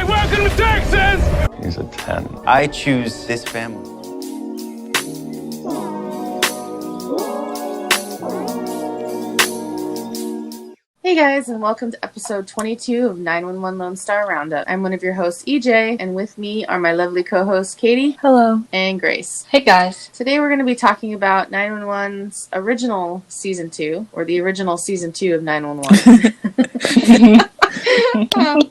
welcome to Texas! He's a 10. I choose this family. Hey guys, and welcome to episode 22 of 911 Lone Star Roundup. I'm one of your hosts, EJ, and with me are my lovely co-hosts, Katie. Hello. And Grace. Hey guys. Today we're going to be talking about 911's original Season 2, or the original Season 2 of 911.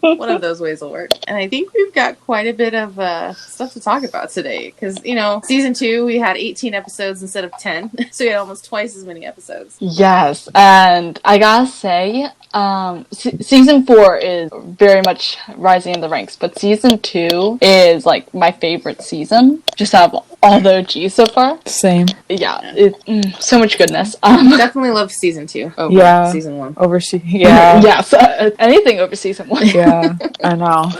One of those ways will work. And I think we've got quite a bit of stuff to talk about today, because, Season 2, we had 18 episodes instead of 10, so we had almost twice as many episodes. Yes, and I gotta say, Season 4 is very much rising in the ranks, but Season 2 is, like, my favorite season, just out of all the OGs so far. Same. Yeah, so much goodness. Definitely love Season 2 over Season 1. Yeah. Yeah, so anything over Season 1. Yeah, I know.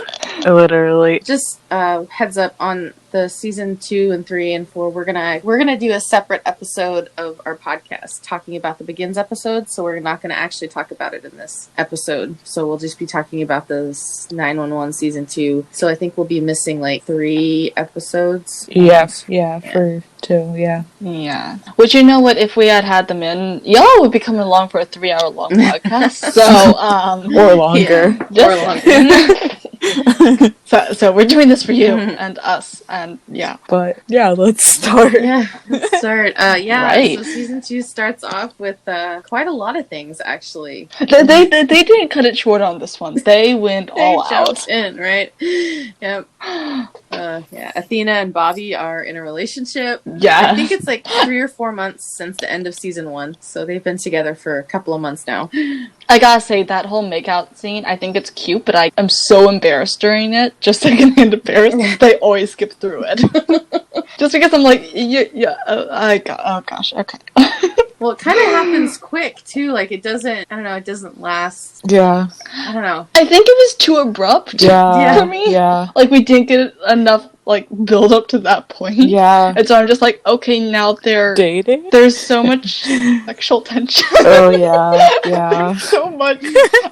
Literally. Just heads up on the Season 2 and 3 and 4, we're gonna do a separate episode of our podcast talking about the Begins episode, so we're not gonna actually talk about it in this episode. So we'll just be talking about this 911 Season 2. So I think we'll be missing like 3 episodes. Yeah, for 2, yeah. Yeah. Which, you know what, if we had them in, y'all would be coming along for a 3-hour long podcast. So, or longer. Yeah, or longer. So we're doing this for you and us, and yeah. But yeah, let's start. Let's start. Right. So Season 2 starts off with quite a lot of things, actually. They didn't cut it short on this one. They went all out. In, right? Yep. Athena and Bobby are in a relationship. Yeah. I think it's like 3 or 4 months since the end of Season 1, so they've been together for a couple of months now. I gotta say, that whole makeout scene, I think it's cute, but I am so embarrassed during it. Just like in embarrassed, they always skip through it. Just because I'm like, oh gosh, okay. Well, it kind of happens quick, too. Like, it doesn't last. Yeah. I don't know. I think it was too abrupt for me. Yeah. Like, we didn't get enough, like, build up to that point. Yeah. And so I'm just like, okay, now they're dating? There's so much sexual tension. Oh, yeah. So much.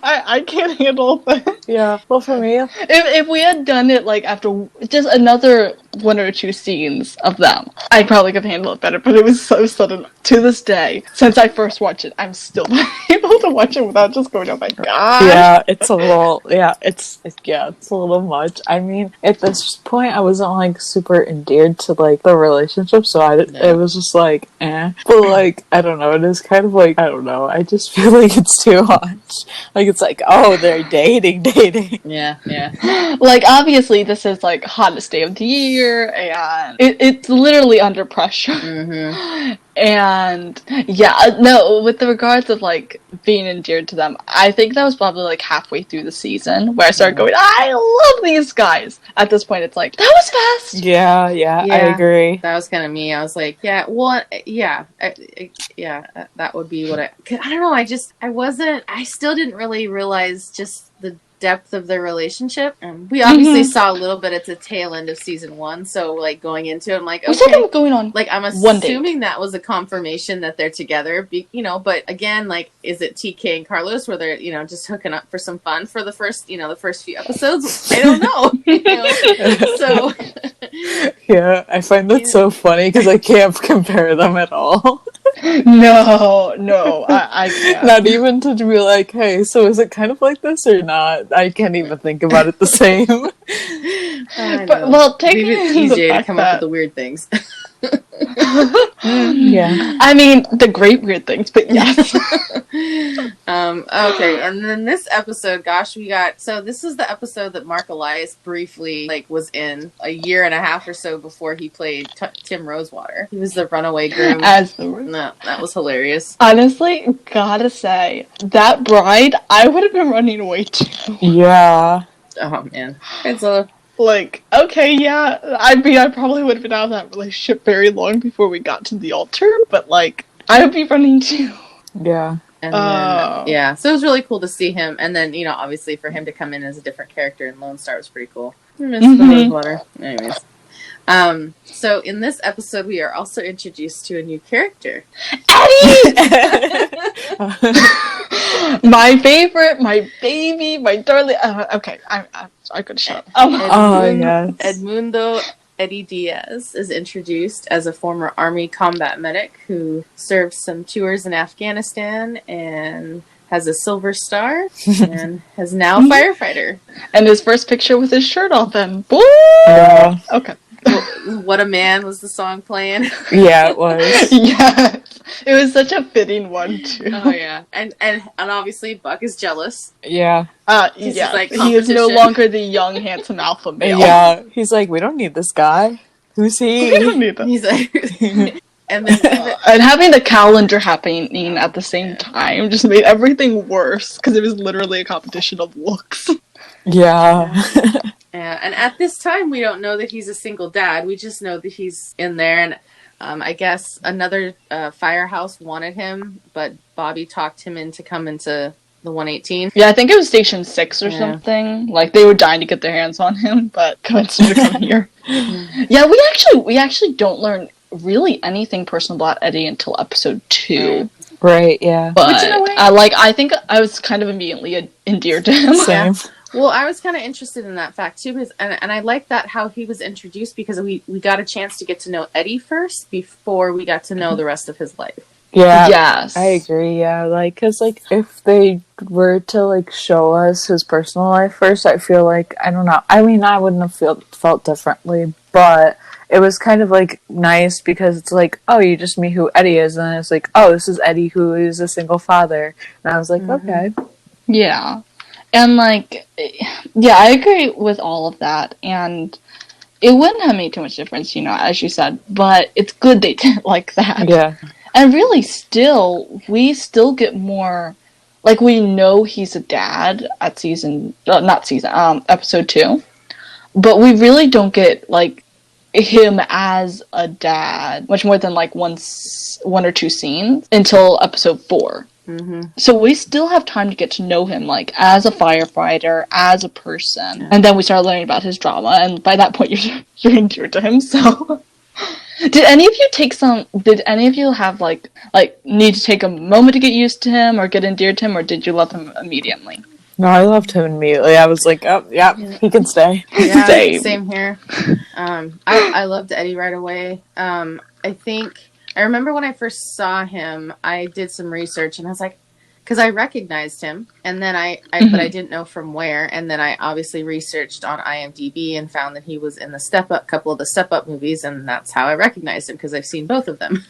I can't handle that. Yeah. Well, for me... If we had done it, like, after just another 1 or 2 scenes of them, I probably could handle it better, but it was so sudden. To this day, since I first watched it, I'm still not able to watch it without just going, oh my god. Yeah, it's a little, it's a little much. I mean, at this point, I wasn't, like, super endeared to, like, the relationship, so it was just, like, eh. But, like, I don't know, it is kind of, like, I don't know, I just feel like it's too much. Like, it's like, oh, they're dating. Yeah. Like, obviously, this is, like, hottest day of the year, and it's literally under pressure. Mm-hmm. And, yeah, no, with the regards of, like, being endeared to them, I think that was probably, like, halfway through the season, where I started going, I love these guys! At this point, it's like, that was fast! Yeah, I agree. That was kind of me. I was like, that would be what I don't know, I still didn't really realize just the depth of their relationship. We obviously saw a little bit at the tail end of Season 1, so, like, going into it, I'm like, okay. We saw them going on, like, I'm assuming that was a confirmation that they're together, but again, like, is it TK and Carlos where they're, just hooking up for some fun for the first few episodes? I don't know. So... Yeah, I find that so funny because I can't compare them at all. No, I can't. Not even to be like, hey, so is it kind of like this or not? I can't even think about it the same. But, well, taking leave it EJ to come up with the the weird things. Yeah. I mean, the great weird things, but yes. Okay, and then this episode, this is the episode that Mark Elias briefly, like, was in a year and a half or so before he played Tim Rosewater. He was the runaway groom. No, that was hilarious. Honestly, gotta say, that bride, I would have been running away too. Yeah. Oh, man. It's a... Like, okay, yeah, I mean, I probably would have been out of that relationship very long before we got to the altar, but, like, I would be running too. Yeah. And then, so it was really cool to see him, and then, obviously for him to come in as a different character in Lone Star was pretty cool. I miss the Rosewater. Anyways. So in this episode, we are also introduced to a new character. Eddie! My favorite, my baby, my darling. Okay, I could shut up. Yes. Edmundo Eddie Diaz is introduced as a former Army combat medic who served some tours in Afghanistan and has a silver star and has now firefighter. And his first picture with his shirt off and woo! Yeah. Okay. What a Man was the song playing. Yeah, it was. Yes. It was such a fitting one too. Oh yeah. And obviously Buck is jealous. Yeah. He's Yeah. like, He is no competition. longer the young, handsome alpha male. Yeah. He's like, we don't need this guy. Who's he? We don't need that. He's like and then And having the calendar happening at the same time just made everything worse because it was literally a competition of looks. Yeah. and at this time we don't know that he's a single dad. We just know that he's in there, and I guess another firehouse wanted him, but Bobby talked him into coming to the 118. Yeah, I think it was Station 6 or something. Like, they were dying to get their hands on him, but convinced him to come here. Yeah, we actually don't learn really anything personal about Eddie until episode 2. Right, yeah. But, which in a way, I think I was kind of immediately endeared to him. Same. Well, I was kind of interested in that fact too, because and I like that how he was introduced, because we got a chance to get to know Eddie first before we got to know the rest of his life. Yeah. Yes. I agree, yeah. Like, cause, like, if they were to, like, show us his personal life first, I feel like, I don't know. I mean, I wouldn't have felt differently, but it was kind of, like, nice because it's like, oh, you just meet who Eddie is, and it's like, oh, this is Eddie who is a single father. And I was like, okay. Yeah. And, like, yeah, I agree with all of that, and it wouldn't have made too much difference, you know, as you said, but it's good they did like that. Yeah. And really, we still get more, like, we know he's a dad at episode 2, but we really don't get, like, him as a dad much more than, like, one or two scenes until episode 4. Mm-hmm. So we still have time to get to know him, like, as a firefighter, as a person, and then we start learning about his drama, and by that point you're endeared to him, so... Did any of you have, like, need to take a moment to get used to him, or get endeared to him, or did you love him immediately? No, I loved him immediately. I was like, oh, yeah, he can stay. Yeah, Same here. I loved Eddie right away. I remember when I first saw him, I did some research, and I was like, because I recognized him, and then but I didn't know from where, and then I obviously researched on IMDb and found that he was in the couple of the Step Up movies, and that's how I recognized him, because I've seen both of them.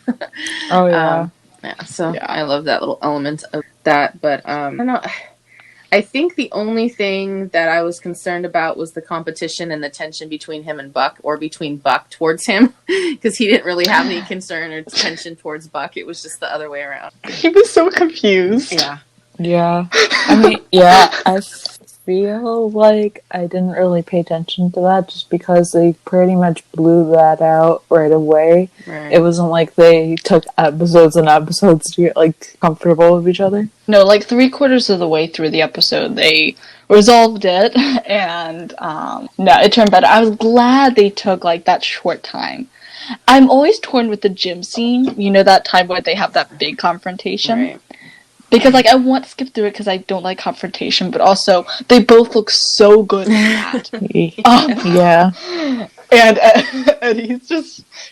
Oh, yeah. I love that little element of that, but I don't know. I think the only thing that I was concerned about was the competition and the tension between him and Buck, or between Buck towards him, because he didn't really have any concern or tension towards Buck. It was just the other way around. He was so confused. Yeah. Yeah. I mean, yeah, I feel like I didn't really pay attention to that just because they pretty much blew that out right away. Right. It wasn't like they took episodes and episodes to get, like, comfortable with each other. No, like 3/4 of the way through the episode, they resolved it, and no, it turned better. I was glad they took, like, that short time. I'm always torn with the gym scene, you know, that time where they have that big confrontation. Right. Because, like, I want to skip through it because I don't like confrontation, but also, they both look so good at Yeah. And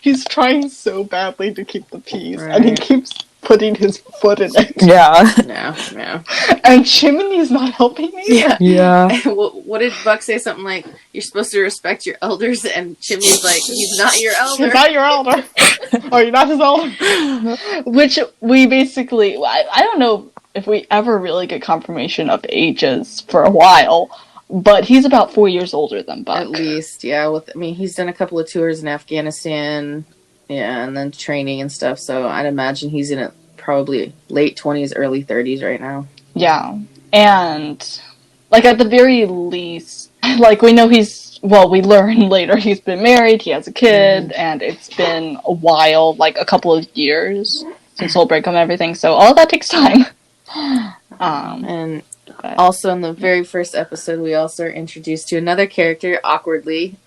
he's trying so badly to keep the peace, and he keeps putting his foot in it. Yeah. No. And Chimney's not helping me. Yeah. Yeah. What did Buck say? Something like, you're supposed to respect your elders, and Chimney's like, he's not your elder. He's not your elder. Or you're not his elder. Which we basically, I don't know if we ever really get confirmation of ages for a while, but he's about 4 years older than Buck. At least, yeah. He's done a couple of tours in Afghanistan, yeah, and then training and stuff, so I'd imagine he's in probably late 20s, early 30s right now. Yeah. And, like, at the very least, like, we know we learn later he's been married, he has a kid, and it's been a while, like, a couple of years since whole breakup and everything, so all of that takes time. And also in the very first episode, we also are introduced to another character, awkwardly.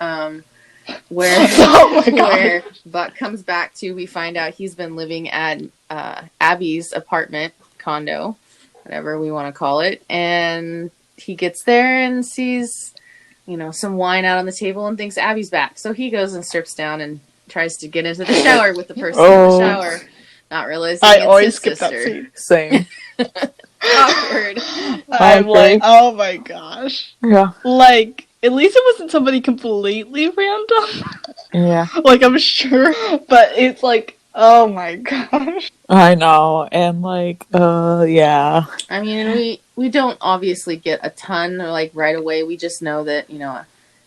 where Oh my God. where Buck comes back to. We find out he's been living at Abby's apartment, condo, whatever we want to call it, and he gets there and sees, some wine out on the table and thinks Abby's back. So he goes and strips down and tries to get into the shower with the person in the shower, not realizing I it's always his skip that sister. scene. Same. Awkward. I'm like, oh my gosh. Yeah. Like, at least it wasn't somebody completely random. Yeah. Like, I'm sure. But it's like, oh my gosh. I know. And yeah. I mean, we don't obviously get a ton right away. We just know that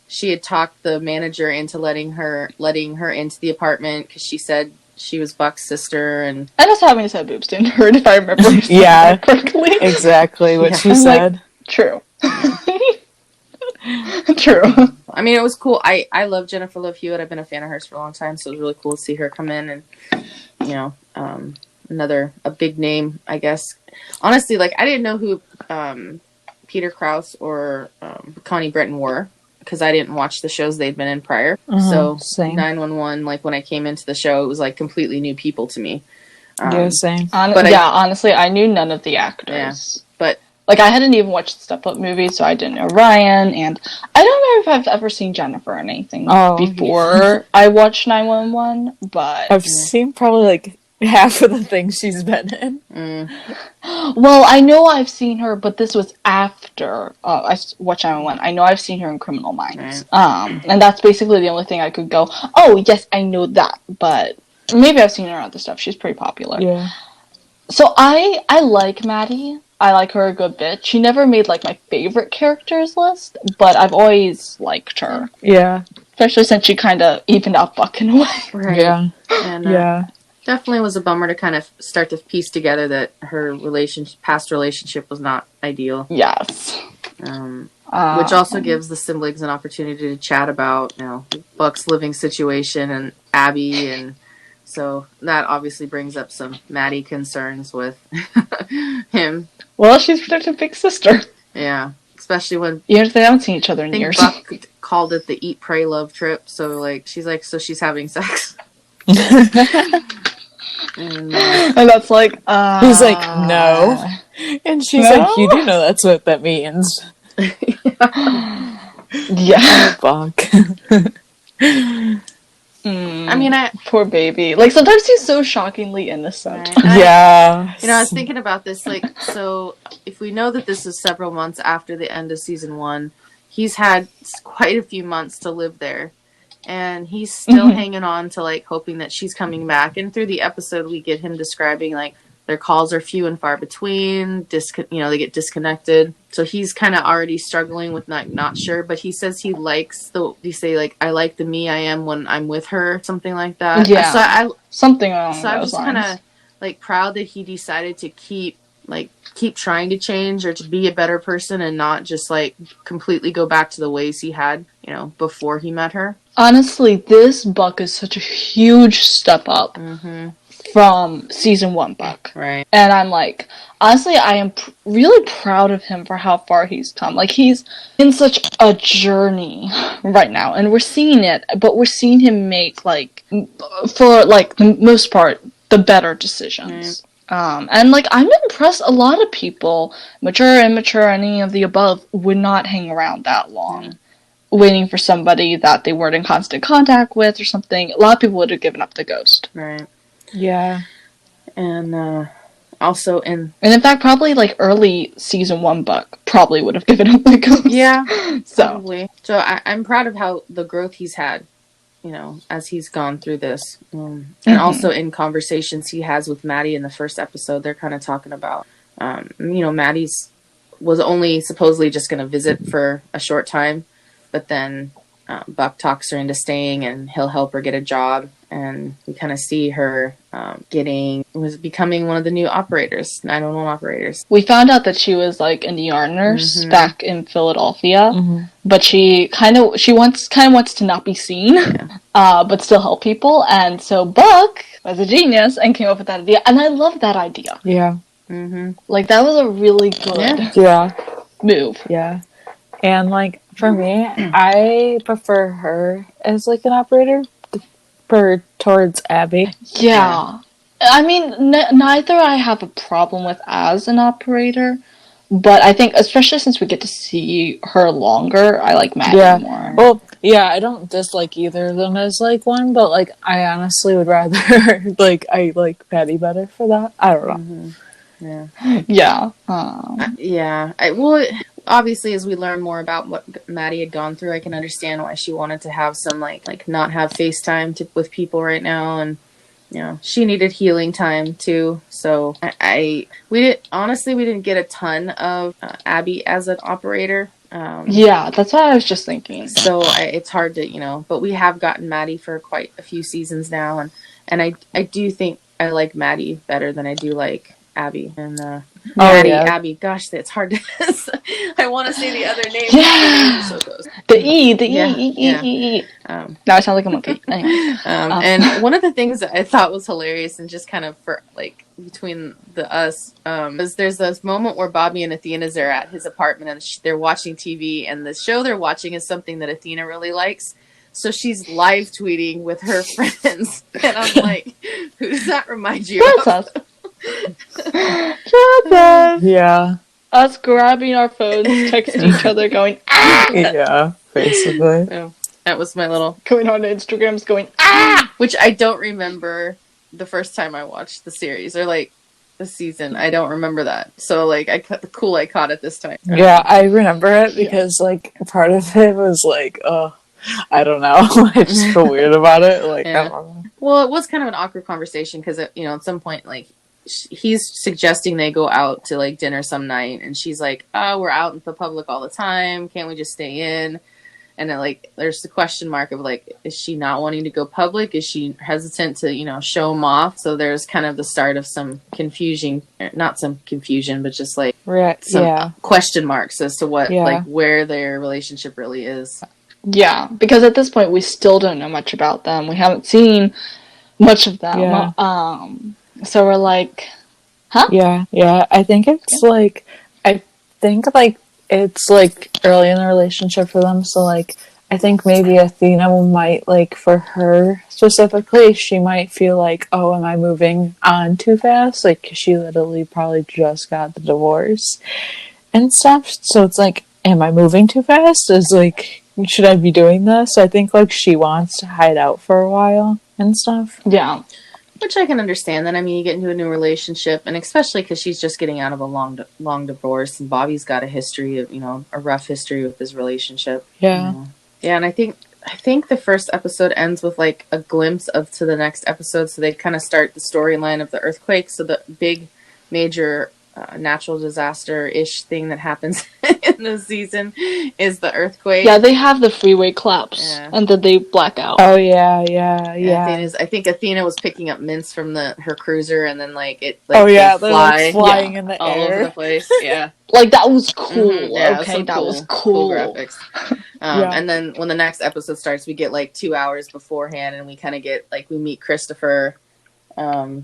she had talked the manager into letting her into the apartment because she said she was Buck's sister, and just having to say boobs didn't hurt if I remember Yeah. that correctly. Exactly what she I'm said. like, true. True. I mean, it was cool. I love Jennifer Love Hewitt. I've been a fan of hers for a long time, so it was really cool to see her come in and a big name, I guess. Honestly, I didn't know who Peter Krause or Connie Britton were because I didn't watch the shows they'd been in prior. So same. 911, when I came into the show, it was completely new people to me. Yeah, same. Honestly, I knew none of the actors. Yeah, but I hadn't even watched the Step Up movies, so I didn't know Ryan, and I don't know if I've ever seen Jennifer or anything before I watched 911, but I've seen probably half of the things she's been in. Well, I know I've seen her, but this was after I watched 911. I know I've seen her in Criminal Minds, and that's basically the only thing I could go, oh, yes, I know that, but maybe I've seen her in other stuff. She's pretty popular. Yeah. So I like Maddie. I like her a good bit. She never made my favorite characters list, but I've always liked her. Yeah. Especially since she kind of evened out Buck in a way. Right. Yeah. And definitely was a bummer to kind of start to piece together that her past relationship was not ideal. Yes. Which also gives the siblings an opportunity to chat about, Buck's living situation and Abby, and so that obviously brings up some Maddie concerns with him. Well, she's protected big sister. Yeah, especially when they haven't seen each other in years. Buck called it the eat, pray, love trip. So so she's having sex. And that's he's like, no. And she's like, you do know that's what that means. Yeah. Buck. I mean, poor baby. Sometimes he's so shockingly innocent. Right. Yeah. I was thinking about this, so if we know that this is several months after the end of season 1, he's had quite a few months to live there. And he's still hanging on to, hoping that she's coming back. And through the episode, we get him describing, their calls are few and far between. They get disconnected. So he's kind of already struggling with not sure. But he says he likes I like the me I am when I'm with her, something like that. Yeah. Something along So I was those kind lines. of, proud that he decided to keep trying to change or to be a better person and not just, completely go back to the ways he had, before he met her. Honestly, this Buck is such a huge step up from season 1 Buck. Right. And I'm honestly, I am really proud of him for how far he's come. He's in such a journey right now, and we're seeing it, but we're seeing him make, for, the most part, the better decisions. Right. And, I'm impressed a lot of people, mature, immature, any of the above, would not hang around that long. Waiting for somebody that they weren't in constant contact with or something. A lot of people would have given up the ghost. Right. Yeah. And also And in fact, probably early season 1 Buck probably would have given up the ghost. Yeah, probably. So I'm proud of how the growth he's had, as he's gone through this. And also in conversations he has with Maddie in the first episode, they're kind of talking about, Maddie's was only supposedly just going to visit for a short time. But then Buck talks her into staying, and he'll help her get a job. And we kind of see her becoming one of the new operators, 911 operators. We found out that she was an ER nurse back in Philadelphia, but she wants to not be seen, but still help people. And so Buck was a genius and came up with that idea, and I love that idea. Yeah. That was a really good Yeah. move. Yeah. And For me, I prefer her as like an operator towards Abby. Yeah. I mean, neither I have a problem with as an operator, but I think, especially since we get to see her longer, I like Maddie more. Well, yeah, I don't dislike either of them as like one, but like I honestly would rather like I like Patty better for that. I don't know. Mm-hmm. Yeah. Yeah. Yeah. Well, obviously, as we learn more about what Maddie had gone through, I can understand why she wanted to have some like not have FaceTime with people right now, and she needed healing time too. So we didn't get a ton of Abby as an operator. Yeah, that's what I was just thinking. So it's hard to but we have gotten Maddie for quite a few seasons now, and I do think I like Maddie better than I do like Abby. And Abby, gosh, it's hard to I want to say the other name. Yeah. So close. The E. Now I sound like a monkey. Anyway. And one of the things that I thought was hilarious, and just kind of for like between us, is there's this moment where Bobby and Athena's are at his apartment and they're watching TV, and the show they're watching is something that Athena really likes. So she's live tweeting with her friends, and I'm like, who does that remind you of? Yeah. Us grabbing our phones, texting each other, going, ah! Yeah, basically. So, that was my little... Going on Instagrams, going, ah! Which I don't remember the first time I watched the series, or like the season. I don't remember that. So like, I caught it this time. Yeah, I remember it because like part of it was like, I don't know. I just feel weird about it. Like, I don't know. Well, it was kind of an awkward conversation because, at some point, like, he's suggesting they go out to, like, dinner some night. And she's like, oh, we're out in the public all the time. Can't we just stay in? And then, like, there's the question mark of, like, is she not wanting to go public? Is she hesitant to, show him off? So there's kind of the start of some confusion. Not some confusion, but just, like, some question marks as to what, like, where their relationship really is. Yeah, because at this point we still don't know much about them. We haven't seen much of them. Yeah. So we're like, huh? Yeah. I think it's like it's like early in the relationship for them. So like, I think maybe Athena might, like, for her specifically, she might feel like, oh, am I moving on too fast? Like, 'cause she literally probably just got the divorce and stuff. So it's like, am I moving too fast? Is like, should I be doing this? I think like she wants to hide out for a while and stuff. Yeah. Which I can understand. Then, I mean, you get into a new relationship, and especially because she's just getting out of a long divorce, and Bobby's got a history of, a rough history with his relationship. Yeah. Yeah, and I think the first episode ends with like a glimpse to the next episode, so they kind of start the storyline of the earthquake. So the big major natural disaster-ish thing that happens in the season is the earthquake. Yeah, they have the freeway collapse, and then they black out. Oh, yeah. I think Athena was picking up mints from her cruiser, and then they they're like flying in the all air over the place. Yeah. Like, that was cool. Mm-hmm. Yeah, okay, that was cool. graphics. And then when the next episode starts, we get like 2 hours beforehand, and we kind of get we meet Christopher. I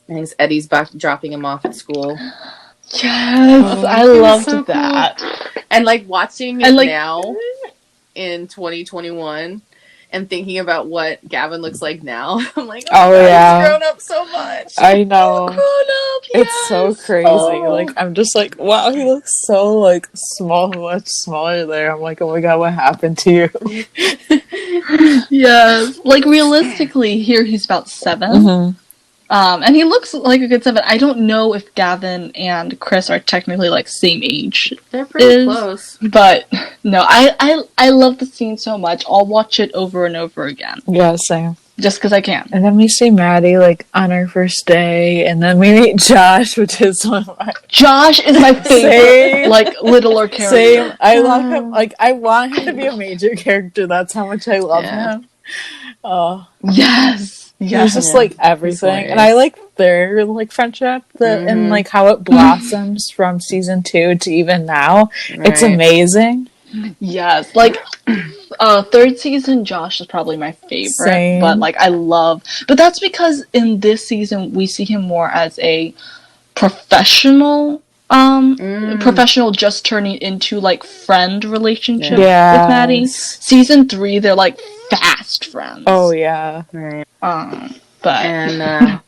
think Eddie's back dropping him off at school. Yes, I loved that. Cool. And like watching it now in 2021 and thinking about what Gavin looks like now, I'm like, he's grown up so much. I know. Grown up, it's so crazy. Like, I'm just like, wow, he looks so like much smaller there. I'm like, oh my god, what happened to you? Yes, like realistically, here he's about 7. Mm-hmm. And he looks like a good 7. I don't know if Gavin and Chris are technically like same age. They're pretty close. But no, I love the scene so much. I'll watch it over and over again. Yeah, same. Just because I can. And then we see Maddie like on her first day, and then we meet Josh, which is one of my... Josh is my favorite like littler character. Same. I love him. Like, I want him to be a major character. That's how much I love him. Oh. Yes. Yeah, it's just like everything, and I like their like friendship and like how it blossoms from season 2 to even now. Right. It's amazing. Yes, like third season, Josh is probably my favorite. Same. But like but that's because in this season we see him more as a professional professional just turning into like friend relationship Yeah. with Maddie. Season 3, they're like fast friends. Oh yeah. Right. But And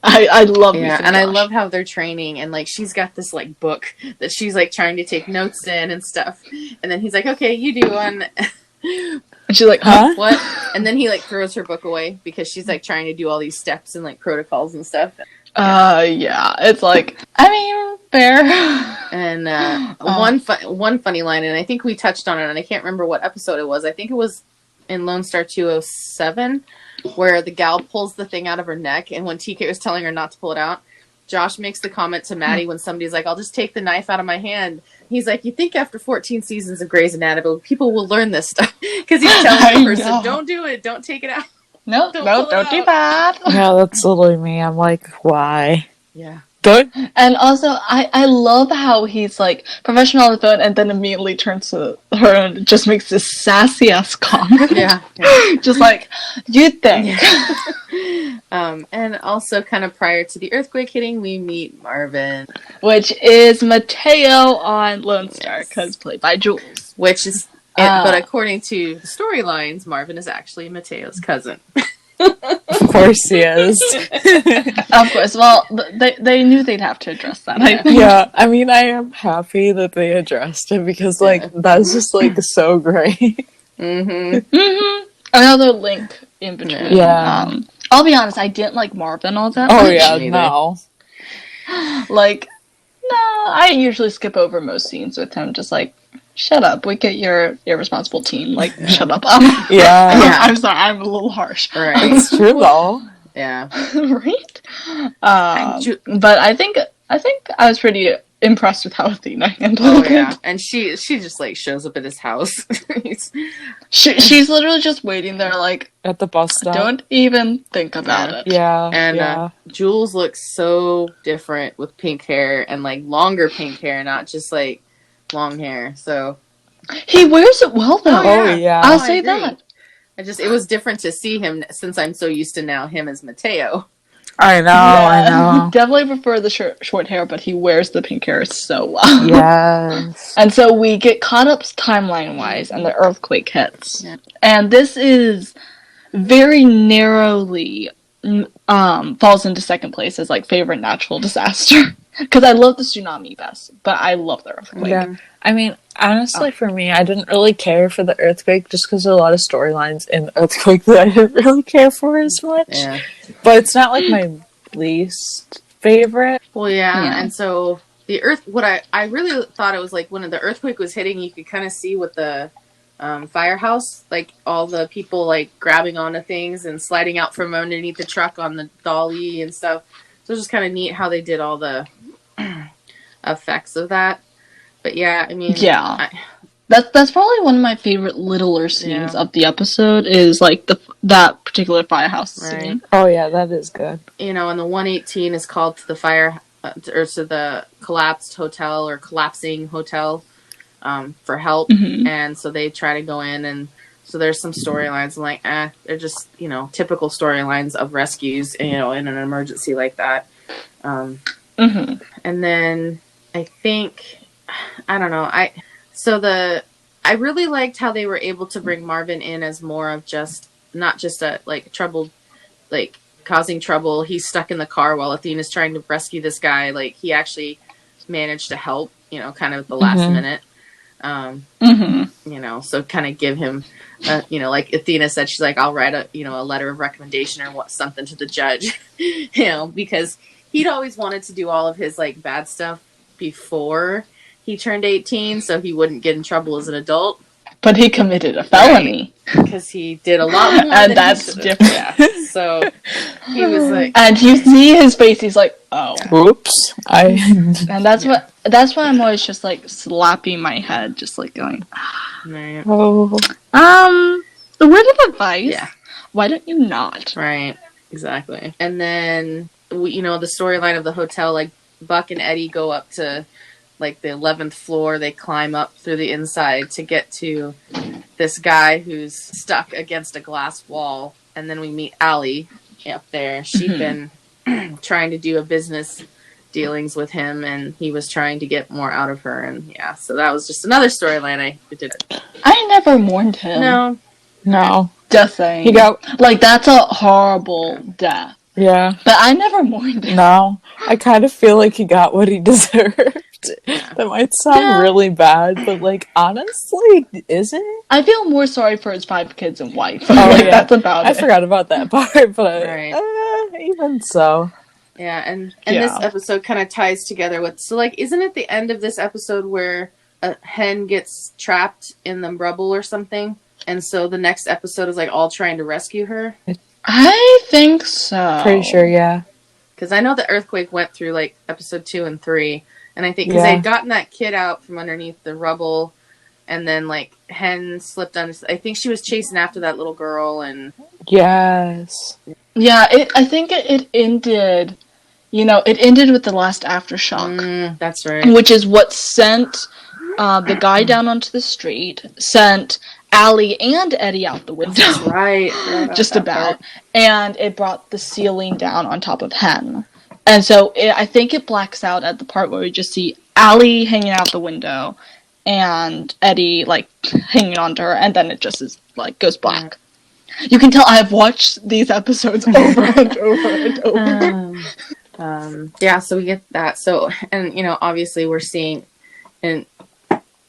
I love me yeah, some and I Josh. love how they're training, and like she's got this like book that she's like trying to take notes in and stuff, and then he's like, "Okay, you do one." And she's like, huh? What? And then he like throws her book away because she's like trying to do all these steps and like protocols and stuff. Yeah, it's like, I mean, fair. And one funny line, and I think we touched on it, and I can't remember what episode it was. I think it was in Lone Star 207, where the gal pulls the thing out of her neck, and when TK was telling her not to pull it out, Josh makes the comment to Maddie when somebody's like, "I'll just take the knife out of my hand." He's like, "You think after 14 seasons of Grey's Anatomy, people will learn this stuff?" Because he's telling the person, "Don't do it. Don't take it out. No, Don't don't do that. Yeah, that's literally me. I'm like, why? Yeah. Don't. And also, I love how he's like professional on the phone and then immediately turns to her and just makes this sassy ass comment. Yeah. Just like, you think. And also kind of prior to the earthquake hitting, we meet Marvin. Which is Mateo on Lone Star, because played by Jules. Which is, but according to the storylines, Marvin is actually Mateo's cousin. Of course he is. Of course. Well, they knew they'd have to address that. I think. Yeah, I mean, I am happy that they addressed it because, like, that's just, like, so great. Another link in between. Yeah. I'll be honest, I didn't like Marvin all that Oh, much. yeah, no. Like, no, I usually skip over most scenes with him, just like, shut up, we get your irresponsible teen, like, shut up. Yeah. I'm sorry, I'm a little harsh. Right. It's true, though. Yeah. Right? But I think I was pretty impressed with how Athena handled it. And she just, like, shows up at his house. She's literally just waiting there, like, At the bus stop. don't even think about it. Yeah. And Jules looks so different with pink hair and, like, longer pink hair, not just, like, long hair. So He wears it well, though. Oh, yeah. I'll I say agree. that. it was different to see him since I'm so used to now him as Mateo. I know. Definitely prefer the short hair, but he wears the pink hair so well. Yes. And so we get caught up timeline-wise, and the earthquake hits. Yeah. And this is very narrowly falls into second place as, like, favorite natural disaster. Because I love the tsunami best, but I love the earthquake. Yeah. I mean, honestly, for me, I didn't really care for the earthquake just because there are a lot of storylines in the earthquake that I didn't really care for as much. Yeah. But it's not, like, my least favorite. Well, yeah. And so what I really thought it was like when the earthquake was hitting, you could kind of see with the firehouse, like all the people like grabbing onto things and sliding out from underneath the truck on the dolly and stuff. So it was just kind of neat how they did all the effects of that. But yeah, I mean, that's probably one of my favorite littler scenes of the episode is like that particular firehouse scene. Oh yeah, that is good. You know, and the 118 is called to the fire or to the collapsed hotel or collapsing hotel for help, and so they try to go in, and so there's some storylines. I'm like, they're just typical storylines of rescues, in an emergency like that. And then I think I don't know. I really liked how they were able to bring Marvin in as more of just not just a like troubled, like causing trouble. He's stuck in the car while Athena's trying to rescue this guy. Like he actually managed to help, kind of at the last minute. So kind of give him, like Athena said, she's like, I'll write a letter of recommendation or something to the judge, because he'd always wanted to do all of his like bad stuff before he turned 18, so he wouldn't get in trouble as an adult. But he committed a felony. Because he did a lot more and than that's different. So he was like... And you see his face, he's like, oh. Oops. And that's why I'm always just like slapping my head, just like going, Right. oh. The word of advice? Yeah. Why don't you not? Right. Exactly. And then, the storyline of the hotel, like Buck and Eddie go up to like the 11th floor. They climb up through the inside to get to this guy who's stuck against a glass wall. And then we meet Allie up there. She'd been trying to do a business dealings with him, and he was trying to get more out of her, and yeah, so that was just another storyline I did. I never mourned him. No. Just saying. He got... Like, that's a horrible death. Yeah. But I never mourned him. No. I kind of feel like he got what he deserved. That might sound really bad, but, like, honestly, is it? I feel more sorry for his 5 kids and wife. Oh, like, yeah. that's about it. I forgot about that part, but even so. Yeah, and this episode kind of ties together with... So, like, isn't it the end of this episode where a hen gets trapped in the rubble or something? And so the next episode is, like, all trying to rescue her? I think so. Pretty sure, yeah. Because I know the earthquake went through, like, episode 2 and 3. And I think... Because they had gotten that kid out from underneath the rubble. And then, like, hen slipped under... I think she was chasing after that little girl and... Yes. Yeah, I think it ended... You know, it ended with the last aftershock. That's right. Which is what sent the guy down onto the street, sent Allie and Eddie out the window. That's right. Just about. And it brought the ceiling down on top of Hen. And so I think it blacks out at the part where we just see Allie hanging out the window and Eddie, like, hanging onto her, and then it just is, like, goes black. You can tell I've watched these episodes over and over and over. Yeah, so we get that. So, and, you know, obviously we're seeing in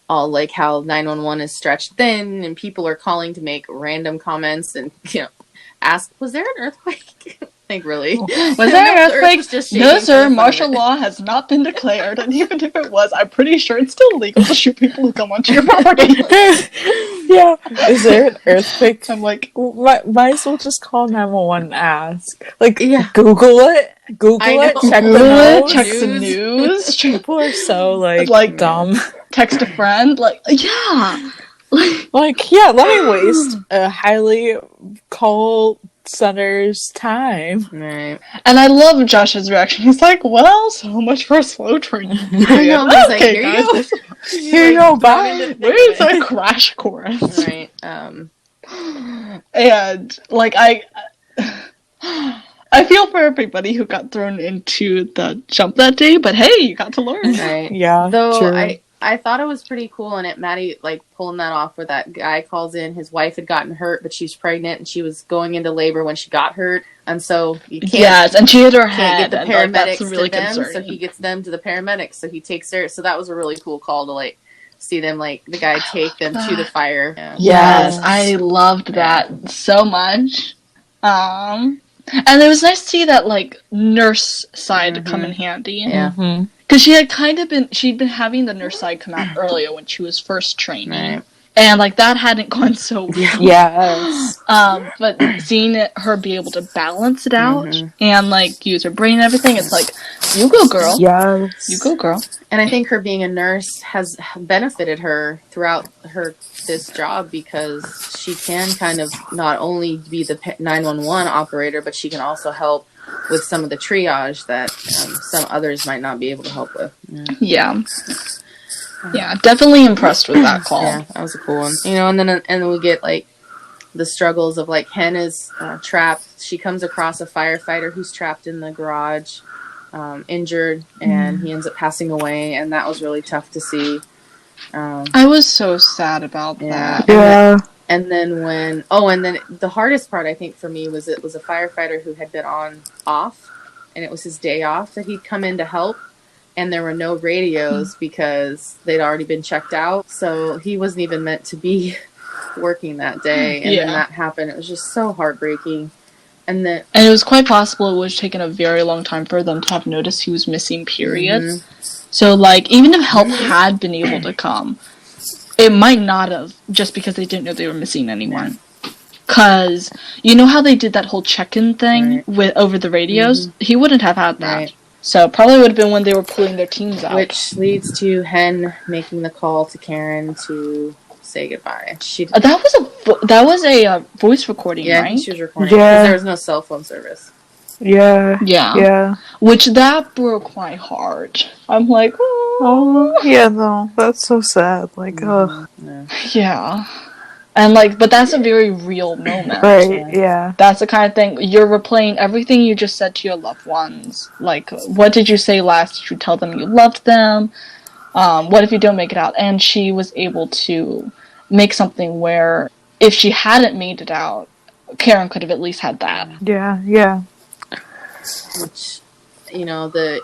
all, like, how 911 is stretched thin, and people are calling to make random comments and, you know, ask, was there an earthquake? Like, really? Was there an earthquake? No, sir, martial law has not been declared, and even if it was, I'm pretty sure it's still legal to shoot people who come onto your property. Yeah. Is there an earthquake? I'm like, might as well just call 911 and ask. Like, Google it. Google it. Check the news. People are so, like dumb. Text a friend. Like, yeah. Like, yeah, let me waste a highly call center's time. Right. And I love Josh's reaction. He's like, well, so much for a slow train. I know. He's like, here you go. Here you go, bye. Where's a crash course? Right. And, like, I feel for everybody who got thrown into the jump that day, but hey, you got to learn. Right. Yeah, Though true. I thought it was pretty cool, and Maddie, like, pulling that off where that guy calls in, his wife had gotten hurt, but she's pregnant, and she was going into labor when she got hurt, and so you can't... Yes, and she hit her head, get the paramedics that's really to them, concerning. so he gets them to the paramedics, so he takes her, so that was a really cool call to, like, see them, like, the guy take them to the fire. Yeah. Yes, I loved that so much. And it was nice to see that, like, nurse side come in handy. Yeah. Because she'd been having the nurse side come out earlier when she was first training. Right. And, like, that hadn't gone so well. Yes. But seeing her be able to balance it out and, like, use her brain and everything, it's like, you go, girl. Yes. You go, girl. And I think her being a nurse has benefited her throughout this job, because she can kind of not only be the 911 operator, but she can also help with some of the triage that some others might not be able to help with. Yeah. Yeah, definitely impressed with that call. Yeah, that was a cool one. You know, and then we get, like, the struggles of, like, Hen is trapped. She comes across a firefighter who's trapped in the garage, injured, and he ends up passing away, and that was really tough to see. I was so sad about that. Yeah. And then and then the hardest part, I think, for me was it was a firefighter who had been off, and it was his day off that he'd come in to help, and there were no radios because they'd already been checked out, so he wasn't even meant to be working that day, and then that happened. It was just so heartbreaking. And it was quite possible it would have taken a very long time for them to have noticed he was missing, period. So, like, even if help had been able to come, it might not have, just because they didn't know they were missing anyone. Because, you know how they did that whole check-in thing over the radios? He wouldn't have had that. Right. So, probably would have been when they were pulling their teams out. Which leads to Hen making the call to Karen to say goodbye. That was a voice recording, right? Yeah, she was recording, because there was no cell phone service. Yeah. Which that broke my heart. I'm like, oh, yeah, no, that's so sad. Like, Yeah. And like, but that's a very real moment. Right, yeah. That's the kind of thing, you're replaying everything you just said to your loved ones. Like, what did you say last? Did you tell them you loved them? What if you don't make it out? And she was able to make something where, if she hadn't made it out, Karen could have at least had that. Yeah. Which, the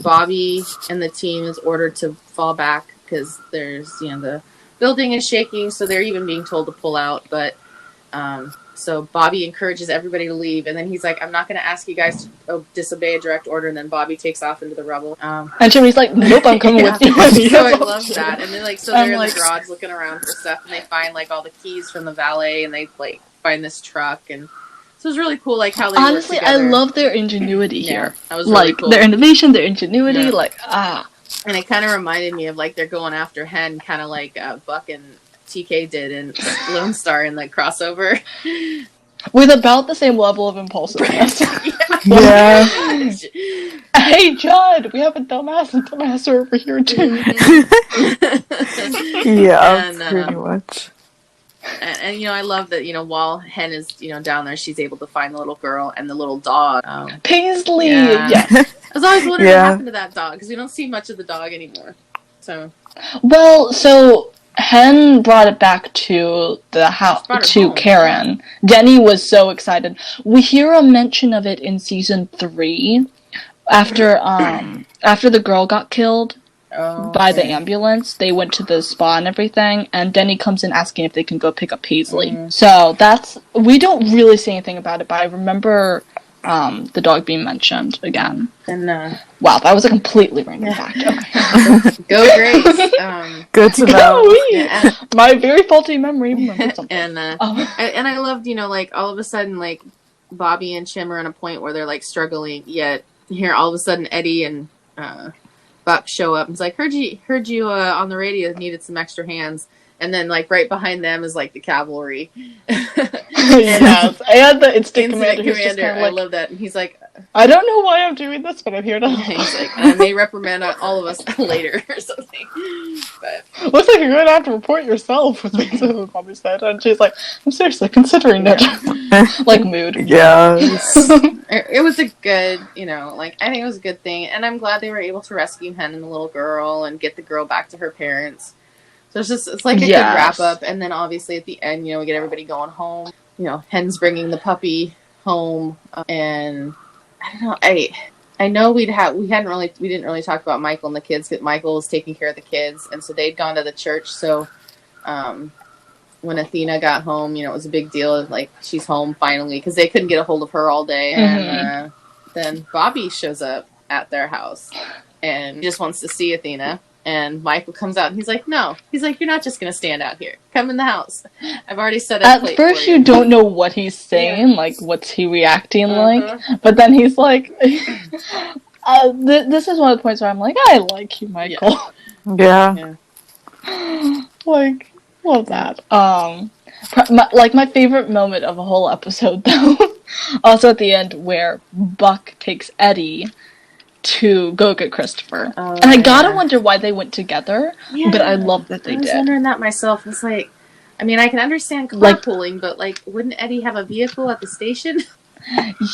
Bobby and the team is ordered to fall back because there's, the building is shaking, so they're even being told to pull out. But so Bobby encourages everybody to leave, and then he's like, "I'm not going to ask you guys to disobey a direct order." And then Bobby takes off into the rubble. And Jimmy's like, "Nope, I'm coming with you." So I love that. And then they're in the garage looking around for stuff, and they find all the keys from the valet, and they find this truck, and so it's really cool. How they honestly, work together. I love their ingenuity here. That was really cool. Their innovation, their ingenuity, And it kind of reminded me of they're going after Hen, kind of like Buck and TK did in Lone Star in the crossover. With about the same level of impulsiveness. Yeah. Hey, Judd, we have a dumbass over here too. Yeah, pretty much. And I love that, while Hen is, down there, she's able to find the little girl and the little dog. Paisley! Yeah. Yes. I was always wondering what happened to that dog, because we don't see much of the dog anymore. So. Well, so Hen brought it back to the house, to Karen. Denny was so excited. We hear a mention of it in season 3, after the girl got killed. By the ambulance. They went to the spa and everything, and Denny comes in asking if they can go pick up Paisley. So we don't really say anything about it, but I remember the dog being mentioned again. And wow, that was a completely random fact. Okay. Go Grace. Good to know. My very faulty memory remembered something. And I loved, all of a sudden, Bobby and Chim are on a point where they're struggling, yet here all of a sudden Eddie and Buck show up and it's like, heard you on the radio, needed some extra hands, and then right behind them is the cavalry. Yes, and the instant commander. I love that, and he's like, I don't know why I'm doing this, but I'm here to help. He's like, I may reprimand all of us later or something. But looks like you're going to have to report yourself, was basically what Bobby said, and she's like, I'm seriously considering it. Mood. Yes. It was a good, I think it was a good thing, and I'm glad they were able to rescue Hen and the little girl and get the girl back to her parents. So it's a good wrap up, and then obviously at the end, we get everybody going home. Hen's bringing the puppy home, and I don't know. I know we didn't really talk about Michael and the kids. Because Michael was taking care of the kids, and so they'd gone to the church. So when Athena got home, it was a big deal. She's home finally, because they couldn't get a hold of her all day. And then Bobby shows up at their house and just wants to see Athena. And Michael comes out and he's like, no. He's like, you're not just going to stand out here. Come in the house. I've already set up. At first you don't know what he's saying, what's he reacting like. But then he's like, this is one of the points where I'm like, I like you, Michael. Yeah. Love that. My favorite moment of a whole episode, though, also at the end where Buck takes Eddie to go get Christopher. And I gotta wonder why they went together, but I love that they did. I was wondering that myself. It's I can understand carpooling, but wouldn't Eddie have a vehicle at the station?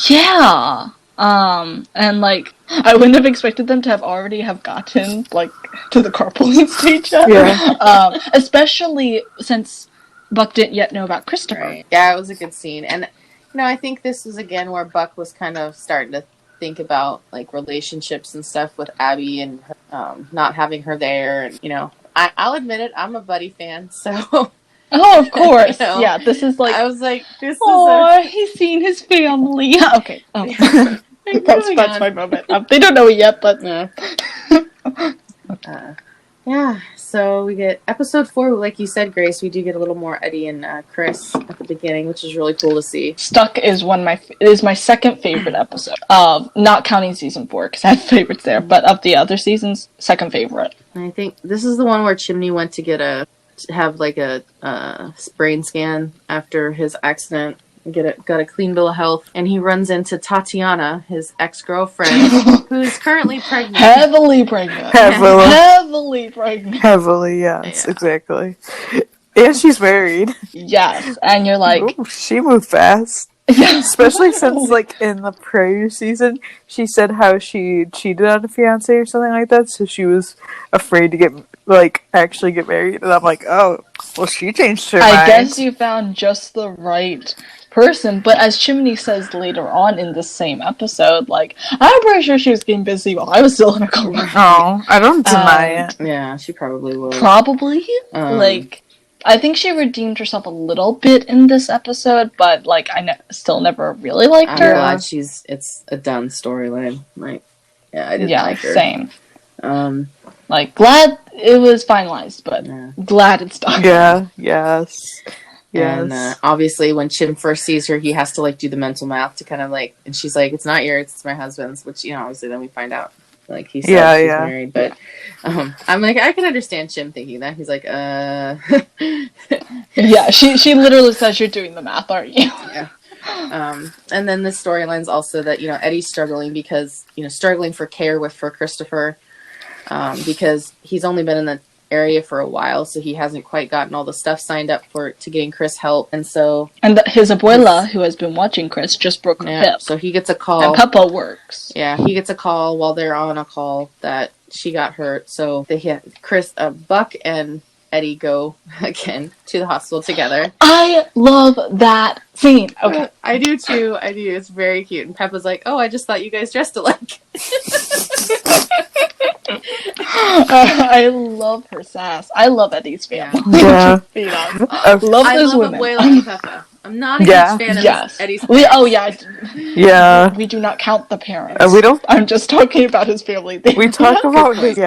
Yeah. And I wouldn't have expected them to have already gotten to the carpooling stage yet. Yeah. Especially since Buck didn't yet know about Christopher. Right. Yeah, it was a good scene. And I think this was again where Buck was kind of starting to think about relationships and stuff with Abby and not having her there, and I'll admit it, I'm a Buddy fan, so oh, of course. Yeah, this is I was like, this is he's seen his family. Okay. That's my moment. They don't know it yet, but yeah, so we get episode 4, like you said, Grace, we do get a little more Eddie and Chris at the beginning, which is really cool to see. Stuck is my second favorite episode, not counting season 4 because I have favorites there, but of the other seasons, second favorite. And I think this is the one where Chimney went to have a brain scan after his accident, got a clean bill of health, and he runs into Tatiana, his ex-girlfriend, who's currently pregnant. Heavily pregnant. Heavily. Heavily pregnant. Heavily, yes, exactly. And she's married. Yes, and you're like, Ooh, she moved fast. Especially since, like, in the prior season, she said how she cheated on a fiance or something like that, so she was afraid to actually get married. And I'm like, oh, well, she changed her mind. I guess you found just the right person, but as Chimney says later on in the same episode, like, I'm pretty sure she was getting busy while I was still in a coma. Oh, I don't deny it. Yeah, she probably would. Probably. I think she redeemed herself a little bit in this episode, but, like, still never really liked her. I'm glad it's a done storyline. Like, yeah, I didn't like her. Same. Like, glad it was finalized, but glad it's done. Yeah, yes. And obviously, when Chim first sees her, he has to, like, do the mental math to kind of, like, and she's like, it's not yours, it's my husband's, which, you know, obviously then we find out, like, he said she's married, but I'm like, I can understand Chim thinking that. He's like, Yeah, she literally says, you're doing the math, aren't you? Yeah. And then the storyline's also that, you know, Eddie's struggling for care for Christopher, because he's only been in the area for a while, so he hasn't quite gotten all the stuff signed up to getting Chris help, and his abuela, who has been watching Chris, just broke her hip. So he gets a call. And Peppa works. Yeah, he gets a call while they're on a call that she got hurt. So Buck and Eddie go again to the hospital together. I love that scene. Okay, I do too. I do. It's very cute. And Peppa's like, "Oh, I just thought you guys dressed alike." I love her sass. I love Eddie's family. Yeah. I love those women. Abuela and Peppa. I'm not a huge fan of Eddie's family. Yeah. We do not count the parents. We don't. I'm just talking about his family. We talk about his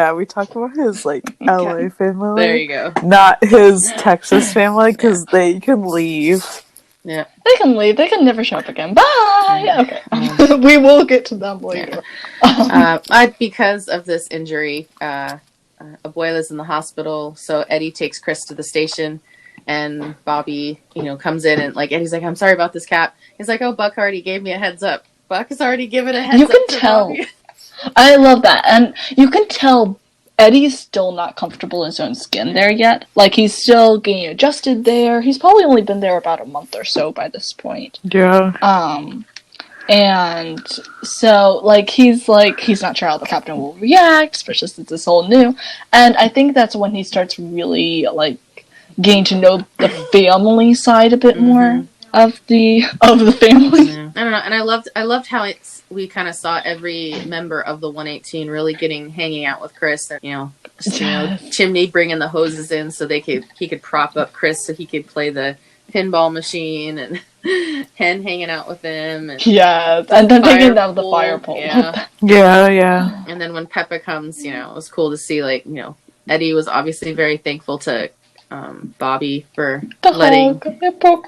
like LA family. There you go. Not his Texas family, because they can leave. Yeah. They can leave. They can never show up again. Bye! Okay. We will get to them later. Because of this injury, Abuela's in the hospital, so Eddie takes Chris to the station, and Bobby, comes in, and, like, Eddie's like, I'm sorry about this, Cap. He's like, oh, Buck already gave me a heads up. Buck has already given a heads up. You can tell. Bobby. I love that. And you can tell Eddie's still not comfortable in his own skin there yet. Like, he's still getting adjusted there. He's probably only been there about a month or so by this point. Yeah. And so, he's not sure how the captain will react, especially since it's all new. And I think that's when he starts really, getting to know the family side a bit more of the family. Yeah. I don't know, and I loved how we kind of saw every member of the 118 really hanging out with Chris, and Chimney bringing the hoses in so he could prop up Chris so he could play the pinball machine, and Hen hanging out with him, and and then taking down the fire pole. Yeah. And then when Peppa comes, it was cool to see, Eddie was obviously very thankful to Bobby for letting.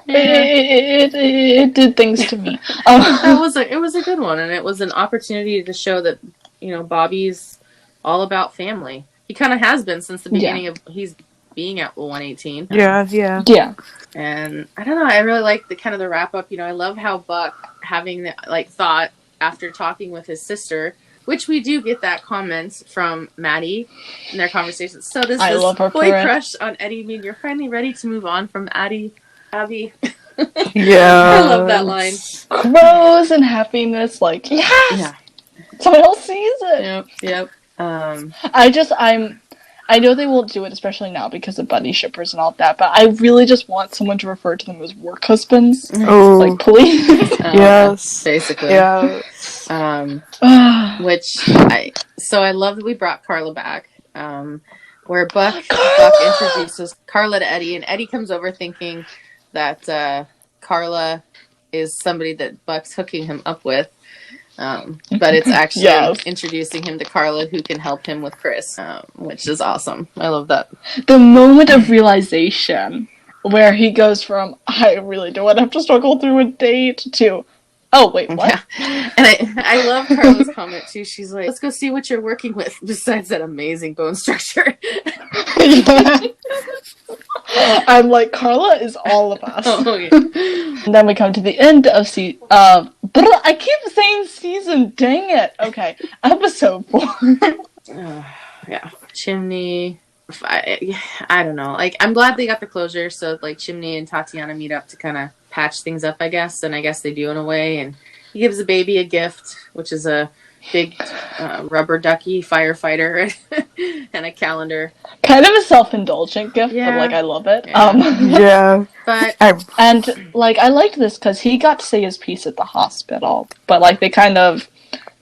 It did things to me. It was a good one, and it was an opportunity to show that Bobby's all about family. He kind of has been since the beginning of he's being at 118. Yeah. And I don't know. I really like the wrap up. I love how Buck having the thought after talking with his sister. Which we do get that comment from Maddie in their conversations. So does this boy crush on Eddie mean you're finally ready to move on from Abby? Yeah. I love that line. Crows and happiness, yes! Yeah. Someone else sees it! Yep. I know they won't do it, especially now because of buddy shippers and all that, but I really just want someone to refer to them as work husbands. Oh. Please. Yes. Basically. Yeah. I love that we brought Carla back, where Buck introduces Carla to Eddie, and Eddie comes over thinking that Carla is somebody that Buck's hooking him up with. But it's actually introducing him to Carla, who can help him with Chris, which is awesome. I love that. The moment of realization where he goes from, I really don't want to have to struggle through a date, to, oh, wait, what? Yeah. And I love Carla's comment, too. She's like, let's go see what you're working with, besides that amazing bone structure. I'm like, Carla is all of us. Oh, yeah. And then we come to the end of but I keep saying season, dang it. Okay, episode 4. Yeah. Chimney I don't know. Like, I'm glad they got the closure, so like Chimney and Tatiana meet up to kind of patch things up, I guess, and I guess they do in a way. And he gives the baby a gift, which is a big rubber ducky firefighter and a calendar. Kind of a self-indulgent gift, but like I love it. Yeah. But and like I liked this because he got to say his piece at the hospital, but like they kind of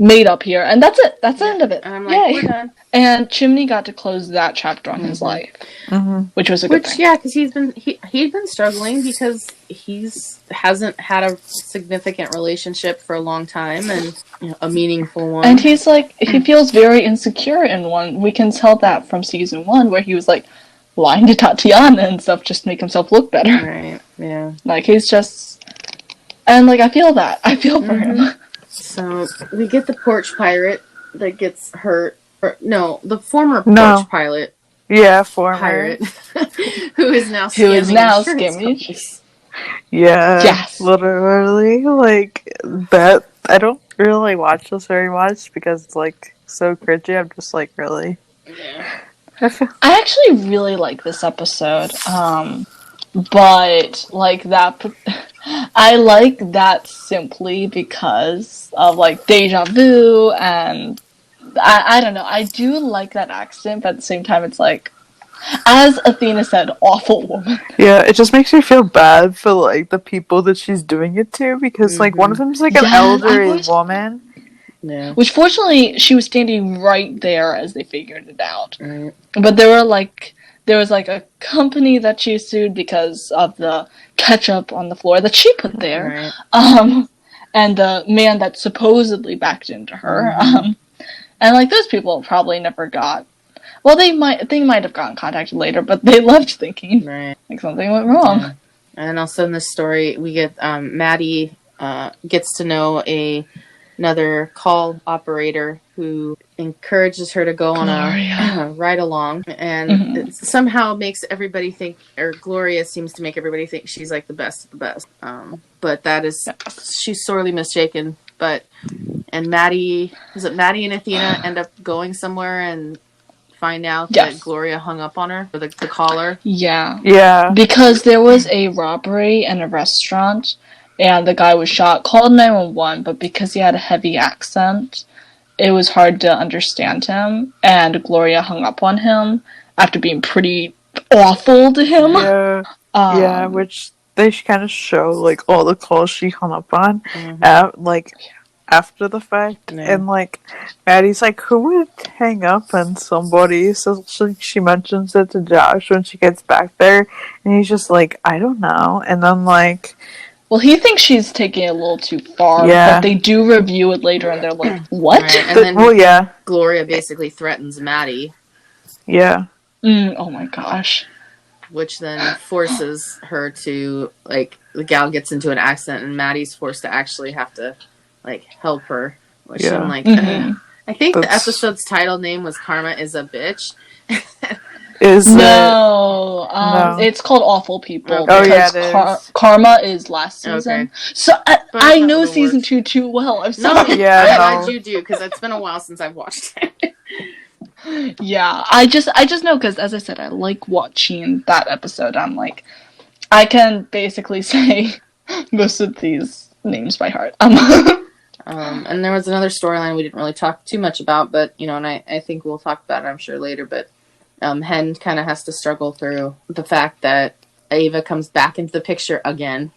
made up here, and that's it. That's the end of it. And I'm like, Yay. we're done. And Chimney got to close that chapter on his life, which was a good thing. Yeah, because he'd been struggling because he's hasn't had a significant relationship for a long time and a meaningful one. And he's like, he feels very insecure in one. We can tell that from season 1, where he was like lying to Tatiana and stuff just to make himself look better. Right. Yeah. Like he's just, and like I feel that. I feel for him. So we get the porch pirate that gets hurt. Or, no, the former porch pilot. Yeah, former pirate. who is now scamming. Yeah. Yes. Literally, like that. I don't really watch this very much because it's like so cringy. I'm just like, really. Yeah. I actually really like this episode. But like that, I like that simply because of like deja vu, and I don't know. I do like that accent, but at the same time, it's like, as Athena said, awful woman. Yeah, it just makes me feel bad for like the people that she's doing it to, because like one of them's like an elderly woman. Yeah. Which fortunately, she was standing right there as they figured it out. Right. But there was like a company that she sued because of the ketchup on the floor that she put there. Right. And the man that supposedly backed into her. And like those people probably never got, well, they might have gotten contacted later, but they left thinking like something went wrong. Yeah. And also in this story, we get Maddie gets to know another call operator who encourages her to go on a ride along, and it somehow makes everybody think, or Gloria seems to make everybody think she's like the best of the best. But that is, she's sorely mistaken. And Maddie and Athena end up going somewhere and find out that Gloria hung up on her, or the caller. Yeah. Because there was a robbery in a restaurant, and the guy was shot, called 911, but because he had a heavy accent, it was hard to understand him, and Gloria hung up on him after being pretty awful to him. Yeah, which they kind of show, like, all the calls she hung up on, after the fact, and, like, Maddie's like, who would hang up on somebody? So she mentions it to Josh when she gets back there, and he's just like, I don't know, and then, like... Well, he thinks she's taking it a little too far, but they do review it later, and they're like, what? Right. And then Gloria basically threatens Maddie. Yeah. Oh my gosh. Which then forces her to, like, the gal gets into an accident, and Maddie's forced to actually have to, like, help her. Which I'm like, I think the episode's title name was Karma is a Bitch. No, it's called Awful People. Because Karma is last season. Okay. So I know season 2 too well. I'm sorry. I'm glad you do, because it's been a while since I've watched it. Yeah, I just know because, as I said, I like watching that episode. I'm like, I can basically say most of these names by heart. And there was another storyline we didn't really talk too much about, but and I think we'll talk about it, I'm sure, later. But Hen kind of has to struggle through the fact that Ava comes back into the picture again.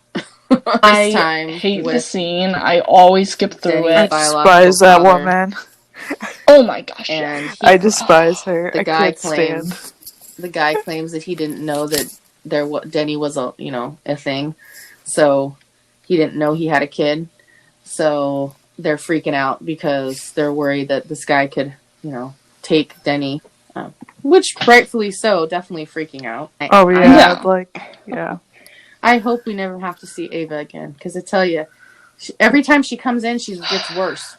I hate the scene. I always skip through it. I despise that woman. Oh my gosh! And I despise her. The guy claims that he didn't know that Denny was a thing, so he didn't know he had a kid. So they're freaking out because they're worried that this guy could, take Denny, which rightfully so, definitely freaking out. I hope we never have to see Ava again, because I tell you, every time she comes in, she gets worse.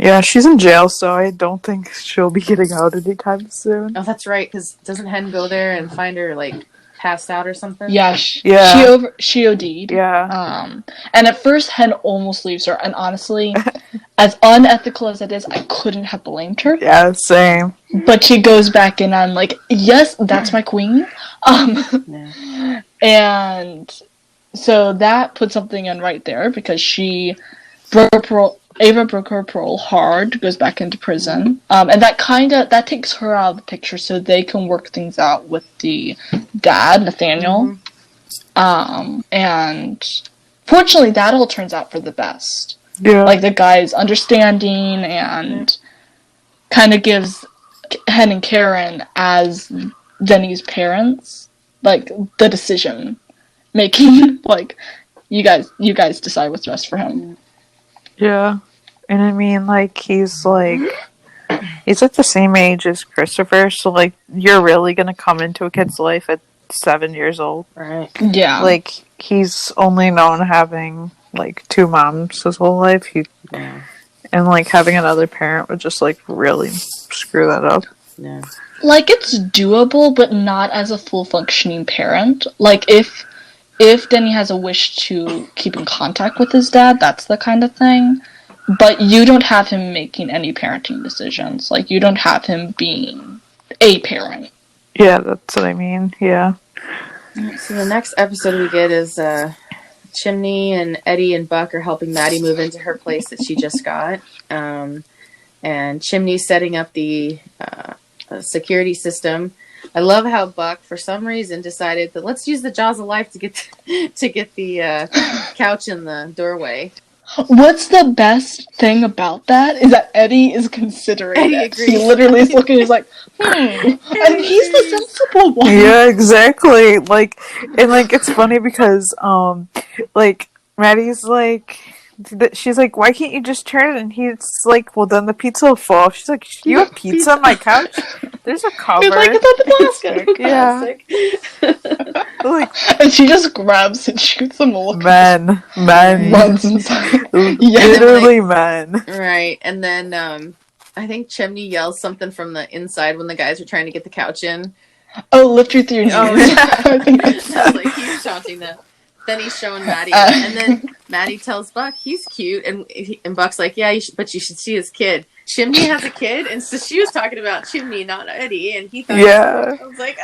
Yeah, she's in jail, so I don't think she'll be getting out anytime soon. Oh, that's right, because doesn't Hen go there and find her, like, passed out or something? Yeah, she OD'd. Yeah. And at first, Hen almost leaves her, and honestly, as unethical as it is, I couldn't have blamed her. Yeah, same. But she goes back in on like, yes, that's my queen. Yeah. And so that put something in right there because she broke her parole. Ava broke her parole hard, goes back into prison, and that takes her out of the picture, so they can work things out with the dad, Nathaniel. And fortunately, that all turns out for the best. Yeah. Like, the guy's understanding and kind of gives Hen and Karen as Denny's parents, like, the decision making. Like, you guys decide what's best for him. Yeah. And I mean, like, he's at the same age as Christopher, so, like, you're really gonna come into a kid's life at 7 years old. Right. Yeah. Like, he's only known having, like, 2 moms his whole life. And, like, having another parent would just, like, really screw that up. Yeah. Like, it's doable, but not as a full functioning parent. Like, if Denny has a wish to keep in contact with his dad, that's the kind of thing. But you don't have him making any parenting decisions. Like, you don't have him being a parent. Yeah, that's what I mean. Yeah. So the next episode we get is Chimney and Eddie and Buck are helping Maddie move into her place that she just got. And Chimney's setting up the security system. I love how Buck, for some reason, decided that let's use the jaws of life to get the couch in the doorway. What's the best thing about that is that Eddie is considering Eddie it. agrees. He literally is looking, he's like, and he's the sensible one. Yeah, exactly. Like, and, like, it's funny because, like, Maddie's like, she's like, why can't you just turn it? And he's like, well, then the pizza will fall. She's like, you have pizza on my couch? There's a cover. He's like, it's on the basket. Yeah. Like, And she just grabs and shoots him a look. men. Runs inside. Literally men. Right. And then I think Chimney yells something from the inside when the guys are trying to get the couch in. Oh, lift your through. Oh, I think It's like he's taunting them. Then he's showing Maddie, and then Maddie tells Buck he's cute, and Buck's like, yeah, but you should see his kid. Chimney has a kid, and so she was talking about Chimney, not Eddie, and he thought, Yeah. I was like,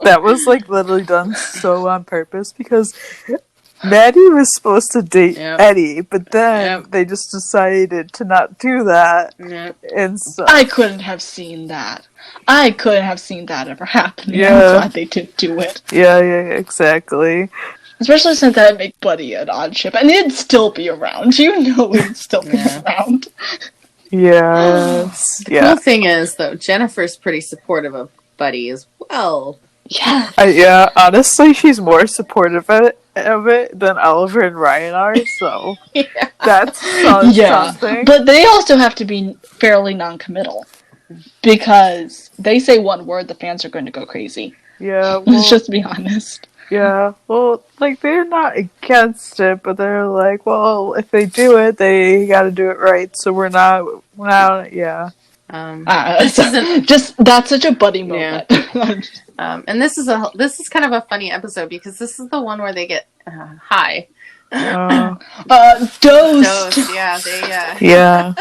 That was, like, literally done so on purpose because Maddie was supposed to date Eddie, but then they just decided to not do that. Yep. And so I couldn't have seen that. I couldn't have seen that ever happening. Yeah. I'm glad they did do it. yeah, exactly. Especially since that would make Buddy an odd ship. And he'd still be around. You know he'd still be around. Yes. The Yeah. cool thing is, though, Jennifer's pretty supportive of Buddy as well. Yeah. Yeah, honestly, she's more supportive of it than Oliver and Ryan are, so that's something. But they also have to be fairly non-committal. Because they say one word, the fans are going to go crazy. Yeah, Let's just be honest. Yeah, well, like, they're not against it, but they're like, well, if they do it, they gotta do it right, so we're not, yeah. That's such a Buddy moment. Yeah. And this is kind of a funny episode because this is the one where they get high. Dosed. Yeah, they. Yeah.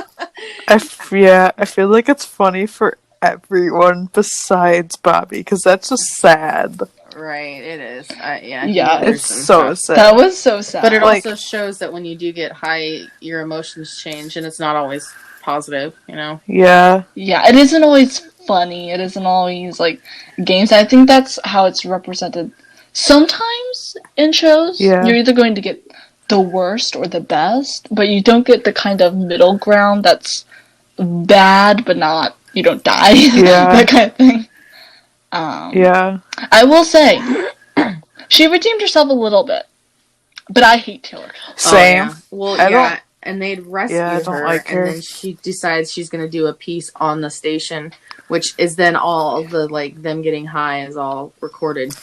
I feel like it's funny for everyone besides Bobby, because that's just sad. Right, it is. It's so sad. That was so sad. But it also shows that when you do get high, your emotions change, and it's not always positive, you know? Yeah. Yeah, it isn't always funny. It isn't always, like, games. I think that's how it's represented sometimes in shows. Yeah. You're either going to get the worst or the best, but you don't get the kind of middle ground that's bad, but not, you don't die. Yeah. That kind of thing. Yeah. I will say, she redeemed herself a little bit, but I hate Taylor. Same. Oh, yeah. Well, and they'd rescue her, her. And then she decides she's going to do a piece on the station, which is then all the, like, them getting high is all recorded.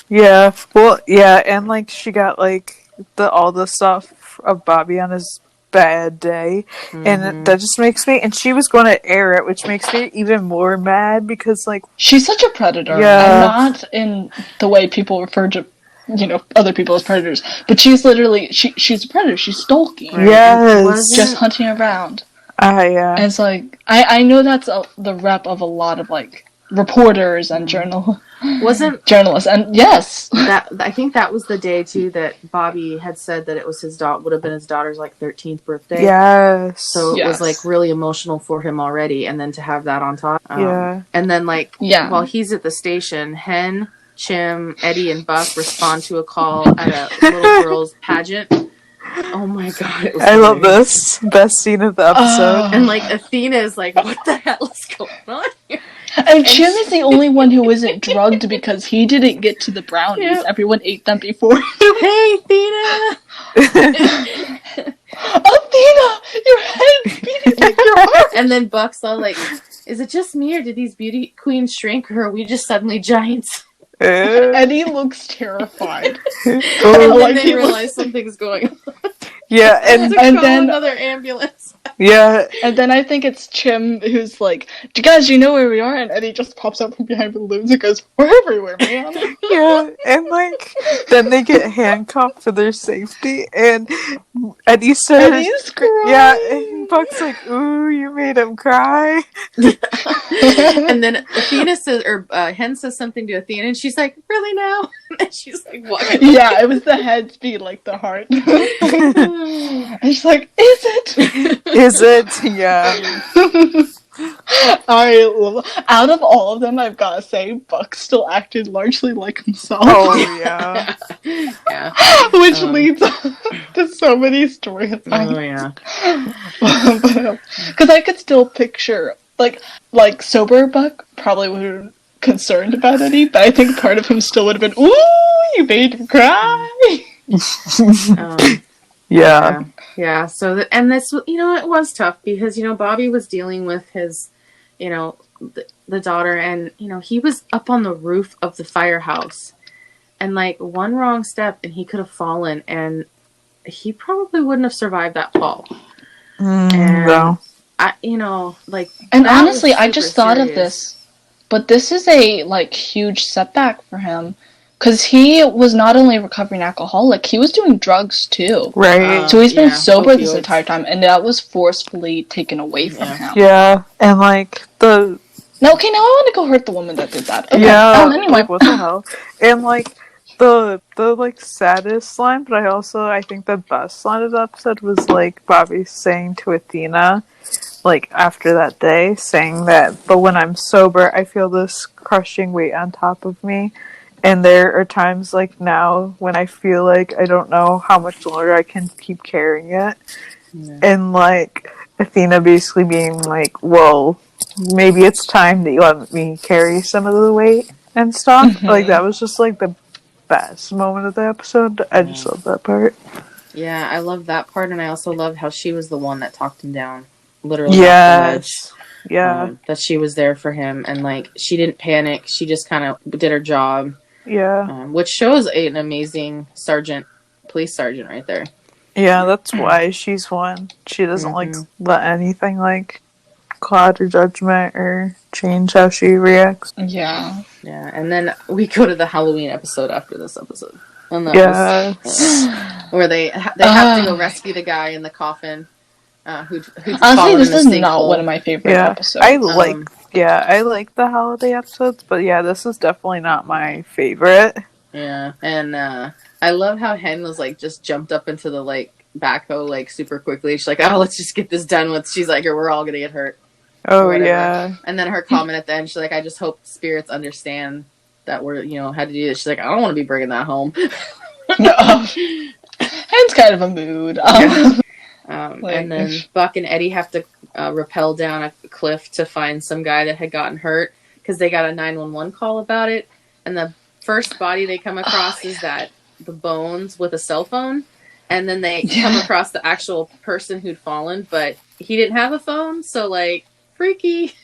Yeah. Well, yeah, and, like, she got, like, all the stuff of Bobby on his bad day, and that just makes me, and she was going to air it, which makes me even more mad because, like, she's such a predator. Yeah. And not in the way people refer to other people as predators. But she's literally she's a predator. She's stalking. Right. Yes. Just hunting around. Yeah. And it's like I know that's the rep of a lot of like reporters and journalists. And yes, that I think that was the day too that Bobby had said that it was would have been his daughter's like 13th birthday. Yes. So it was like really emotional for him already, and then to have that on top. Yeah. And then while he's at the station, Hen, Chim, Eddie, and Buck respond to a call at a little girl's pageant. Oh my god! It was I love this. Best scene of the episode. And Athena is like, "What the hell is going on here?" And Chim is the only one who isn't drugged because he didn't get to the brownies. Yep. Everyone ate them before him. Hey, Athena! Athena! Your head's beating like your heart! And then Buck's all like, is it just me or did these beauty queens shrink or are we just suddenly giants? Eddie looks terrified. And then they realize something's going on. Yeah, and then another ambulance. Yeah, and then I think it's Chim who's like, "Guys, you know where we are?" And Eddie just pops up from behind balloons and goes, "We're everywhere, man." Yeah, and then they get handcuffed for their safety, and Eddie's crying. Yeah, and Buck's like, "Ooh, you made him cry." And then Athena says, Hen says something to Athena, and she's like, "Really now?" And she's like, "What?" Yeah, it was the head speed like the heart. And she's like, "Is it? Is it?" Yeah. Out of all of them, I've gotta say, Buck still acted largely like himself. Oh yeah. Yeah. Which leads to so many storylines. Oh yeah. Because I could still picture like sober Buck probably would have been concerned about Eddie, but I think part of him still would have been, "Ooh, you made him cry." Yeah. Yeah. So, this, it was tough because, Bobby was dealing with his, the daughter and, he was up on the roof of the firehouse and one wrong step and he could have fallen and he probably wouldn't have survived that fall. No. And honestly, I just thought of this, but this is a, huge setback for him. Because he was not only a recovering alcoholic, he was doing drugs too. Right. So he's been sober this entire time, and that was forcefully taken away from him. Yeah, and the... No, okay, now I want to go hurt the woman that did that. Okay. Yeah, anyway. what the hell? And the saddest line, but I think the best line of the episode was Bobby saying to Athena, after that day, saying that, "But when I'm sober, I feel this crushing weight on top of me. And there are times now when I feel like I don't know how much longer I can keep carrying it." Yeah. And Athena basically being well, maybe it's time that you let me carry some of the weight and stuff. Mm-hmm. That was just the best moment of the episode. I just love that part. Yeah, I love that part, and I also love how she was the one that talked him down. Literally. Yes. Yeah. That she was there for him, and she didn't panic. She just kind of did her job. Yeah. Which shows an amazing police sergeant right there. Yeah, that's why she's one. She doesn't let anything cloud her judgment or change how she reacts. Yeah. Yeah, and then we go to the Halloween episode after this episode. And that was, where they have to go rescue the guy in the coffin. Who's honestly, this is not one of my favorite episodes. I like the holiday episodes, but this is definitely not my favorite. Yeah, and I love how Hen was just jumped up into the backhoe super quickly. She's like, "Oh, let's just get this done with." She's like, "We're all gonna get hurt." Oh yeah. And then her comment at the end, she's like, "I just hope spirits understand that we're how to do this." She's like, "I don't want to be bringing that home." Hen's kind of a mood. And then Buck and Eddie have to rappel down a cliff to find some guy that had gotten hurt because they got a 911 call about it. And the first body they come across is the bones with a cell phone. And then they come across the actual person who'd fallen, but he didn't have a phone. So freaky.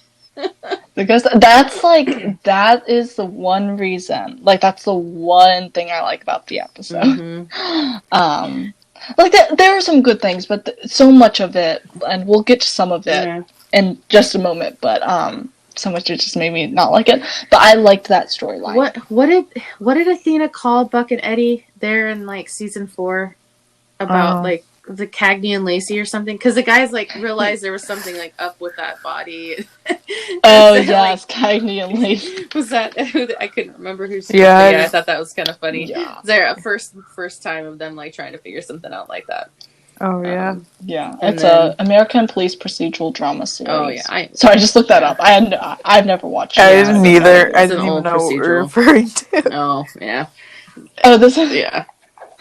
Because that is the one reason. That's the one thing I like about the episode. Mm-hmm. There are some good things, but so much of it, and we'll get to some of it in just a moment, but so much it just made me not like it. But I liked that storyline. What did Athena call Buck and Eddie there in like season 4 about like the Cagney and Lacey or something? Because the guys like realized there was something like up with that body. Oh Yes, yes, Cagney and Lacey. Was that? I couldn't remember who. Yeah, Yeah, I thought that was kind of funny. Yeah. They're a first time of them like trying to figure something out like that. Oh yeah. Yeah, And it's then- a American police procedural drama series. Oh yeah, Sorry, I just looked that up. I've never watched it. I didn't either. It's I an didn't even old know what we were procedural. referring to. Oh yeah, Oh, this is yeah.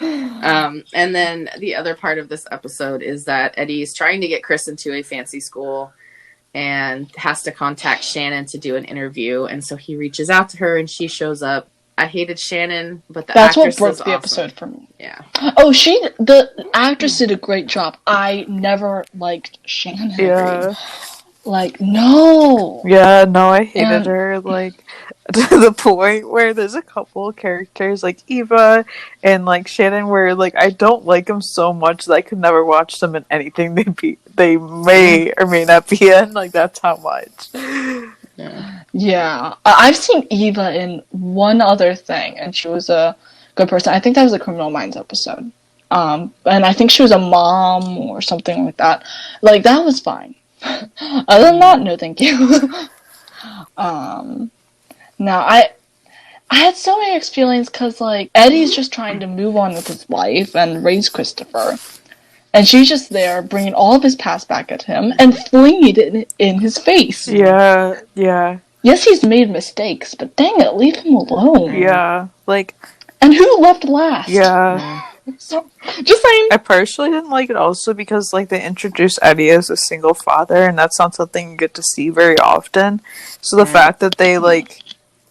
And then the other part of this episode is that Eddie's trying to get Chris into a fancy school and has to contact Shannon to do an interview. And so he reaches out to her and she shows up. I hated Shannon, but the That's what actress broke is the awesome. episode for me. Yeah. Oh, the actress did a great job. I never liked Shannon. Yeah. Like, no. Yeah, no, I hated And- her, like, to the point where there's a couple of characters, like Eva and, like, Shannon, where, like, I don't like them so much that I could never watch them in anything they may or may not be in, like, that's how much. Yeah. I've seen Eva in one other thing, and she was a good person. I think that was a Criminal Minds episode. And I think she was a mom or something like that. Like, that was fine. Other than that, no thank you. Now, I had so many mixed feelings because, like, Eddie's just trying to move on with his life and raise Christopher. And she's just there bringing all of his past back at him and flinging it in his face. Yeah, yeah, Yes, he's made mistakes, but dang it, leave him alone. yeah, like, And who left last? yeah. So, just saying. I personally didn't like it also because, like, they introduced Eddie as a single father, and that's not something you get to see very often. So the fact that they, like,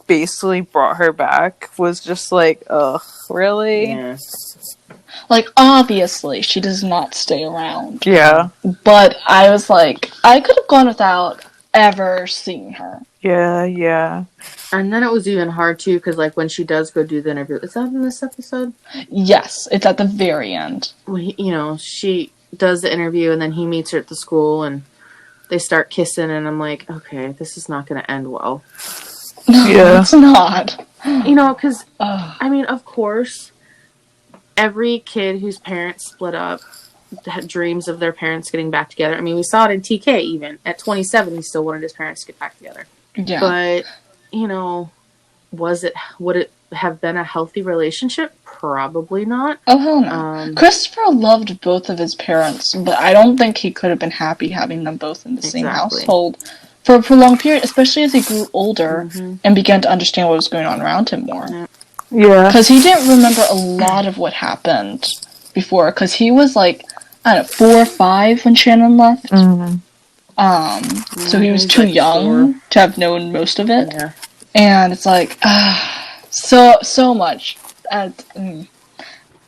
basically brought her back was just like, ugh, really? Yeah. Like, obviously, she does not stay around. Yeah, But I was like, I could have gone without ever seeing her. yeah, yeah. And then it was even hard too because like when she does go do the interview, is that in this episode? Yes, it's at the very end. Well, she does the interview and then he meets her at the school and they start kissing and I'm like, okay, this is not going to end well. No, Yeah. it's not. Because Ugh. I mean, of course, every kid whose parents split up had dreams of their parents getting back together. I mean, we saw it in TK even. At 27, he still wanted his parents to get back together. Yeah. But, would it have been a healthy relationship? Probably not. Oh, hell no. Christopher loved both of his parents, but I don't think he could have been happy having them both in the same Exactly. household for a prolonged period, especially as he grew older Mm-hmm. and began to understand what was going on around him more. Yeah. Because he didn't remember a lot of what happened before, because he was like, I don't know, 4 or 5 when Shannon left. Mhm. So he was he's too like young 4. to have known most of it. Yeah. And it's like, so much.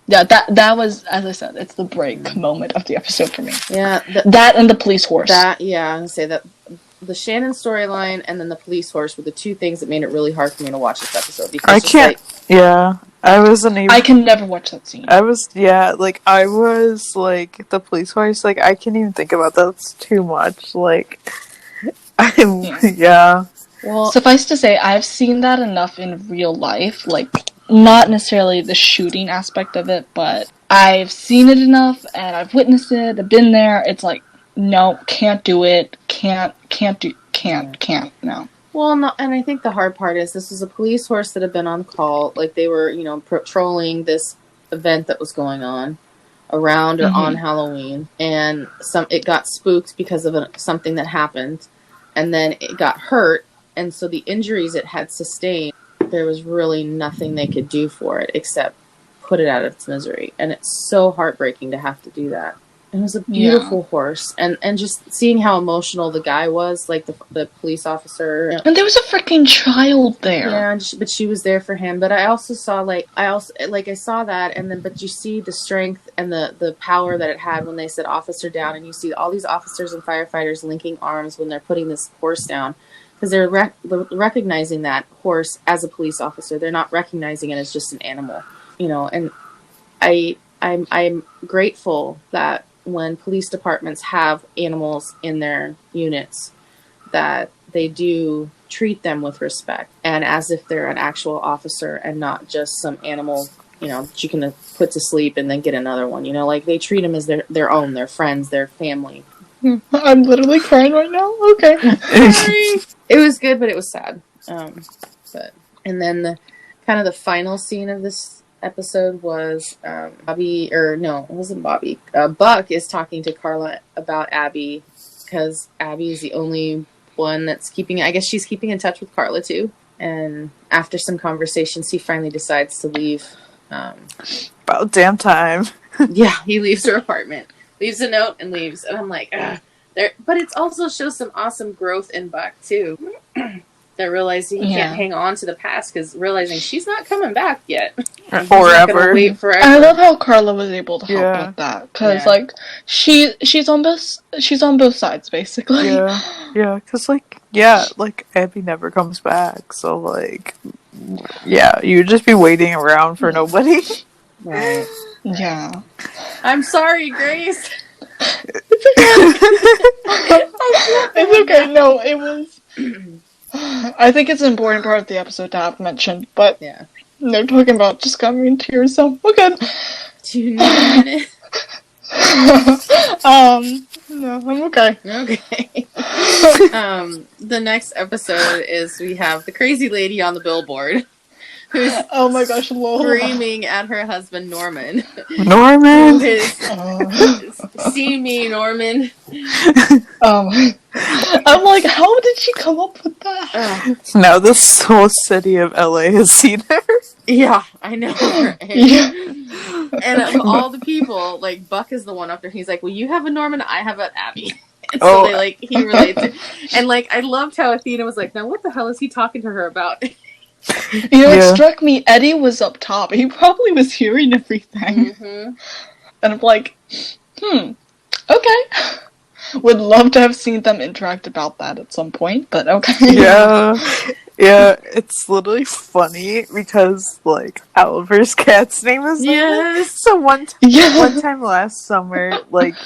Yeah, that was, as I said, it's the break moment of the episode for me. Yeah. That and the police horse. I would say that the Shannon storyline and then the police horse were the two things that made it really hard for me to watch this episode. Because I it's just can't. Yeah, I wasn't even. I can never watch that scene. I was like the police horse. Like I can't even think about that. It's too much. Like, yeah. Well, Suffice to say, I've seen that enough in real life. Like, not necessarily the shooting aspect of it, but I've seen it enough and I've witnessed it. I've been there. It's like, no, can't do it. Can't, no. well, no, and I think the hard part is this was a police horse that had been on call. Like they were, patrolling this event that was going on around or on Halloween, and it got spooked because of something that happened, and then it got hurt, and so the injuries it had sustained, there was really nothing they could do for it except put it out of its misery, and it's so heartbreaking to have to do that. It was a beautiful horse, and just seeing how emotional the guy was, like the police officer. And there was a freaking child there. Yeah, but she was there for him. But I also saw I saw that, and then but you see the strength and the power that it had when they said officer down, and you see all these officers and firefighters linking arms when they're putting this horse down, because they're recognizing that horse as a police officer. They're not recognizing it as just an animal, And I'm grateful that when police departments have animals in their units, that they do treat them with respect and as if they're an actual officer and not just some animal, that you can put to sleep and then get another one. Like they treat them as their own, their friends, their family. I'm literally crying right now. Okay. Sorry. It was good, but it was sad. And then the final scene of this episode was Bobby, or no, it wasn't Bobby. Buck is talking to Carla about Abby because Abby is the only one that's I guess she's keeping in touch with Carla too. And after some conversations, he finally decides to leave. About damn time. Yeah, he leaves her apartment, leaves a note, and leaves. And I'm like, but it also shows some awesome growth in Buck too. That realizing he can't hang on to the past because realizing she's not coming back yet. Forever. Wait forever. I love how Carla was able to help with that because like she's on both sides basically. Yeah, because like Abby never comes back, so like you would just be waiting around for nobody. Right. Yeah. I'm sorry, Grace. It's okay. No, it was. I think it's an important part of the episode to have mentioned, but they're talking about just coming into yourself. We're good. Do you need a minute? No, I'm okay. Okay. The next episode is we have the crazy lady on the billboard who's oh my gosh, lol. screaming at her husband Norman. Norman! Who is, see me, Norman. I'm like, how did she come up with that? Now this whole city of LA has seen her. Yeah, I know. Right? And of all the people, like Buck is the one up there. He's like, well, you have a Norman, I have an Abby. And so he relates it. And I loved how Athena was like, now what the hell is he talking to her about? It struck me, Eddie was up top. He probably was hearing everything. Mm-hmm. And I'm like, okay. Would love to have seen them interact about that at some point, but okay. Yeah, it's literally funny because, Oliver's cat's name is Norman. So one time last summer,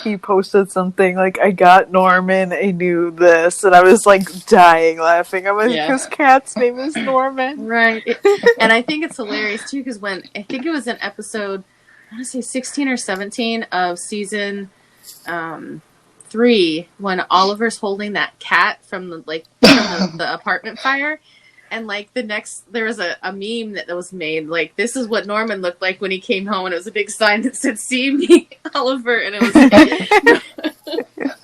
he posted something I got Norman, I knew this, and I was, dying laughing. I was his cat's name is Norman. Right. And I think it's hilarious, too, because when, I think it was an episode, I want to say 16 or 17 of season 3, when Oliver's holding that cat from the apartment fire. And there was a meme that was made, this is what Norman looked like when he came home, and it was a big sign that said, see me, Oliver, and it was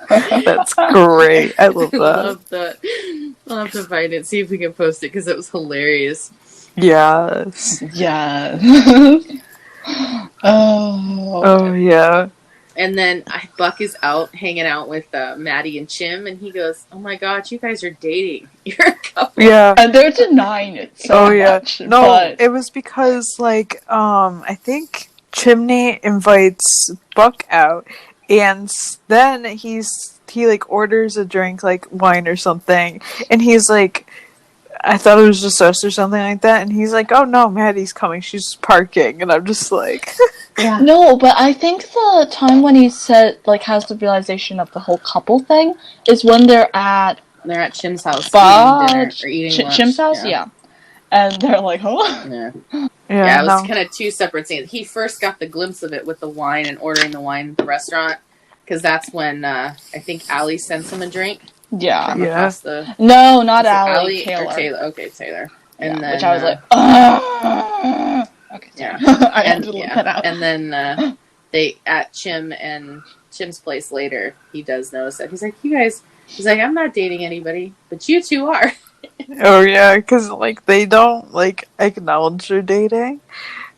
That's great. I love that. I love that. I'll have to find it, see if we can post it, because it was hilarious. Yes. Yeah. Oh, yeah. And then Buck is out hanging out with Maddie and Chim, and he goes, "Oh my God, you guys are dating. You're a couple." Yeah, and they're denying it so much. No, but it was because I think Chimney invites Buck out, and then he orders a drink wine or something, and he's like, I thought it was just us or something like that, and he's like, oh no, Maddie's coming, she's parking, and I'm just like... Yeah. No, but I think the time when he said, has the realization of the whole couple thing is when they're at Chim's house eating dinner, or eating lunch. Chim's house, yeah. And they're like, huh? Yeah, it was kind of two separate scenes. He first got the glimpse of it with the wine and ordering the wine at the restaurant, because that's when I think Allie sends him a drink. Yeah. No, not Allie. Taylor. Okay, Taylor. And then, which I was like, okay. Yeah. I had to look that out. And then they at Chim's place later, he does notice that. He's like, you guys. He's like, I'm not dating anybody, but you two are. Oh yeah, because they don't acknowledge they're dating,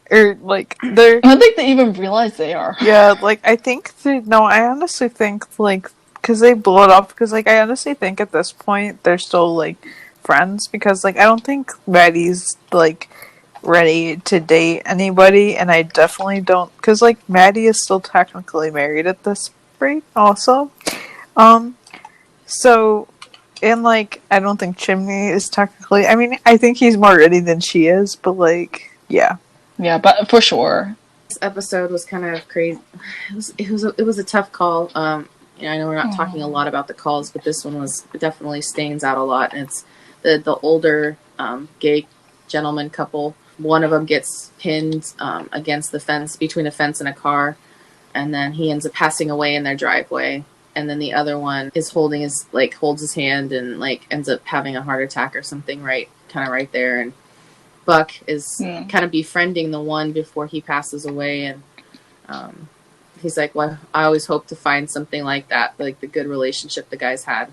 or they're. I don't think they even realize they are. Yeah, I think I honestly think because they blow it up. Because I honestly think at this point they're still friends. Because I don't think Maddie's ready to date anybody, and I definitely don't. Because Maddie is still technically married at this rate, also. So, and I don't think Chimney is technically. I mean, I think he's more ready than she is, but yeah. Yeah, but for sure. This episode was kind of crazy. It was a tough call. I know we're not talking a lot about the calls, but this one was definitely stands out a lot. And it's the older gay gentleman couple. One of them gets pinned against the fence, between a fence and a car, and then he ends up passing away in their driveway. And then the other one is holds his hand and ends up having a heart attack or something right there. And Buck is kind of befriending the one before he passes away, and he's like, "Well, I always hope to find something like that, like the good relationship the guys had."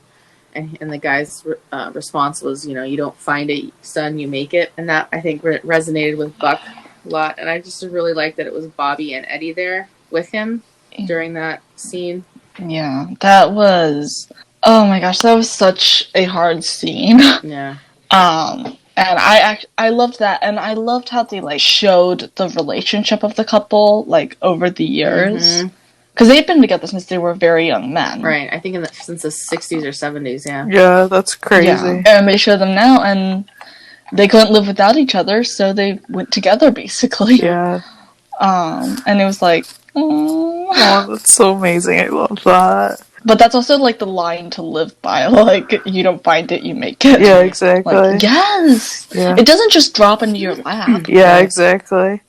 And the guy's response was, "You don't find it, son, you make it." And that, I think, resonated with Buck a lot. And I just really liked that it was Bobby and Eddie there with him during that scene. Yeah, that was... Oh my gosh, that was such a hard scene. Yeah. And I loved that, and I loved how they showed the relationship of the couple over the years, because they've been together since they were very young men. Right, I think since the 60s or 70s. Yeah. Yeah, that's crazy. Yeah. And they show them now, and they couldn't live without each other, so they went together basically. Yeah. And it was like, oh, that's so amazing. I love that. But that's also the line to live by. You don't find it, you make it. Yeah, exactly. Yes. Yeah. It doesn't just drop into your lap. Yeah, exactly.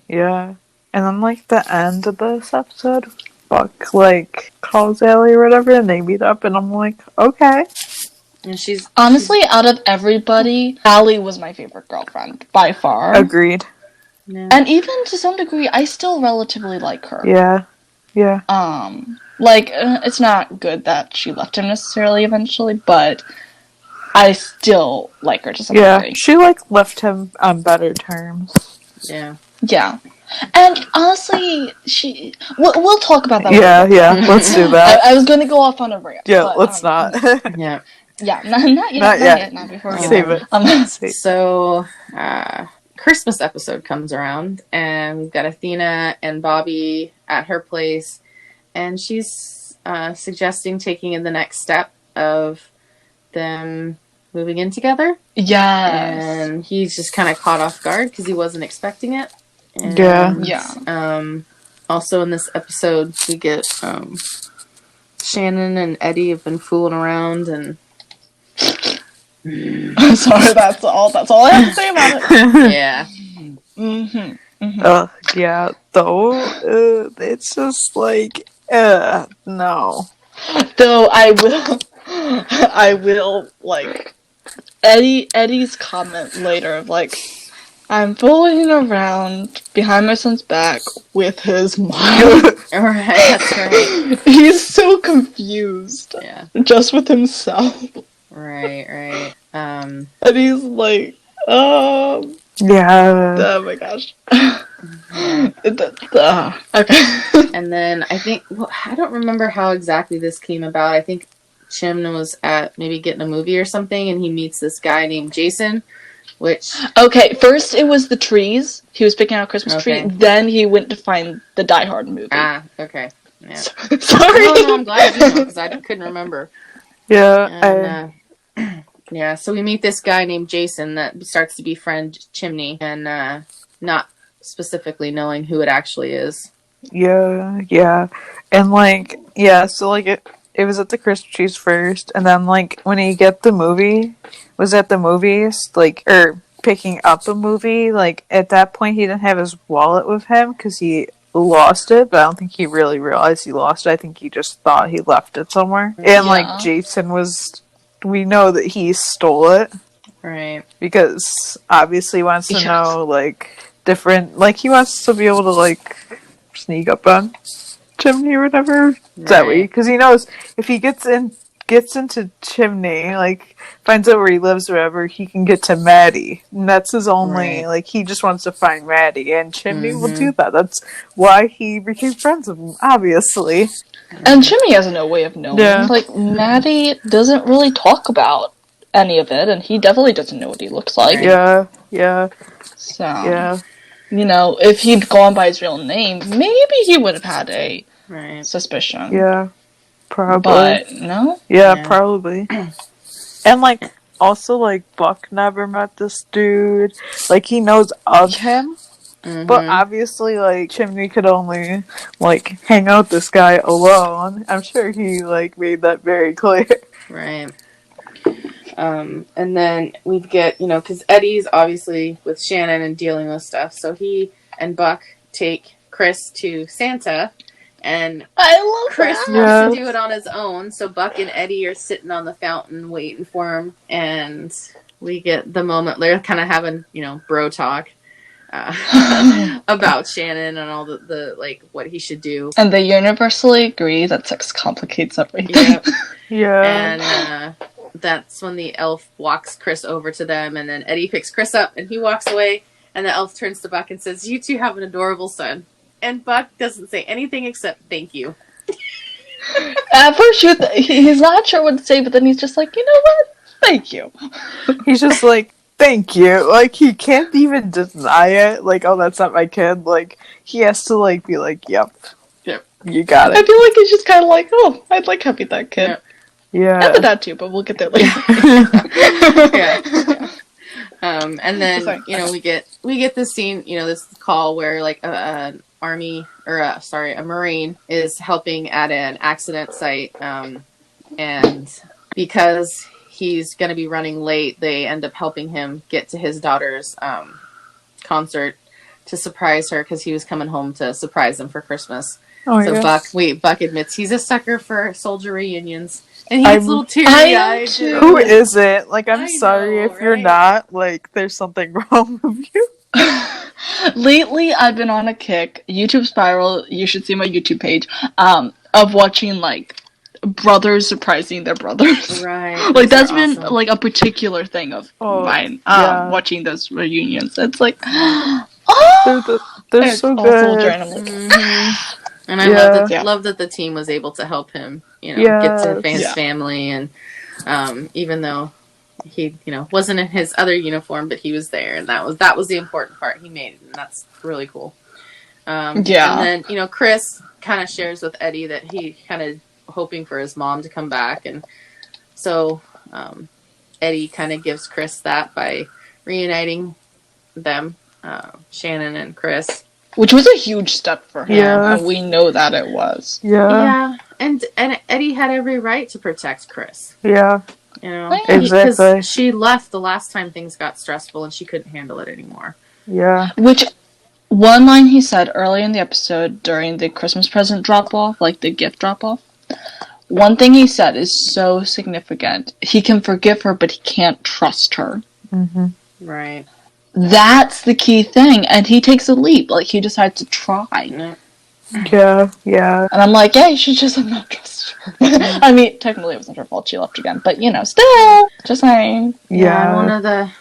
Yeah. And then the end of this episode, Buck calls Allie or whatever, and they meet up, and I'm like, okay. And she's honestly, out of everybody, Allie was my favorite girlfriend by far. Agreed. Yeah. And even to some degree, I still relatively like her. Yeah. Yeah. It's not good that she left him necessarily eventually, but I still like her to some degree. Yeah, she left him on better terms. Yeah. Yeah. And honestly, we'll talk about that. Yeah, let's do that. I was going to go off on a rant. Yeah, but, let's not. Yeah. Yeah, not yet. Not before we get Save there. it. So, Christmas episode comes around, and we've got Athena and Bobby at her place, and she's suggesting taking the next step of them moving in together. Yes. And he's just kind of caught off guard because he wasn't expecting it. And, Yeah. Also in this episode, we get Shannon and Eddie have been fooling around, and I'm sorry, that's all I have to say about it. yeah. Yeah, though, it's just no. Though I will Eddie's comment later of I'm fooling around behind my son's back with his mom. Right, that's right. He's so confused. Yeah. Just with himself. Right. And he's Yeah. oh my gosh. Okay. And then I think, I don't remember how exactly this came about. I think Chim was at maybe getting a movie or something, and he meets this guy named Jason, which... Okay, first it was the trees. He was picking out a Christmas tree. Then he went to find the Die Hard movie. Ah, okay. Yeah. Sorry. No, I'm glad you know, because I couldn't remember. Yeah, And, yeah, so we meet this guy named Jason that starts to befriend Chimney, and not specifically knowing who it actually is. Yeah. And so it was at the Christmas trees first, and then when he get the movie, was at the movies, or picking up a movie, at that point he didn't have his wallet with him because he lost it, but I don't think he really realized he lost it. I think he just thought he left it somewhere. And Jason we know that he stole it. Right. Because obviously he wants to know different, he wants to be able to sneak up on Chimney or whatever. Right. That way, because he knows if he gets into Chimney, finds out where he lives or whatever, he can get to Maddie. And that's his only, he just wants to find Maddie, and Chimney will do that. That's why he became friends with him, obviously. And Chimney has no way of knowing. Yeah. Maddie doesn't really talk about any of it, and he definitely doesn't know what he looks like. Yeah. So, if he'd gone by his real name, maybe he would have had a suspicion. Yeah, probably. But, no? Yeah, probably. And, also, Buck never met this dude. He knows of him, But obviously, like, Chimney could only, like, hang out with this guy alone. I'm sure he, like, made that very clear. Right. And then we get, because Eddie's obviously with Shannon and dealing with stuff, so he and Buck take Chris to Santa, and I love Chris that. wants to do it on his own, so Buck and Eddie are sitting on the fountain waiting for him, and we get the moment they're kind of having, bro talk about Shannon and all the like what he should do. And they universally agree that sex complicates everything. Yep. Yeah. And that's when the elf walks Chris over to them, and then Eddie picks Chris up and he walks away, and the elf turns to Buck and says, "You two have an adorable son." And Buck doesn't say anything except thank you. At first, he's not sure what to say, but then he's just like, you know what? Thank you. He's just like, thank you. Like, he can't even deny it. Like, oh, that's not my kid. Like, he has to, like, be like, yep, you got I it. feel like he's just kind of like, oh, I'd like having that kid. Yep. Yeah. And the dad too, but we'll get there later. Yeah. And then we get this scene, this call where like a Marine is helping at an accident site, and because he's going to be running late, they end up helping him get to his daughter's concert to surprise her, because he was coming home to surprise them for Christmas. Oh, so yes. Buck admits he's a sucker for soldier reunions. And he gets a little teary-eyed. Who isn't? Like, I'm sorry if you're right? not. Like, there's something wrong with you. Lately, I've been on a kick. YouTube Spiral, you should see my YouTube page, of watching, like, brothers surprising their brothers. Right. Like, that's been, like, a particular thing of mine, yeah. watching those reunions. It's like, they're so good. And I love that the team was able to help him, get to his family, and even though he, wasn't in his other uniform, but he was there, and that was the important part. He made it, and that's really cool. And then Chris kind of shares with Eddie that he kind of hoping for his mom to come back, and so Eddie kind of gives Chris that by reuniting them, Shannon and Chris. Which was a huge step for him. Yeah. And we know that it was. Yeah. And Eddie had every right to protect Chris. Yeah. Exactly. Because she left the last time things got stressful and she couldn't handle it anymore. Yeah. Which, one line he said early in the episode during the Christmas present drop-off, like the gift drop-off, one thing he said is so significant. He can forgive her, but he can't trust her. Mm-hmm. Right. That's the key thing, and he takes a leap. Like, he decides to try. Yeah. And I'm like, yeah, you should just have not trusted her. I mean, technically it wasn't her fault she left again, but, still, just saying. Yeah.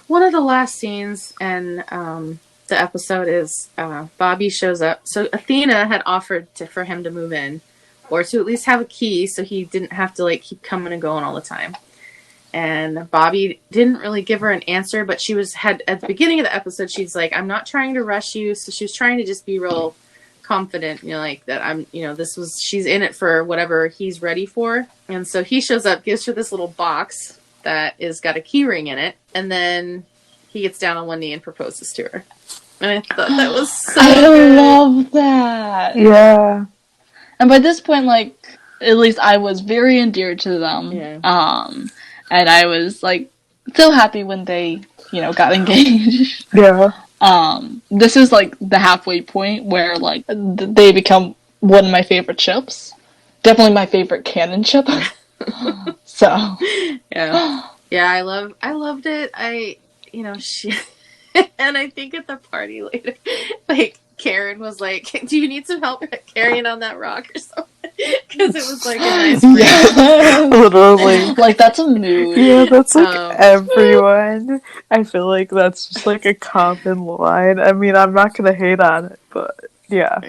One of the last scenes in the episode is Bobby shows up. So Athena had offered for him to move in, or to at least have a key so he didn't have to, like, keep coming and going all the time. And Bobby didn't really give her an answer, but she had at the beginning of the episode, she's like, "I'm not trying to rush you." So she was trying to just be real confident, like that she's in it for whatever he's ready for. And so he shows up, gives her this little box that is got a key ring in it, and then he gets down on one knee and proposes to her. And I thought that was so good. Love that. Yeah. And by this point, like, at least I was very endeared to them. Yeah. And I was, like, so happy when they, got engaged. Yeah. This is, like, the halfway point where, like, they become one of my favorite ships. Definitely my favorite canon ship. So. Yeah. Yeah, I loved it. She... and I think at the party later, like, Karen was like, "Do you need some help carrying on that rock or something?" Because it was like a nice break. Literally. Like, that's a mood. Yeah, that's like everyone. I feel like that's just like a common line. I mean, I'm not gonna hate on it, but yeah.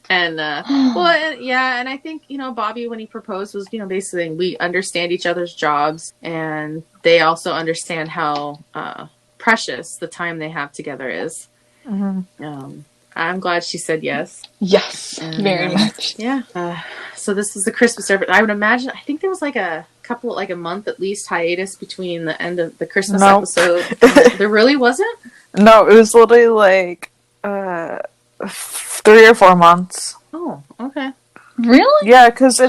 And and I think Bobby, when he proposed, was basically saying we understand each other's jobs, and they also understand how precious the time they have together is. Mm-hmm. I'm glad she said yes. Yes, very much. Yeah. So this is the Christmas service. I would imagine. I think there was like a month at least hiatus between the end of the Christmas episode. There really wasn't? No, it was literally like 3 or 4 months. Oh, okay. Really? Yeah, because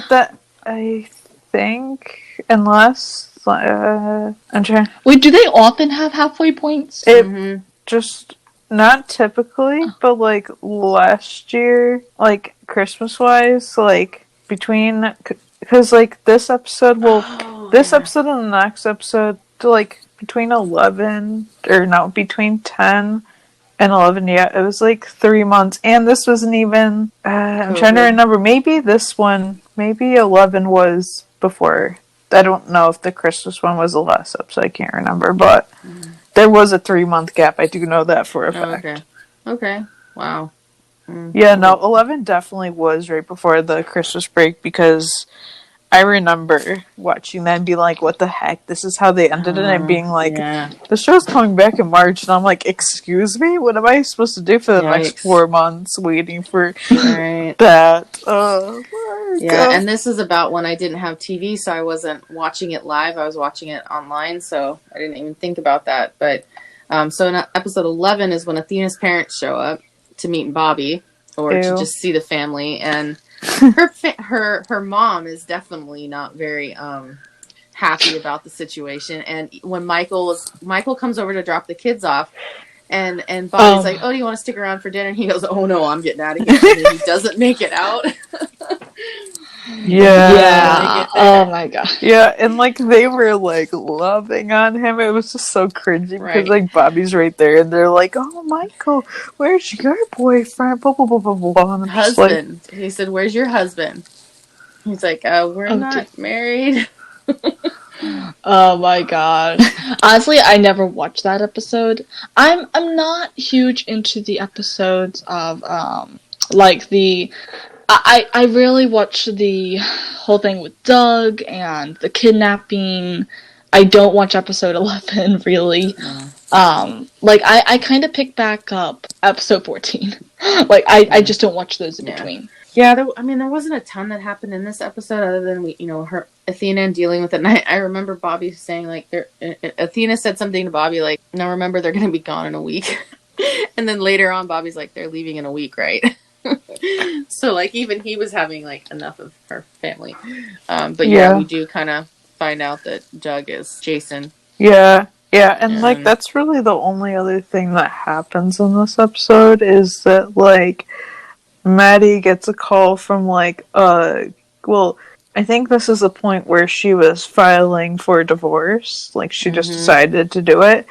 I think, unless, I'm trying, Wait, do they often have halfway points? it Mm-hmm. just, not typically, but, like, last year, like, Christmas-wise, like, between, because, like, this episode this episode and the next episode, like, between 11, or no, between 10 and 11, yeah, it was like 3 months, and this wasn't even, I'm trying to COVID. remember, maybe 11 was before. I don't know if the Christmas one was the last episode, I can't remember, but there was a 3-month gap, I do know that for a fact. Okay. Okay. Wow. Yeah, no, 11 definitely was right before the Christmas break, because I remember watching that and being like, what the heck? This is how they ended it, and being like, Yeah. the show's coming back in March, and I'm like, excuse me? What am I supposed to do for the next Yikes. 4 months waiting for Right. that? Oh, my Yeah, God. and this is about when I didn't have TV, so I wasn't watching it live. I was watching it online, so I didn't even think about that. But so in episode 11 is when Athena's parents show up to meet Bobby, or to Ew. just see the family, and her mom is definitely not very happy about the situation. And when Michael comes over to drop the kids off, and Bobby's like, "Oh, do you want to stick around for dinner?" And he goes, "Oh no, I'm getting out of here." And then he doesn't make it out. Yeah. Oh my god. Yeah, and like they were like loving on him. It was just so cringy Right. because like Bobby's right there, and they're like, "Oh, Michael, where's your boyfriend?" Blah blah blah blah blah. And I'm just like, Husband. He said, "Where's your husband?" He's like, "We're not married." Oh my god. Honestly, I never watched that episode. I'm not huge into the episodes of like the I really watched the whole thing with Doug and the kidnapping. I don't watch episode 11 really. Like I kind of picked back up episode 14. Like I just don't watch those in between. Yeah, there wasn't a ton that happened in this episode other than her Athena dealing with it. And I remember Bobby saying like, Athena said something to Bobby like, "Now remember they're going to be gone in a week." And then later on, Bobby's like, "They're leaving in a week, right?" So like even he was having like enough of her family. But yeah, we do kind of find out that Doug is Jason. Yeah, and like that's really the only other thing that happens in this episode is that like Maddie gets a call from like well, I think this is the point where she was filing for divorce. Like she just decided to do it.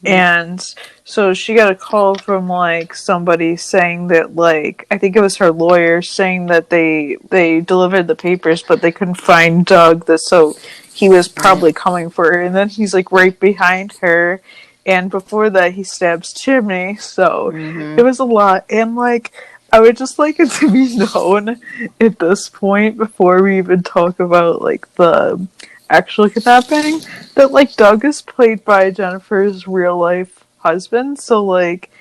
And so she got a call from like somebody saying that like I think it was her lawyer saying that they delivered the papers but they couldn't find Doug, so he was probably coming for her, and then he's like right behind her, and before that he stabs Chimney, so it was a lot. And like I would just like it to be known at this point, before we even talk about like the actual kidnapping, that like Doug is played by Jennifer's real life husband. So like,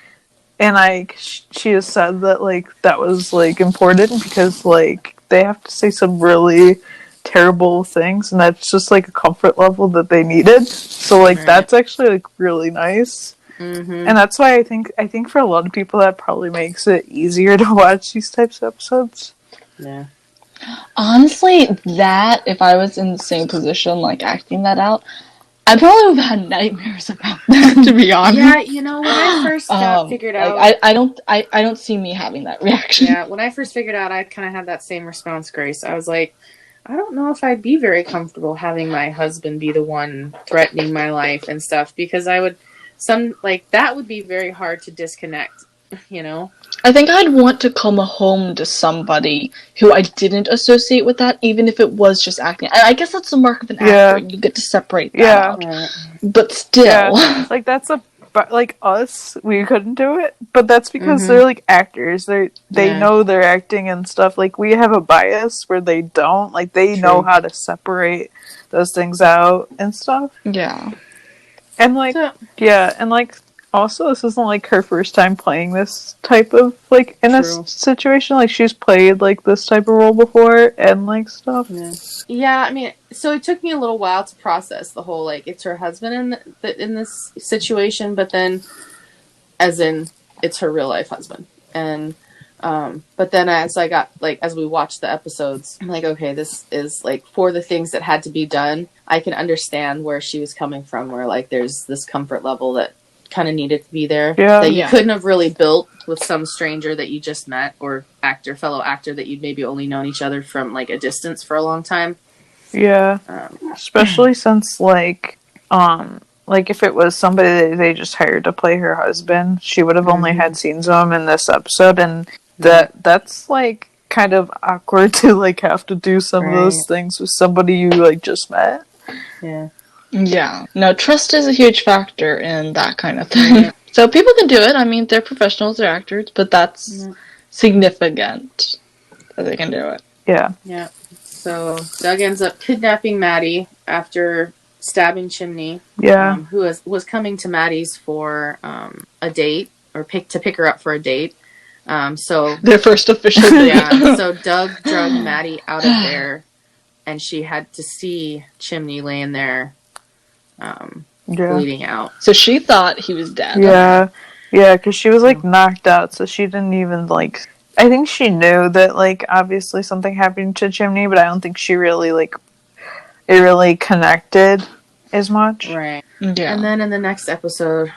and she has said that like that was like important because like they have to say some really terrible things, and that's just like a comfort level that they needed. So like that's actually like really nice. And that's why I think for a lot of people that probably makes it easier to watch these types of episodes. Yeah. Honestly, that if I was in the same position, like acting that out, I probably would have had nightmares about that. To be honest. Yeah, when I first figured out, I don't see me having that reaction. Yeah, when I first figured out, I kind of had that same response, Grace. I was like, I don't know if I'd be very comfortable having my husband be the one threatening my life and stuff, because that would be very hard to disconnect, I think I'd want to come home to somebody who I didn't associate with that, even if it was just acting. I guess that's the mark of an actor. You get to separate that out. But still. Like that's like us, we couldn't do it, but that's because they're like actors. They know they're acting and stuff. Like we have a bias where they don't. Like they know how to separate those things out and stuff. Yeah. And like and like also this isn't like her first time playing this type of like in this situation. Like she's played like this type of role before and like stuff. Yeah, I mean, so it took me a little while to process the whole like it's her husband in this situation, but then as in it's her real life husband. And but then as I got like as we watched the episodes, I'm like, okay, this is like for the things that had to be done. I can understand where she was coming from, where like there's this comfort level that kind of needed to be there that you couldn't have really built with some stranger that you just met, or fellow actor that you'd maybe only known each other from like a distance for a long time. Yeah, especially since like if it was somebody that they just hired to play her husband, she would have only had scenes of him in this episode, and that's like kind of awkward to like have to do some of those things with somebody you like just met. Yeah. No, trust is a huge factor in that kind of thing. So people can do it. I mean, they're professionals, they're actors, but that's significant that they can do it. Yeah. So Doug ends up kidnapping Maddie after stabbing Chimney. Who was coming to Maddie's for a date, or to pick her up for a date. So their first official date. So Doug drug Maddie out of there, and she had to see Chimney laying there, bleeding out. So she thought he was dead. Yeah, because she was like knocked out, so she didn't even like. I think she knew that like obviously something happened to Chimney, but I don't think she really like it really connected as much. Right. Yeah. And then in the next episode,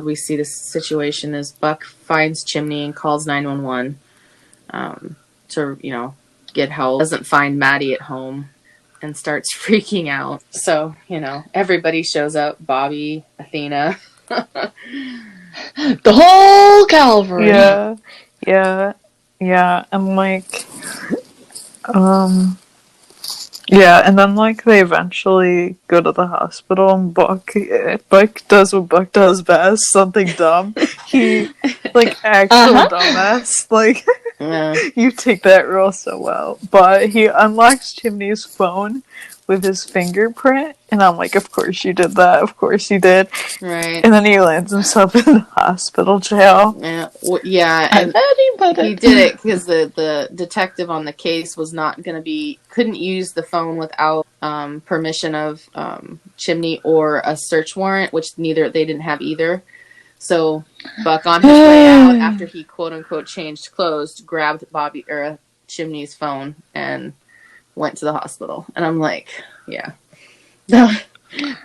we see this situation is Buck finds Chimney and calls 911 to, get help. Doesn't find Maddie at home and starts freaking out. So, everybody shows up. Bobby, Athena. The whole Calvary. Yeah. And like, and then like they eventually go to the hospital, and Buck does what Buck does best, something dumb. He like actual dumbass. Like you take that role so well. But he unlocks Chimney's phone with his fingerprint, and I'm like, of course you did that. Of course you did. Right. And then he lands himself in the hospital jail. Yeah. And he did it because the detective on the case was not going to couldn't use the phone without permission of Chimney or a search warrant, which they didn't have either. So Buck, on his way out, after he quote unquote changed clothes, grabbed Chimney's phone and went to the hospital. And I'm like, yeah. But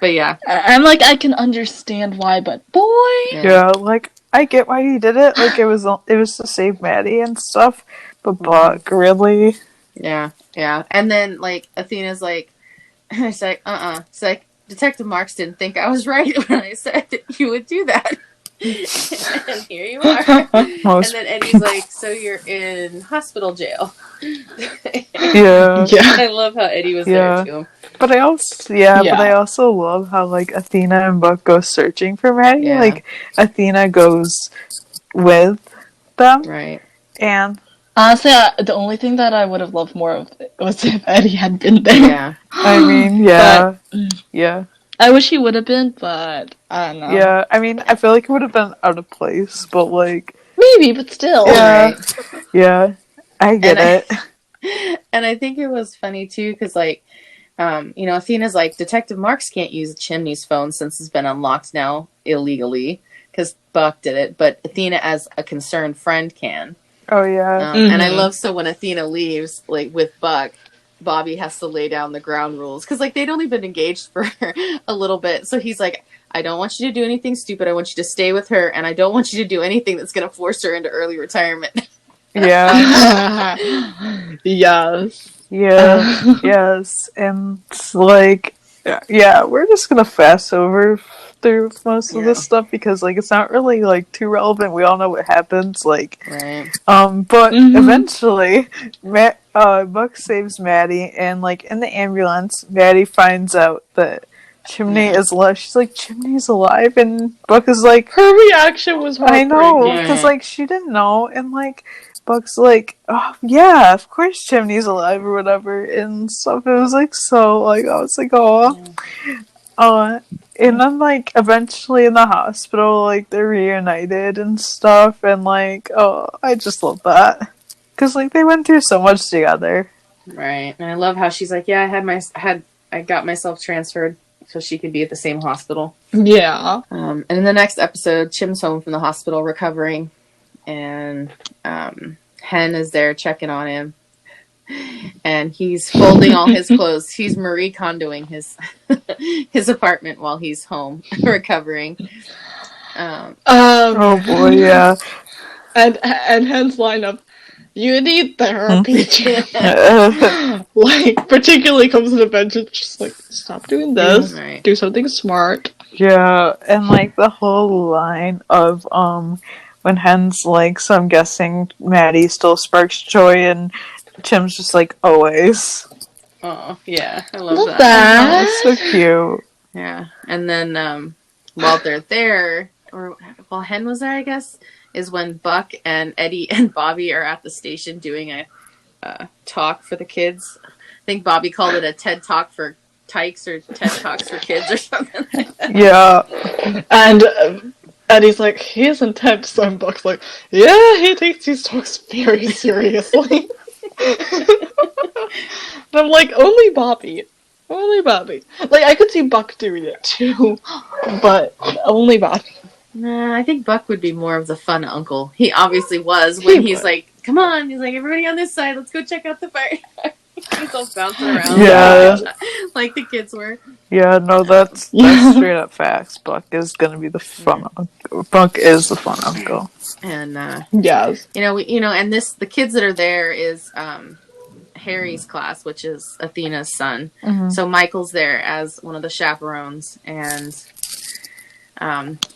yeah. I'm like, I can understand why, but boy. Yeah, like I get why he did it. Like it was to save Maddie and stuff. But Buck, really? Yeah. And then like Athena's like, it's like, It's like, Detective Marks didn't think I was right when I said that you would do that. And here you are. And then Eddie's like, so you're in hospital jail. Yeah. I love how Eddie was there too. But I also love how like Athena and Buck go searching for Maddie. Yeah. Like Athena goes with them. Right. And honestly, the only thing that I would have loved more of was if Eddie had been there. Yeah. I mean, yeah. I wish he would have been, but I don't know. Yeah, I mean, I feel like it would have been out of place, but like maybe, but still. Yeah, right. Yeah, I get it. And I think it was funny too, because like, Athena's like, Detective Marks can't use Chimney's phone since it's been unlocked now illegally because Buck did it, but Athena, as a concerned friend, can. Oh yeah. And I love when Athena leaves, like with Buck, Bobby has to lay down the ground rules because like they'd only been engaged for a little bit, so he's like, I don't want you to do anything stupid. I want you to stay with her, and I don't want you to do anything that's going to force her into early retirement. Yeah. Yes. Yeah. Yes. And like, yeah, we're just gonna fast over through most of this stuff because like it's not really like too relevant. We all know what happens. Like, right. But eventually, Buck saves Maddie, and like in the ambulance, Maddie finds out that Chimney is alive. She's like, Chimney's alive, and Buck is like, her reaction was heartbreaking. I know, because like she didn't know, and like Buck's like, oh yeah, of course Chimney's alive or whatever and stuff. It was like so like I was like, oh. And then, like, eventually in the hospital, like, they're reunited and stuff, and, like, oh, I just love that. Because, like, they went through so much together. Right. And I love how she's like, yeah, I got myself transferred so she could be at the same hospital. Yeah. And in the next episode, Chim's home from the hospital recovering, and Hen is there checking on him, and he's folding all his clothes. He's Marie Kondoing his apartment while he's home recovering. Oh boy, yeah. And Hen's line of, "You need therapy." Like, particularly comes to the bench and just like, stop doing this. Right. Do something smart. Yeah, and like the whole line of when Hen's like, so I'm guessing Maddie still sparks joy, and Chim's just like, always. Oh, yeah. I love that. Oh, it's so cute. Yeah. And then while they're there, or while Hen was there, I guess, is when Buck and Eddie and Bobby are at the station doing a talk for the kids. I think Bobby called it a TED Talk for tykes or TED Talks for kids or something like that. Yeah. And Eddie's like, he is intense. And Buck's like, yeah, he takes these talks very seriously. And I'm like, only Bobby. Only Bobby. Like, I could see Buck doing it too, but only Bobby. Nah, I think Buck would be more of the fun uncle. He obviously was when he's like, come on, he's like, everybody on this side, let's go check out the fire. He's all bouncing around. Yeah. Like the kids were. Yeah, no, that's straight up facts. Buck is gonna be the fun uncle. Buck is the fun uncle. And Yes. And the kids that are there is Harry's class, which is Athena's son. Mm-hmm. So Michael's there as one of the chaperones, and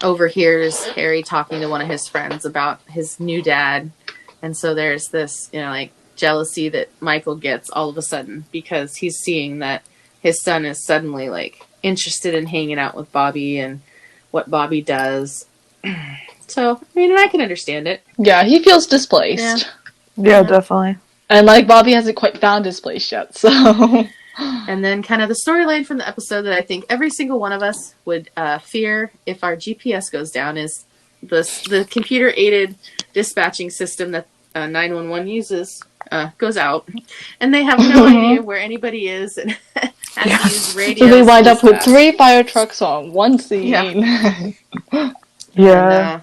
overhears Harry talking to one of his friends about his new dad. And so there's this, jealousy that Michael gets all of a sudden because he's seeing that his son is suddenly like interested in hanging out with Bobby and what Bobby does. So, and I can understand it. Yeah, he feels displaced. Yeah, definitely. And like Bobby hasn't quite found his place yet, so. And then kind of the storyline from the episode that I think every single one of us would fear if our GPS goes down is the computer-aided dispatching system that 911 uses goes out. And they have no idea where anybody is and has to use radio. So they wind up with 3 fire trucks on one scene. Yeah.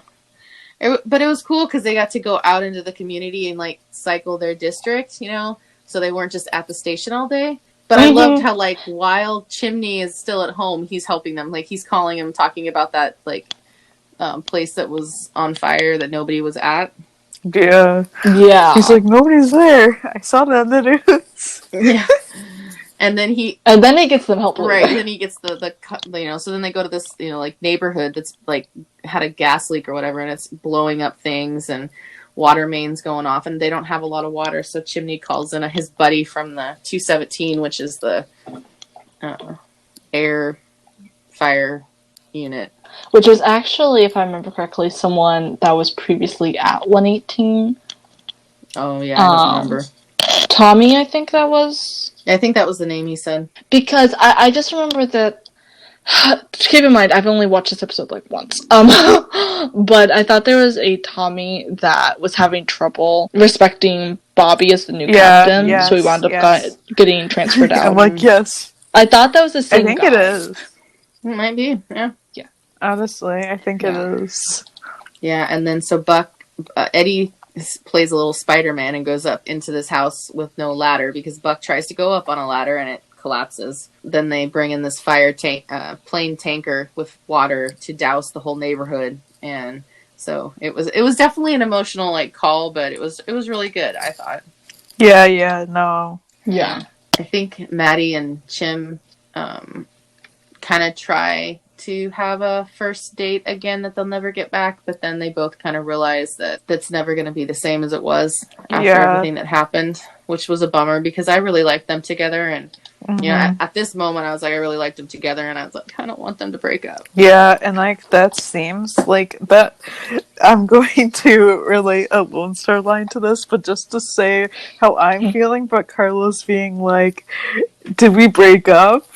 But it was cool because they got to go out into the community and like cycle their district, so they weren't just at the station all day. But I loved how like while Chimney is still at home, he's helping them. Like he's calling him, talking about that like place that was on fire that nobody was at. Yeah. Yeah. He's like, nobody's there. I saw that in the news. Yeah. And then he gets them help. Right. And then he gets the so then they go to this, like neighborhood that's like had a gas leak or whatever, and it's blowing up things and water mains going off, and they don't have a lot of water. So Chimney calls in his buddy from the 217, which is the air fire unit. Which was actually, if I remember correctly, someone that was previously at 118. Oh, yeah, I don't remember. Tommy, I think that was. I think that was the name he said. Because I just remember that. Keep in mind, I've only watched this episode like once. But I thought there was a Tommy that was having trouble respecting Bobby as the new captain. Yes, so he wound up getting transferred out. I'm like, yes. I thought that was the same I think guy. it is. It might be, yeah. Honestly, I think it is. Yeah, and then so Eddie plays a little Spider-Man and goes up into this house with no ladder because Buck tries to go up on a ladder and it collapses. Then they bring in this plane tanker with water to douse the whole neighborhood, and so it was definitely an emotional like call, but it was really good, I thought. Yeah, no. Yeah. I think Maddie and Chim kind of try to have a first date again that they'll never get back, but then they both kind of realize that that's never going to be the same as it was after everything that happened, which was a bummer because I really liked them together, and at this moment I was like, I really liked them together, and I was like, I don't want them to break up. Yeah, and like that seems like that. I'm going to relate a Lone Star line to this, but just to say how I'm feeling, but Carlos being like, did we break up?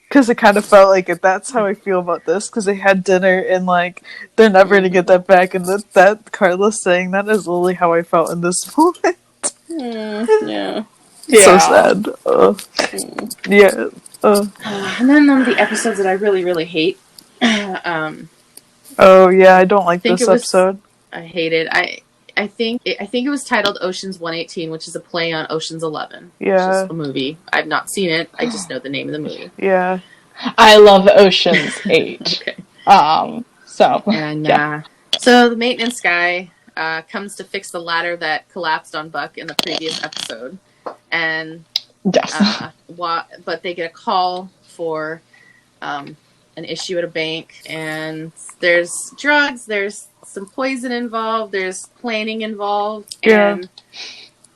Because it kind of felt like that's how I feel about this, because they had dinner and like they're never going to get that back, and that Carlos saying that is literally how I felt in this moment. Yeah. So sad. Yeah. And then on the episodes that I really, really hate. Oh yeah, I don't like think this it was- episode. I hate it. I think it was titled Ocean's 118, which is a play on Ocean's 11. Yeah. Which is a movie. I've not seen it. I just know the name of the movie. Yeah. I love Ocean's 8. Okay. So. And so the maintenance guy comes to fix the ladder that collapsed on Buck in the previous episode, and Yes. but they get a call for an issue at a bank, and there's drugs, there's some poison involved, there's planning involved, and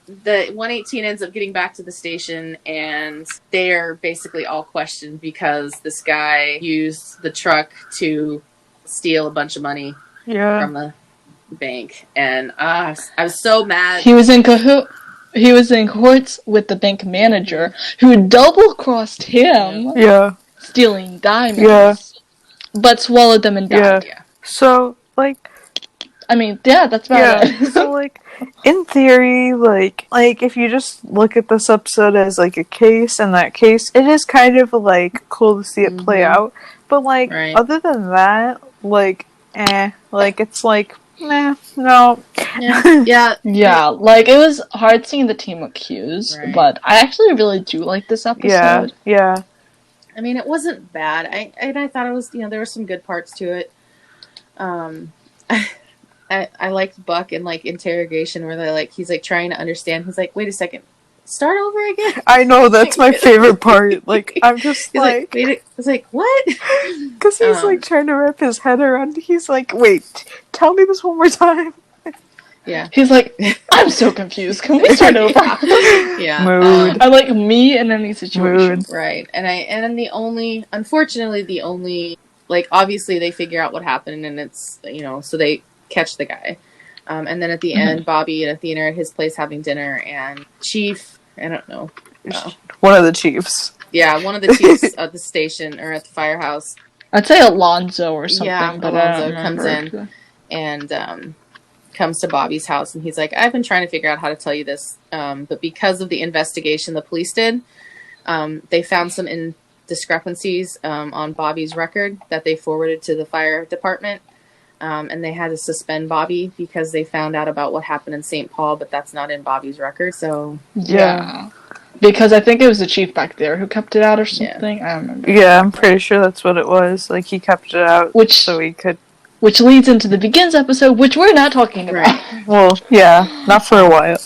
the 118 ends up getting back to the station, and they're basically all questioned because this guy used the truck to steal a bunch of money from the bank, and I was so mad. He was in cahoots with the bank manager, who double-crossed him, stealing diamonds, but swallowed them and died. Yeah. So, like... I mean, that's about it. So, like, in theory, like, if you just look at this episode as, like, a case, and that case, it is kind of, like, cool to see it play out, but, like, other than that, like, like, it's like, no. Yeah. Like, it was hard seeing the team accused, but I actually really do like this episode. Yeah. I mean, it wasn't bad. I thought it was, there were some good parts to it. I liked Buck in, like, interrogation where they're like, he's, like, trying to understand. He's like, wait a second, start over again? I know, that's my favorite part. Like, I'm just like... wait, I was like, what? Because he's, like, trying to wrap his head around. He's like, wait, tell me this one more time. Yeah. He's like, I'm so confused. Can we start over? Yeah. Mood. I like me in any situation. Mood. Right. And unfortunately, the only, like, obviously they figure out what happened, and it's, so they catch the guy. And then at the end, Bobby and Athena are at his place having dinner, and Chief, I don't know. One of the chiefs. Yeah, one of the chiefs at the station, or at the firehouse. I'd say Alonzo or something. Yeah, but Alonzo comes in and comes to Bobby's house, and he's like, I've been trying to figure out how to tell you this, but because of the investigation the police did, they found some discrepancies on Bobby's record that they forwarded to the fire department. And they had to suspend Bobby because they found out about what happened in St. Paul, but that's not in Bobby's record, so... Yeah. Because I think it was the chief back there who kept it out or something. I don't remember. Yeah, I'm pretty sure that's what it was. Like, he kept it out so he could... Which leads into the Begins episode, which we're not talking about. Right. Well, yeah, not for a while.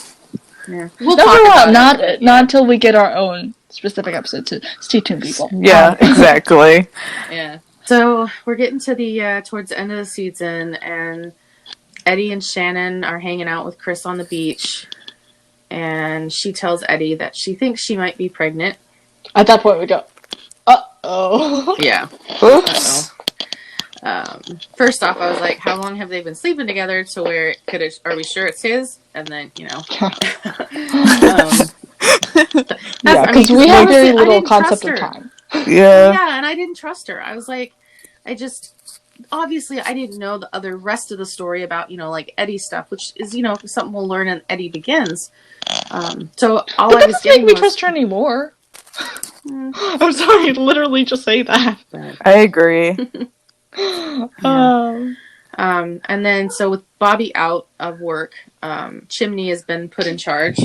Yeah. We'll not for a while, not until we get our own specific episode, so stay tuned, people. Yeah, exactly. Yeah. So we're getting to the towards the end of the season, and Eddie and Shannon are hanging out with Chris on the beach, and she tells Eddie that she thinks she might be pregnant. At that point, we go, uh-oh. Yeah. Oops. First off, I was like, how long have they been sleeping together to where are we sure it's his? And then, yeah, because we have very little concept of time. Yeah. Yeah, and I didn't trust her. I was like, obviously I didn't know the rest of the story about, like Eddie stuff, which is, something we'll learn in Eddie Begins. So all I was doesn't make me trust her anymore. I'm sorry, literally just say that. I agree. Yeah. And then, so with Bobby out of work, Chimney has been put in charge.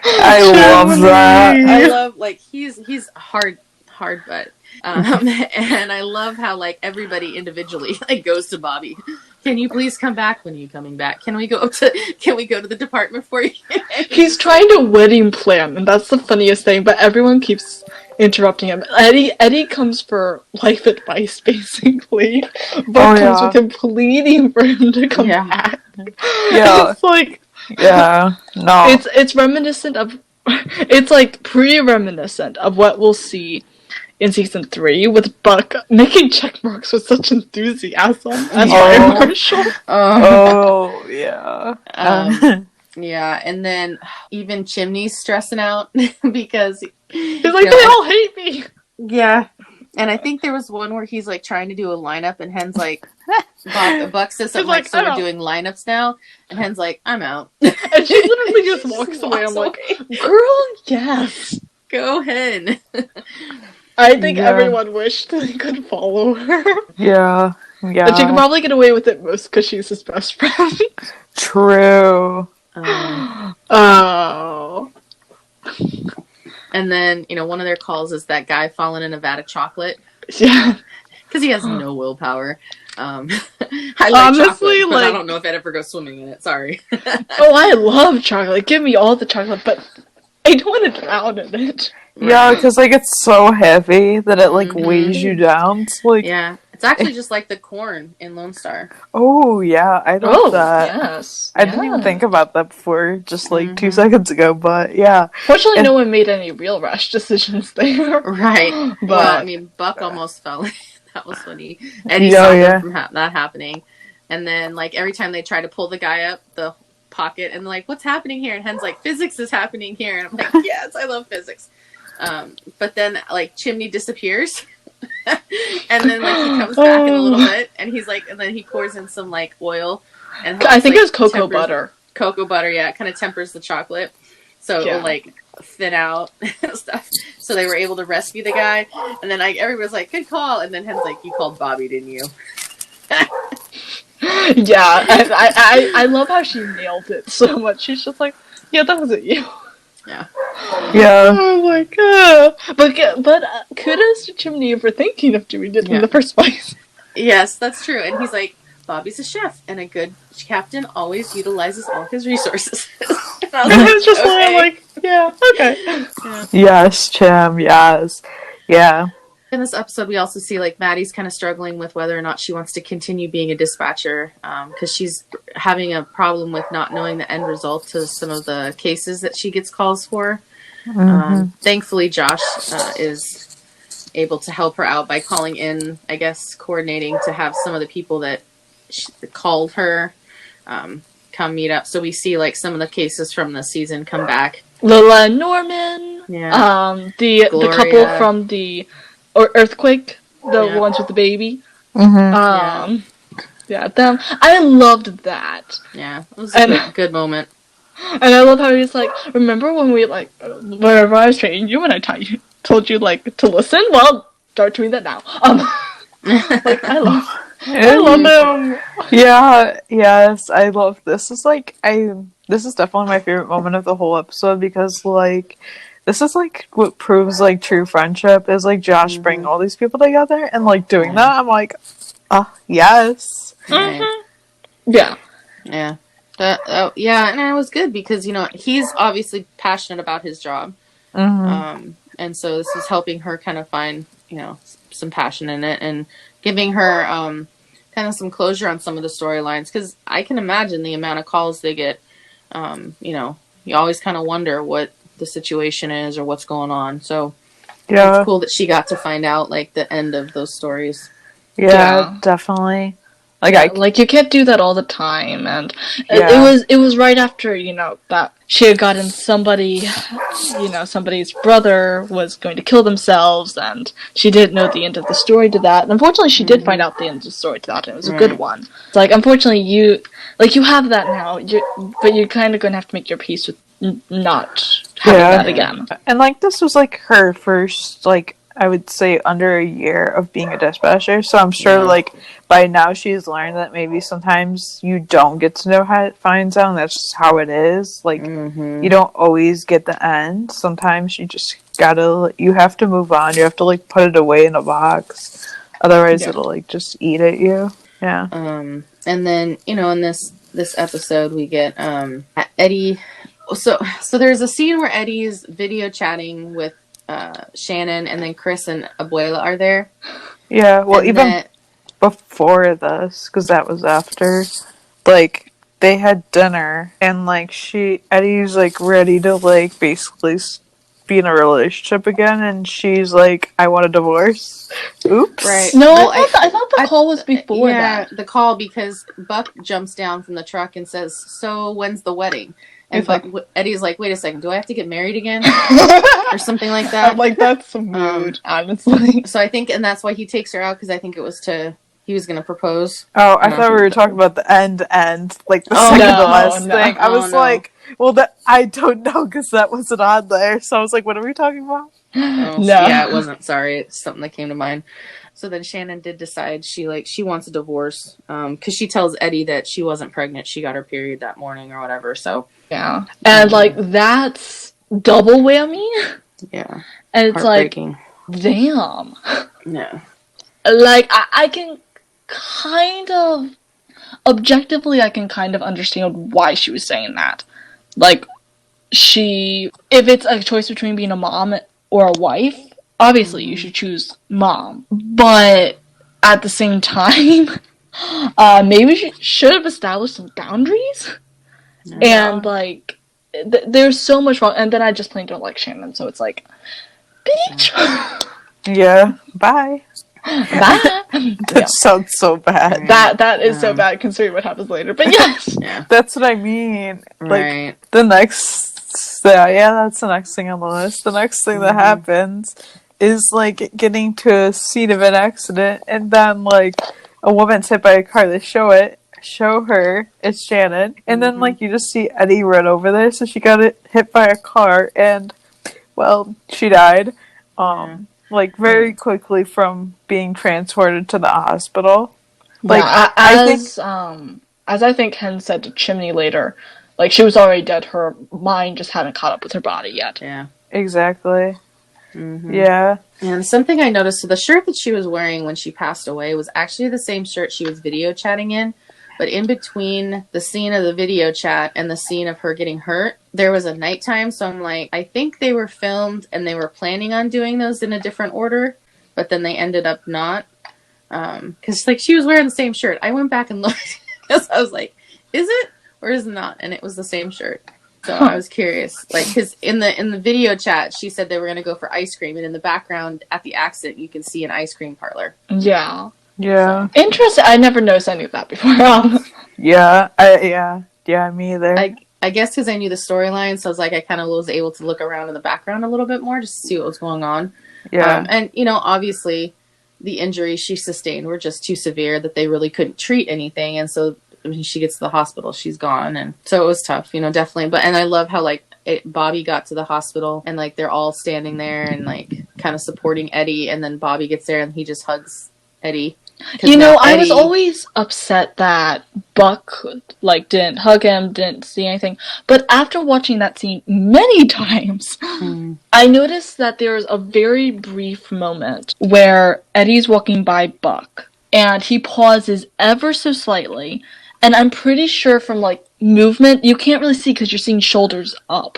I love that. I love, like, he's hard butt. And I love how, like, everybody individually, like, goes to Bobby. Can you please come back? When are you coming back? Can we go to the department for you? He's trying to wedding plan, and that's the funniest thing, but everyone keeps interrupting him. Eddie comes for life advice, basically. But comes with him pleading for him to come back. Yeah. It's like... Yeah. No. It's reminiscent of... It's, like, pre-reminiscent of what we'll see in season 3 with Buck making check marks with such enthusiasm as Ryan Marshall. Yeah. Yeah, and then even Chimney's stressing out because he's like, they all hate me. Yeah. And I think there was one where he's like trying to do a lineup, and Hen's like, Buck says something like, so we're doing lineups now, and Hen's like, I'm out. And she literally just walks away. I'm like, girl, yes. Go ahead. I think Yeah. everyone wished they could follow her. Yeah. But she could Yeah. probably get away with it most because she's his best friend. True. Oh. And then, one of their calls is that guy falling in a vat of chocolate. Yeah. Because he has no willpower. I like Honestly, chocolate, but I like- don't know if I'd ever go swimming in it. Sorry. Oh, I love chocolate. Give me all the chocolate, but I don't want to drown in it. Yeah, because like it's so heavy that it like Mhm. weighs you down. It's like, Yeah. It's actually just like the corn in Lone Star. oh yeah, I love that. yes. I didn't even think about that before, just like 2 Mhm. seconds ago. But yeah, Fortunately, Yeah. no one made any real rash decisions there. Right. But Well, I mean, Buck almost fell. That was funny. Eddie Yeah, saw yeah. them from that happening. And then, like, every time they try to pull the guy up the pocket and like, what's happening here? And Hen's like, physics is happening here. And I'm like, yes, I love physics. But then, like, Chimney disappears. And then, like, he comes back in a little bit. And he's like, and then he pours in some, like, oil. And I think like, it was cocoa tempers- butter. Cocoa butter, yeah. It kind of tempers the chocolate. So Yeah. it'll, like, thin out and stuff. So they were able to rescue the guy. And then everybody's like, good call. And then Hen's like, you called Bobby, didn't you? Yeah, and I love how she nailed it so much. She's just like, yeah, that wasn't you. Yeah. yeah, Oh my god! But kudos to Chimney for thinking of doing it Yeah. in the first place. Yes, that's true. And he's like, Bobby's a chef, and a good captain always utilizes all his resources. And I And I was just okay. like, yeah, okay. Yeah. yes, Chim, yes, yeah, In this episode, we also see like Maddie's kind of struggling with whether or not she wants to continue being a dispatcher because she's having a problem with not knowing the end result to some of the cases that she gets calls for. Thankfully, Josh is able to help her out by calling in, I guess, coordinating to have some of the people that called her come meet up. So we see like some of the cases from the season come back. Lila and Norman. Yeah. The Gloria. couple from the earthquake, the Yeah. ones with the baby. mm-hmm. Yeah, them. I loved that. Yeah. It was a good moment. And I love how he's like, remember when we, like, whenever I was training you and I told you, like, to listen? Well, start doing that now. Like, I love him. Yeah, yes, I love this. This is definitely my favorite moment of the whole episode because like this is like what proves like true friendship is like Josh bringing all these people together and like doing that. I'm like, yes. Right. Yeah. Yeah. Yeah, and it was good because, he's obviously passionate about his job. And so this is helping her kind of find, some passion in it and giving her kind of some closure on some of the storylines. Because I can imagine the amount of calls they get, you always kind of wonder what the situation is or what's going on. So Yeah, it's cool that she got to find out, like, the end of those stories. yeah, definitely. Like you can't do that all the time, and Yeah. it was right after that she had gotten somebody's brother was going to kill themselves, and she didn't know the end of the story to that. And unfortunately, she did find out the end of the story to that, and it was a good one. It's like unfortunately you have that now, but you're kind of going to have to make your peace with not having that again. And like this was like her first like I would say under a year of being a dispatcher, so I'm sure like by now she's learned that maybe sometimes you don't get to know how it finds out, and that's just how it is. Like you don't always get the end. Sometimes you just you have to move on. You have to like put it away in a box, otherwise it'll like just eat at you. Yeah. And then in this episode we get Eddie. So there's a scene where Eddie's video chatting with Shannon, and then Chris and Abuela are there. Yeah, well, And even before this, because that was after, like, they had dinner, and, like, Eddie's, like, ready to, like, basically be in a relationship again, and she's like, I want a divorce. Oops. Right. No, Well, I thought the call was before that. The call, because Buck jumps down from the truck and says, so when's the wedding? And Eddie's like, wait a second, do I have to get married again? Or something like that. I'm like, that's some mood, honestly. So I think, and that's why he takes her out, because I think it was he was going to propose. Oh, I thought we were talking about the end, like the second to last thing. I was like, well, I don't know, because that wasn't on there, so I was like, what are we talking about? Oh, No. yeah, it wasn't. Sorry, it's something that came to mind. So then Shannon did decide she wants a divorce because she tells Eddie that she wasn't pregnant. She got her period that morning or whatever. So Yeah. And, like, that's double whammy. yeah, And it's like, heartbreaking. damn. Yeah. Like, I can kind of, objectively, I can kind of understand why she was saying that. Like, if it's a choice between being a mom or a wife, obviously you should choose mom. But at the same time, maybe she should have established some boundaries. Yeah. And, like, there's so much wrong. And then I just plain don't like Shannon, so it's like, bitch! Yeah. Bye. Bye! That sounds so bad. That is so bad considering what happens later. But yes! Yeah. That's what I mean. Like, Right. the next... Yeah, that's the next thing on the list. The next thing that happens is, like, getting to a scene of an accident, and then, like, a woman's hit by a car. They show her, it's Shannon, and then, like, you just see Eddie run over there, so she got hit by a car, and, well, she died. Like, very quickly from being transported to the hospital. Like, Yeah, as I think Hen said to Chimney later, like, she was already dead, her mind just hadn't caught up with her body yet. Yeah. Exactly. Yeah. And something I noticed, so the shirt that she was wearing when she passed away was actually the same shirt she was video chatting in, but in between the scene of the video chat and the scene of her getting hurt, there was a nighttime, so I'm like, I think they were filmed and they were planning on doing those in a different order, but then they ended up not. Because, like, she was wearing the same shirt. I went back and looked, because I was like, is it or is it not? And it was the same shirt. So I was curious, like, because in the video chat, she said they were going to go for ice cream, and in the background at the accident, you can see an ice cream parlor. Yeah. Yeah. Interesting. I never noticed any of that before. Yeah, me either. I guess because I knew the storyline, so I was like, I kind of was able to look around in the background a little bit more just to see what was going on. Yeah. And, you know, obviously, the injuries she sustained were just too severe that they really couldn't treat anything, and so when she gets to the hospital, she's gone, and so it was tough, you know, definitely. And I love how, like, Bobby got to the hospital, and, like, they're all standing there and, like, kind of supporting Eddie, and then Bobby gets there and he just hugs Eddie. You know, I was always upset that Buck, like, didn't hug him, didn't see anything. But after watching that scene many times, I noticed that there's a very brief moment where Eddie's walking by Buck, and he pauses ever so slightly, and I'm pretty sure from, like, movement, you can't really see because you're seeing shoulders up.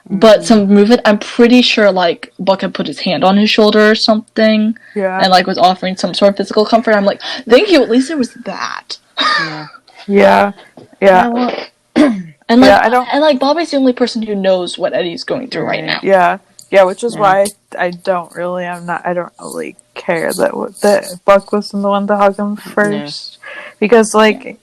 But some movement, I'm pretty sure, like, Buck had put his hand on his shoulder or something. Yeah. And, like, was offering some sort of physical comfort. I'm like, thank you, at least there was that. Yeah. And, like, Bobby's the only person who knows what Eddie's going through right now. Yeah, which is why I don't really care that Buck wasn't the one to hug him first. Because, like,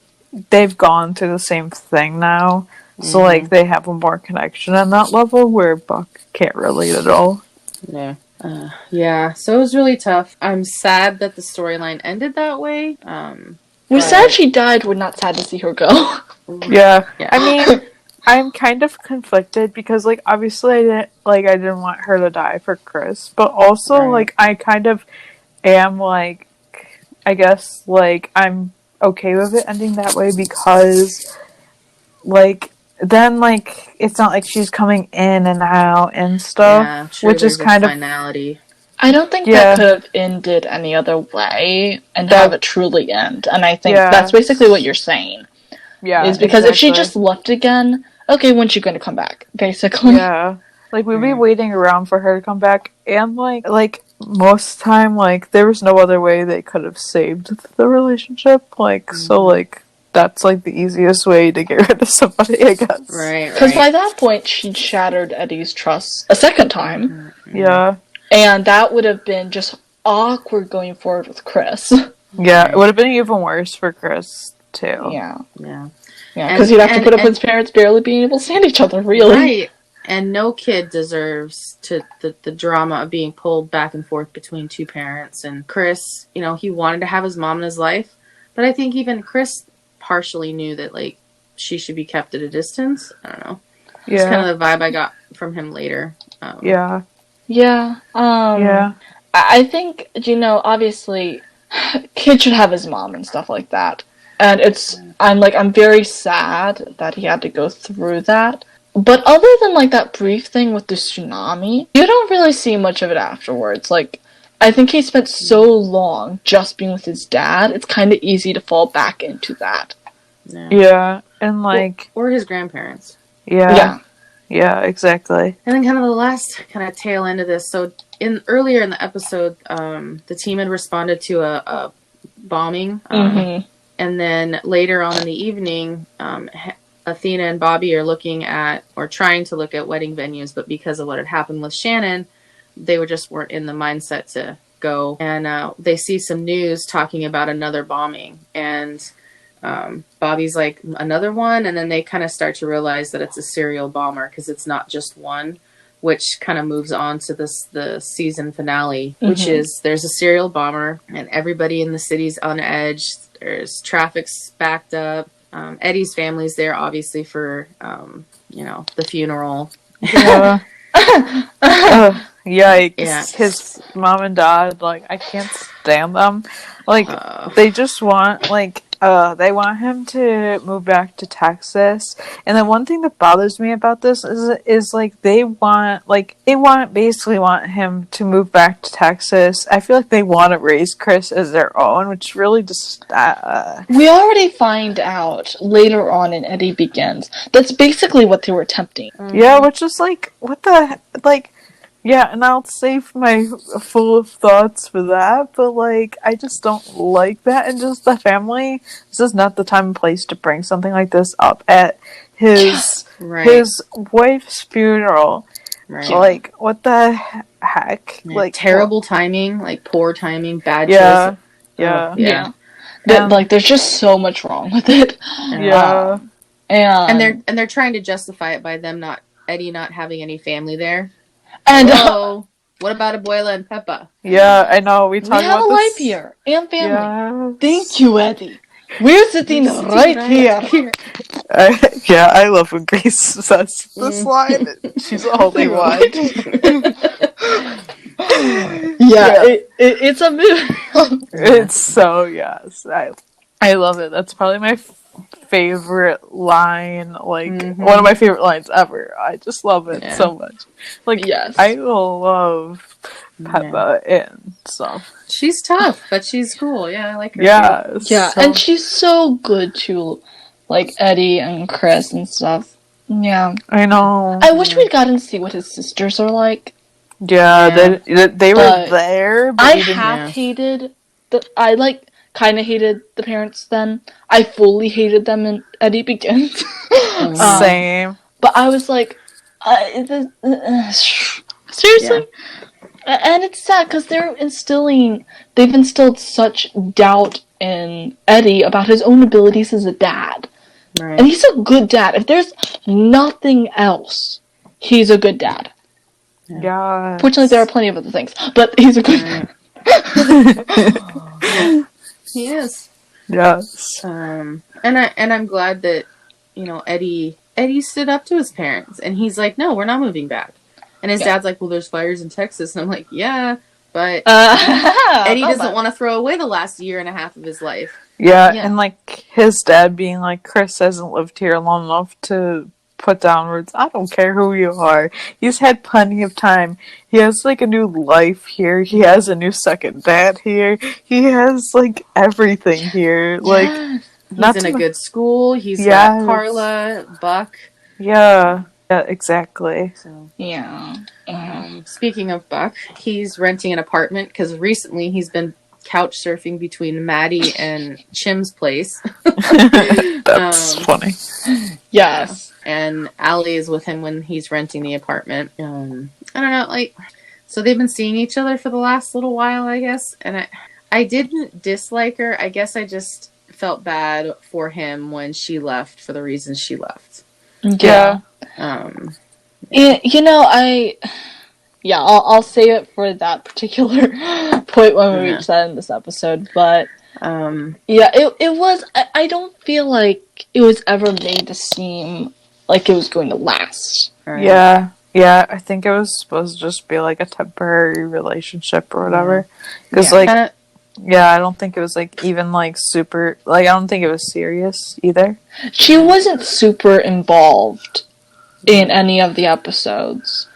they've gone through the same thing now. So, like, they have a more connection on that level where Buck can't relate at all. Yeah. So it was really tough. I'm sad that the storyline ended that way. We're sad she died. We're not sad to see her go. Yeah. I mean, I'm kind of conflicted because, like, obviously I didn't want her to die for Chris. But also, like, I kind of am, like, I guess, like, I'm okay with it ending that way because, like, then, like, it's not like she's coming in and out and stuff, which is kind of finality. I don't think that could have ended any other way and have it truly end. And I think that's basically what you're saying. Yeah, is because if she just left again, okay, when's she going to come back? Basically. Yeah, like we'd be waiting around for her to come back, and like most time, like there was no other way they could have saved the relationship. Like so, like. That's, like, the easiest way to get rid of somebody, I guess. Right. Because by that point, she'd shattered Eddie's trust a second time. Yeah. And that would have been just awkward going forward with Chris. Yeah, it would have been even worse for Chris, too. Yeah. Yeah. Because he'd have to put up with his parents barely being able to stand each other, really. Right. And no kid deserves the drama of being pulled back and forth between two parents. And Chris, you know, he wanted to have his mom in his life. But I think even Chris partially knew that, like, she should be kept at a distance. I don't know. Yeah. It's kind of the vibe I got from him later. Yeah. Yeah. Yeah. I think, obviously, kid should have his mom and stuff like that. And I'm very sad that he had to go through that. But other than, like, that brief thing with the tsunami, you don't really see much of it afterwards. Like, I think he spent so long just being with his dad, it's kind of easy to fall back into that. Yeah. And, like... Or his grandparents. Yeah. Yeah, exactly. And then kind of the last kind of tail end of this. So earlier in the episode, the team had responded to a bombing. And then later on in the evening, Athena and Bobby are looking at, or trying to look at wedding venues, but because of what had happened with Shannon, they weren't in the mindset to go. And they see some news talking about another bombing. And Bobby's like, another one? And then they kind of start to realize that it's a serial bomber because it's not just one, which kind of moves on to the season finale, which is there's a serial bomber and everybody in the city's on edge. There's traffic's backed up. Eddie's family's there, obviously, for, the funeral. Yeah. Yikes. Yeah. His mom and dad, like, I can't stand them. Like, they just want, like, they want him to move back to Texas. And then one thing that bothers me about this is like, basically want him to move back to Texas. I feel like they want to raise Chris as their own, which really just, We already find out later on in Eddie Begins. That's basically what they were attempting. Yeah, which is like, what the, like, yeah, and I'll save my full thoughts for that, but, like, I just don't like that, and just the family, this is not the time and place to bring something like this up at his wife's funeral. Right. Like, what the heck? Yeah, like, terrible timing, like, poor timing, bad choice. Yeah. Like, there's just so much wrong with it. Yeah. And they're trying to justify it by Eddie not having any family there. And what about Abuela and Peppa? Yeah, I know. We have a life here and family. Thank you, Eddie. We're sitting right here. I love when Grace says this line. She's the only one. It's a movie. It's so I love it. That's probably my favorite line, like one of my favorite lines ever. I just love it so much. Like, I love Peppa and stuff. She's tough, but she's cool. Yeah, I like her. And she's so good to, like, Eddie and Chris and stuff. Yeah, I know. I wish we'd gotten to see what his sisters are like. Yeah. They were there. But I hated kind of hated the parents then. I fully hated them in Eddie Begins. Same. But I was like, seriously? Yeah. And it's sad because they've instilled such doubt in Eddie about his own abilities as a dad. Right. And he's a good dad. If there's nothing else, he's a good dad. Yeah. Fortunately, there are plenty of other things, but he's a good dad. He is. Yes. And I'm glad that, Eddie stood up to his parents and he's like, no, we're not moving back. And his dad's like, well, there's fires in Texas. And I'm like, yeah, but Eddie doesn't want to throw away the last year and a half of his life. Yeah, and like his dad being like, Chris hasn't lived here long enough to put down words. I don't care who you are. He's had plenty of time. He has like a new life here. He has a new second dad here. He has like everything here. Like, he's in a good school. He's got Carla, Buck. Yeah, exactly. So Speaking of Buck, he's renting an apartment because recently he's been couch surfing between Maddie and Chim's place. That's funny. Yes. And Allie is with him when he's renting the apartment. I don't know, like, so they've been seeing each other for the last little while, I guess. And I didn't dislike her. I guess I just felt bad for him when she left for the reasons she left. Yeah. I'll save it for that particular point when we reach that in this episode. But it was. I don't feel like it was ever made to seem like it was going to last. Right? Yeah. Yeah, I think it was supposed to just be like a temporary relationship or whatever. Because Yeah. like, yeah, I don't think it was like even like super. Like, I don't think it was serious either. She wasn't super involved in any of the episodes.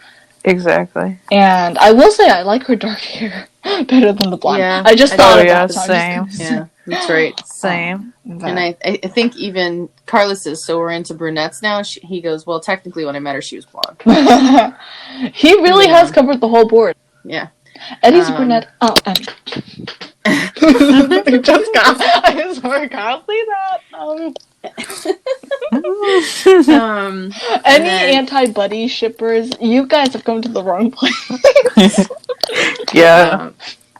Exactly. And I will say I like her dark hair better than the blonde. Yeah, I just I thought do. of yeah, that. So same. Yeah, that's right. Same. And I think even Carlos is so we're into brunettes now. He goes, well, technically, when I met her, she was blonde. He really has covered the whole board. Yeah. Eddie's a brunette. Oh, Eddie. I just got. I'm sorry, can't say that. Any anti-buddy shippers, you guys have come to the wrong place. Yeah.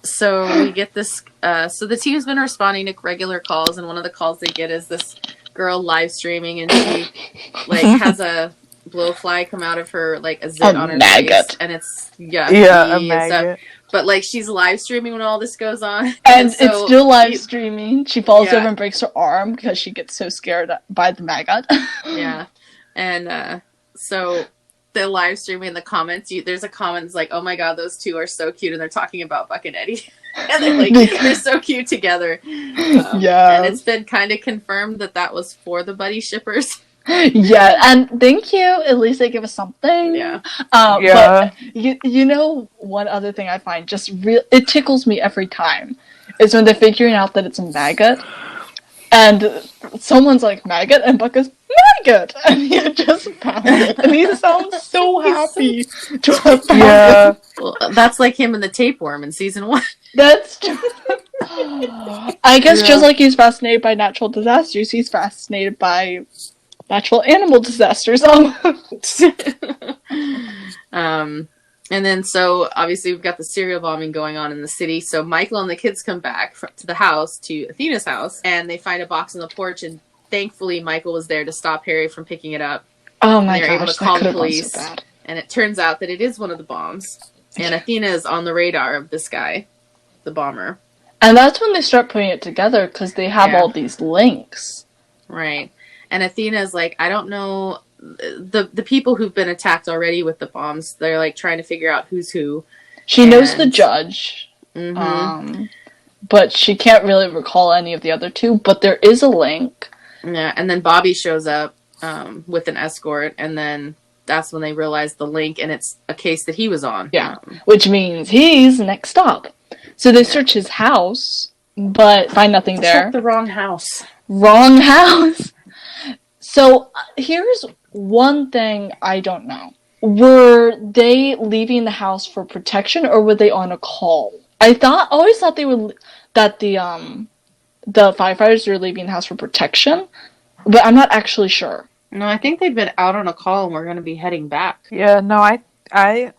So we get this. So the team's been responding to regular calls, and one of the calls they get is this girl live streaming, and she like has a blowfly come out of her, like a zit on her maggot. face, and it's yucky a maggot. But like she's live streaming when all this goes on, and so it's still live streaming. She falls over and breaks her arm because she gets so scared by the maggot. Yeah, and so the live streaming, the comments, there's a comment that's like, "Oh my god, those two are so cute," and they're talking about Buck and Eddie, and they're like, they're so cute together. Yeah, and it's been kind of confirmed that was for the buddy shippers. Yeah, and thank you. At least they give us something. Yeah. But you know, one other thing I find just it tickles me every time is when they're figuring out that it's a maggot, and someone's like maggot, and Buck goes maggot, and he just found it, and he sounds so happy to have found it. Well, that's like him in the tapeworm in season 1. That's true. I guess just like he's fascinated by natural disasters, he's fascinated by natural animal disasters. And then so obviously we've got the serial bombing going on in the city. So Michael and the kids come back to the house, to Athena's house, and they find a box on the porch. And thankfully Michael was there to stop Harry from picking it up. Oh my gosh, gosh, able to call the police. So bad. And it turns out that it is one of the bombs. And Athena is on the radar of this guy, the bomber. And that's when they start putting it together because they have all these links. Right. And Athena is like, I don't know, the people who've been attacked already with the bombs, they're like trying to figure out who's who. She knows the judge, but she can't really recall any of the other two, but there is a link. Yeah, and then Bobby shows up with an escort, and then that's when they realize the link, and it's a case that he was on. Yeah, which means he's next stop. So they search his house, but find nothing there. Check the wrong house. Wrong house! So here's one thing I don't know. Were they leaving the house for protection, or were they on a call? Always thought they were that the firefighters were leaving the house for protection, but I'm not actually sure. No, I think they've been out on a call and we're going to be heading back. Yeah, no, I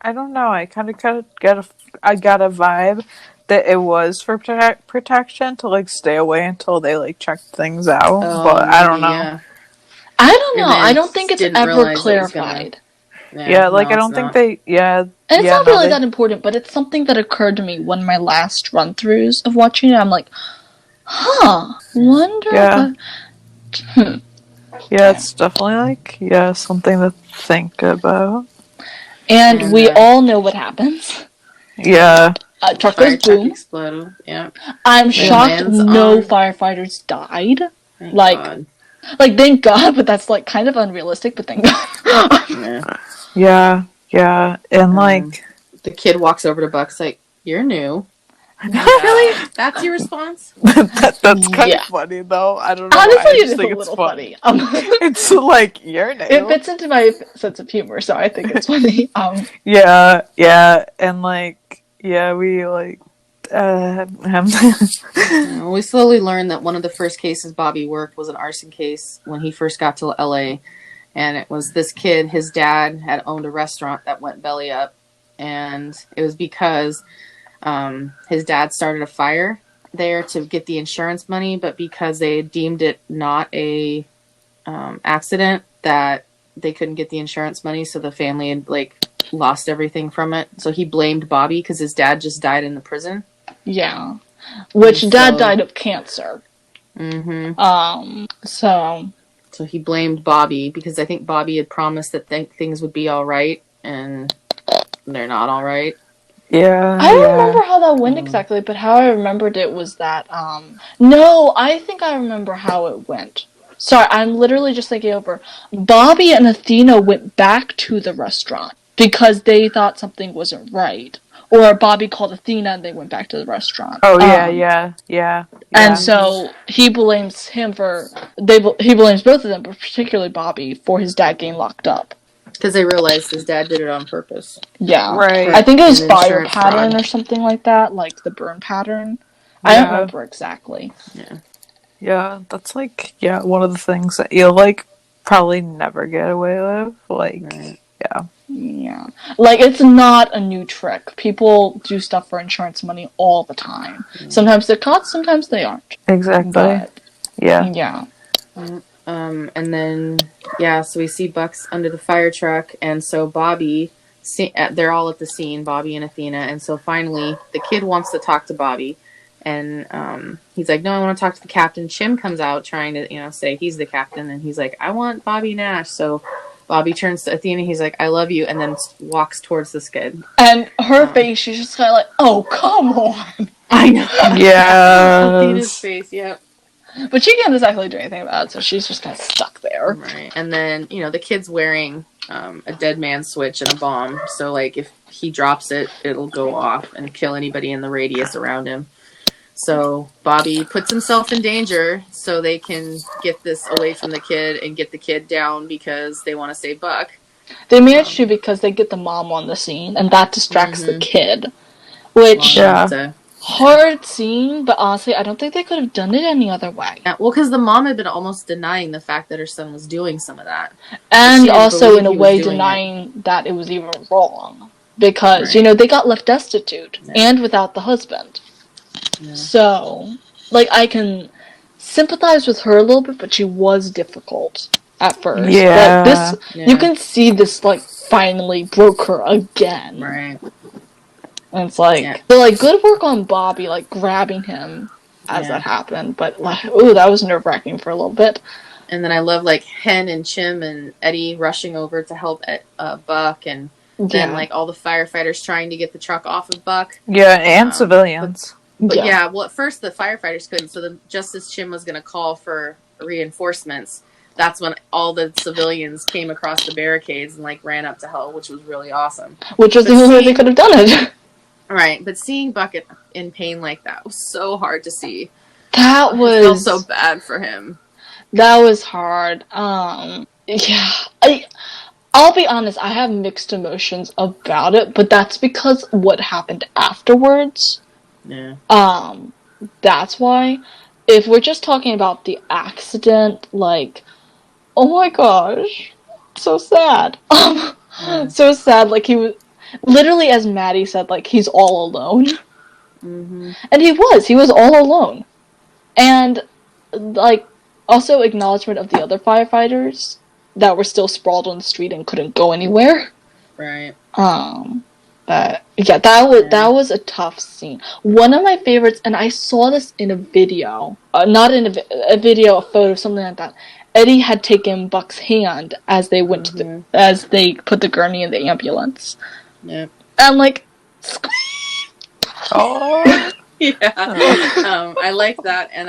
don't know. I kind of got a vibe that it was for protection to like stay away until they like checked things out, but I don't know. Yeah. I don't know. I don't think it's ever clarified. Yeah, like I don't think they. Yeah, and it's not really that important, but it's something that occurred to me when my last run-throughs of watching it. I'm like, wonder. Yeah. Yeah, it's definitely like something to think about. And we all know what happens. Yeah. Truck goes boom. Exploded. Yeah. I'm shocked no firefighters died. Thank God. Thank God, but that's like kind of unrealistic, but thank God. Yeah. And like the kid walks over to Buck's like, "You're new." Really? That's your response? That's kind of funny though. I don't know. Honestly, I just think it's a little funny. It's like you're new. It fits into my sense of humor, so I think it's funny. Yeah, and like we like we slowly learned that one of the first cases Bobby worked was an arson case when he first got to LA, and it was this kid. His dad had owned a restaurant that went belly up, and it was because his dad started a fire there to get the insurance money, but because they deemed it not a accident, that they couldn't get the insurance money, so the family had like lost everything from it. So he blamed Bobby because his dad just died in the prison. Yeah, which dad died of cancer. So he blamed Bobby because I think Bobby had promised that things would be all right, and they're not all right. Yeah. I don't remember how that went exactly, but how I remembered it was that, no, I think I remember how it went. Sorry, I'm literally just thinking over. Bobby and Athena went back to the restaurant because they thought something wasn't right. Or Bobby called Athena and they went back to the restaurant. Oh, yeah. And so he blames him for, he blames both of them, but particularly Bobby, for his dad getting locked up. Because they realized his dad did it on purpose. Yeah. Right. I think it was An fire insurance pattern fraud. or something like that, like the burn pattern. I don't remember exactly. Yeah, that's like, one of the things that you'll, like, probably never get away with. Like, Yeah. Like, it's not a new trick. People do stuff for insurance money all the time. Sometimes they're caught, sometimes they aren't. Exactly. But, yeah. And then, so we see Buck's under the fire truck, and so Bobby, they're all at the scene, Bobby and Athena, and so finally, the kid wants to talk to Bobby, and he's like, no, I want to talk to the captain. Chim comes out trying to, say he's the captain, and he's like, I want Bobby Nash, so Bobby turns to Athena, he's like, I love you, and then walks towards this kid. And her face, she's just kind of like, oh, come on! I know. Yeah. Athena's face, yep. But she can't exactly do anything about it, so she's just kind of stuck there. Right. And then, the kid's wearing a dead man switch and a bomb. So, like, if he drops it, it'll go off and kill anybody in the radius around him. So, Bobby puts himself in danger so they can get this away from the kid and get the kid down because they want to save Buck. They manage to because they get the mom on the scene, and that distracts the kid. Which, hard scene, but honestly, I don't think they could have done it any other way. Yeah, well, because the mom had been almost denying the fact that her son was doing some of that. And also, in a way, denying that it was even wrong. Because, they got left destitute, and without the husband. Yeah. So, like, I can sympathize with her a little bit, but she was difficult at first. Yeah. But you can see this, like, finally broke her again. Right. And it's like, they're like, good work on Bobby, like, grabbing him as that happened. But, like, ooh, that was nerve-wracking for a little bit. And then I love, like, Hen and Chim and Eddie rushing over to help Buck, and then, like, all the firefighters trying to get the truck off of Buck. Yeah, and civilians. But well, at first the firefighters couldn't, so then just as Chim was going to call for reinforcements, that's when all the civilians came across the barricades and, like, ran up to help, which was really awesome. Which was the only way they could have done it. Right, but seeing Buck in pain like that was so hard to see. That was... I felt so bad for him. That was hard. I'll be honest, I have mixed emotions about it, but that's because what happened afterwards. Yeah. That's why. If we're just talking about the accident, like, oh my gosh, so sad. So sad, like, he was... Literally, as Maddie said, like, he's all alone. Mm-hmm. And he was all alone. And, like, also acknowledgement of the other firefighters that were still sprawled on the street and couldn't go anywhere. Right. But, yeah, that was a tough scene. One of my favorites, and I saw this in a video, not in a video, a photo, something like that. Eddie had taken Buck's hand as they went to as they put the gurney in the ambulance. Yep. And, like, oh. Yeah. I like that, and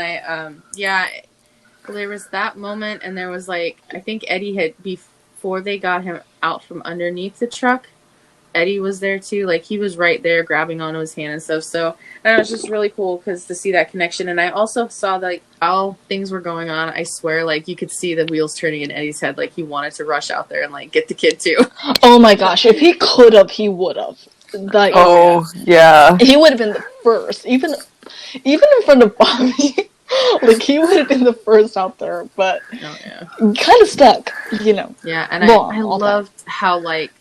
there was that moment, and there was, like, I think Eddie had, before they got him out from underneath the truck, Eddie was there too, like, he was right there grabbing onto his hand and stuff, so, and it was just really cool, because to see that connection, and I also saw, like, while things were going on, I swear, like, you could see the wheels turning in Eddie's head, like, he wanted to rush out there and, like, get the kid too. Oh my gosh, if he could have, he would have. Like, yeah. He would have been the first, even in front of Bobby. Like, he would have been the first out there, but kind of stuck, Yeah, and I loved how, like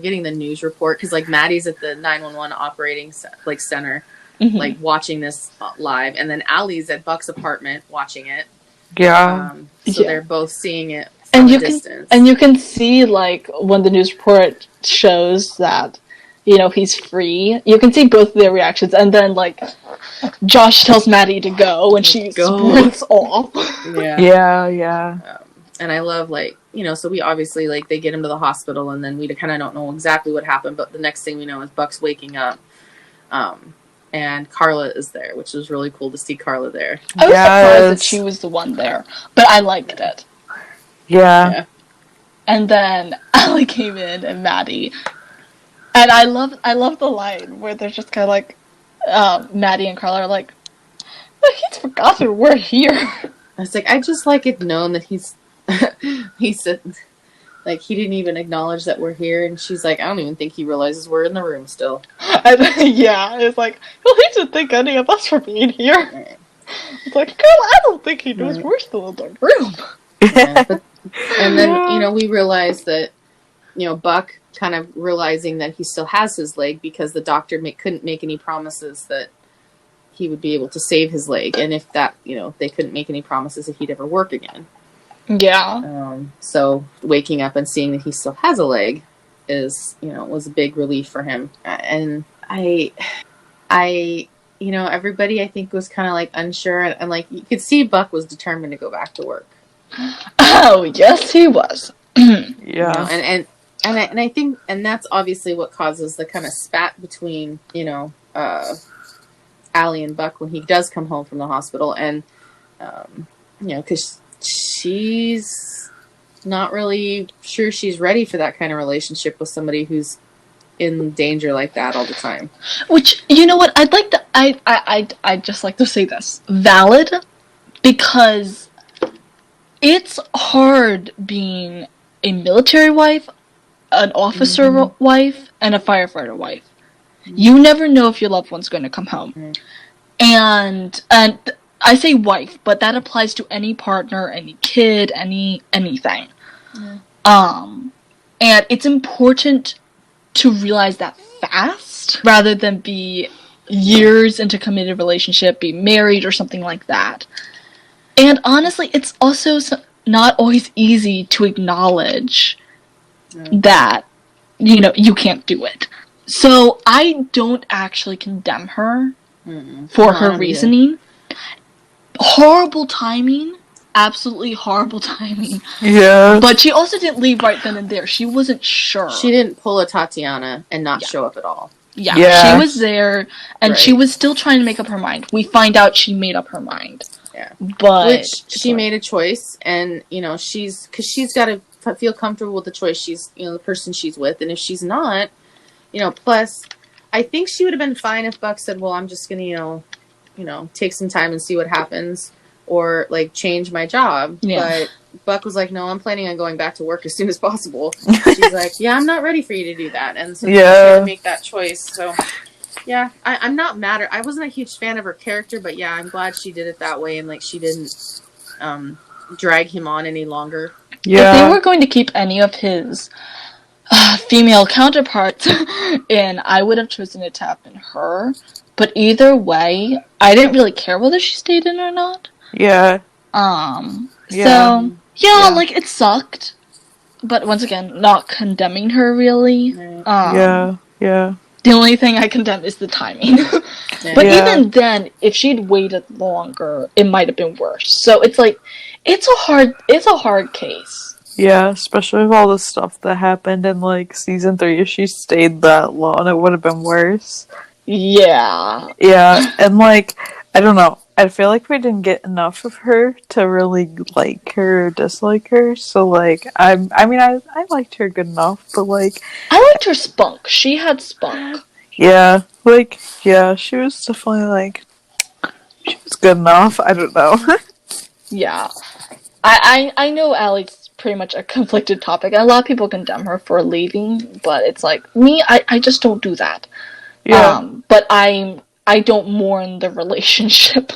getting the news report, because, like, Maddie's at the 911 operating center, like, watching this live, and then Allie's at Buck's apartment watching it. Yeah. So they're both seeing it from a distance. And you can see, like, when the news report shows that, he's free, you can see both of their reactions, and then, like, Josh tells Maddie to go, and she sprints off. Yeah. Yeah. And I love, like, so we obviously, like, they get him to the hospital, and then we kind of don't know exactly what happened, but the next thing we know is Buck's waking up, and Carla is there, which was really cool to see Carla there. I was surprised that she was the one there, but I liked it. Yeah. And then Allie came in, and Maddie, and I love the line where they're just kind of like, Maddie and Carla are like, oh, he's forgotten we're here. I was like, I just like it known that he said, like, he didn't even acknowledge that we're here, and she's like, I don't even think he realizes we're in the room still. Yeah, it's like, well, he doesn't think any of us are being here. It's like, girl, I don't think he knows we're still in the room. And then, we realized that, Buck kind of realizing that he still has his leg because the doctor couldn't make any promises that he would be able to save his leg. And if that, they couldn't make any promises that he'd ever work again. Yeah. So waking up and seeing that he still has a leg was a big relief for him. And I, everybody I think was kind of like unsure, and like you could see Buck was determined to go back to work. Oh, yes, he was. Yeah. And I think, and that's obviously what causes the kind of spat between, Allie and Buck when he does come home from the hospital. And, because she's not really sure she's ready for that kind of relationship with somebody who's in danger like that all the time. Which, you know what, I'd just like to say this. Valid, because it's hard being a military wife, an officer wife, and a firefighter wife. You never know if your loved one's going to come home. And I say wife, but that applies to any partner, any kid, anything. And it's important to realize that fast, rather than be years into committed relationship, be married or something like that. And honestly, it's also not always easy to acknowledge that, you can't do it. So I don't actually condemn her for her reasoning. Horrible timing. Absolutely horrible timing. Yeah. But she also didn't leave right then and there. She wasn't sure. She didn't pull a Tatiana and not show up at all. Yeah, she was there, and she was still trying to make up her mind. We find out she made up her mind. Yeah. But which she made a choice, and, she's got to feel comfortable with the choice she's, the person she's with, and if she's not, plus, I think she would have been fine if Buck said, well, I'm just going to, take some time and see what happens, or, like, change my job. Yeah. But Buck was like, no, I'm planning on going back to work as soon as possible. She's like, yeah, I'm not ready for you to do that. And so she had to make that choice. So, yeah, I'm not mad at her. I wasn't a huge fan of her character, but yeah, I'm glad she did it that way, and, like, she didn't drag him on any longer. Yeah. If they were going to keep any of his female counterparts in, I would have chosen it to have been her. But either way, I didn't really care whether she stayed in or not. Yeah. So, like, it sucked. But once again, not condemning her, really. Yeah. The only thing I condemn is the timing. But even then, if she'd waited longer, it might have been worse. So it's like, it's a hard case. Yeah, especially with all the stuff that happened in, like, season 3. If she stayed that long, it would have been worse. Yeah. Yeah, and, like, I don't know. I feel like we didn't get enough of her to really like her or dislike her. So, like, I liked her good enough, but, like... I liked her spunk. She had spunk. Yeah. Like, yeah, she was definitely, like... She was good enough. I don't know. Yeah. I know Allie's pretty much a conflicted topic. A lot of people condemn her for leaving, but it's like, me, I just don't do that. Yeah. But I don't mourn the relationship.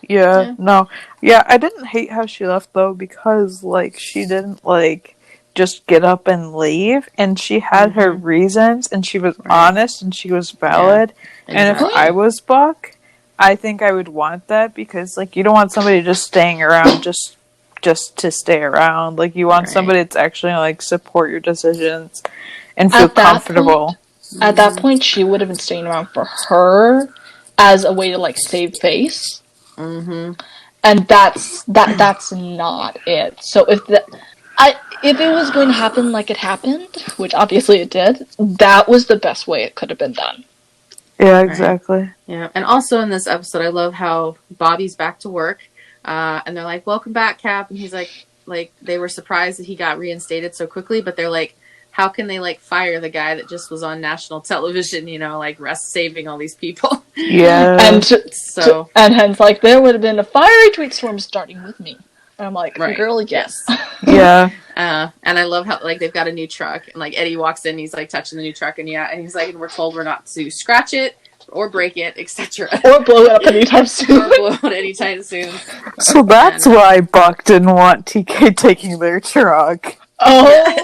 Yeah, no. Yeah, I didn't hate how she left, though, because, like, she didn't, like, just get up and leave, and she had her reasons, and she was honest, and she was valid, and if I was Buck, I think I would want that, because, like, you don't want somebody just staying around just to stay around. Like, you want somebody that's actually, like, support your decisions and feel comfortable. At that point, she would have been staying around for her as a way to, like, save face. And that's not it. So If it was going to happen like it happened, which obviously it did, that was the best way it could have been done. Yeah, exactly. Right. Yeah, and also in this episode, I love how Bobby's back to work, and they're like, "Welcome back, Cap," and he's like they were surprised that he got reinstated so quickly, but they're like, "How can they like fire the guy that just was on national television? You know, like saving all these people." Yeah, and hence like there would have been a fiery tweet storm starting with me. And I'm like, right. Girl, yes. Yeah. And I love how like they've got a new truck, and like Eddie walks in, he's like touching the new truck, and he's like, and we're told we're not to scratch it or break it, etc. Or blow it up anytime soon. Or blow it anytime soon. So that's why Buck didn't want TK taking their truck. Oh,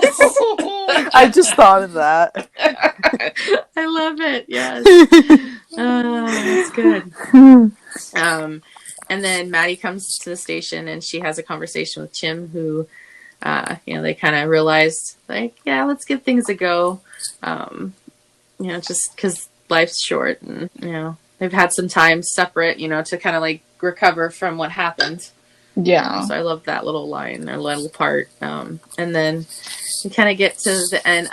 I just thought of that. I love it. Yes. That's good. And then Maddie comes to the station, and she has a conversation with Chim, who, they kind of realized, like, yeah, let's give things a go. Just because life's short, and, they've had some time separate, to kind of, like, recover from what happened. Yeah. So I love that little line, or little part. And then we kind of get to the end.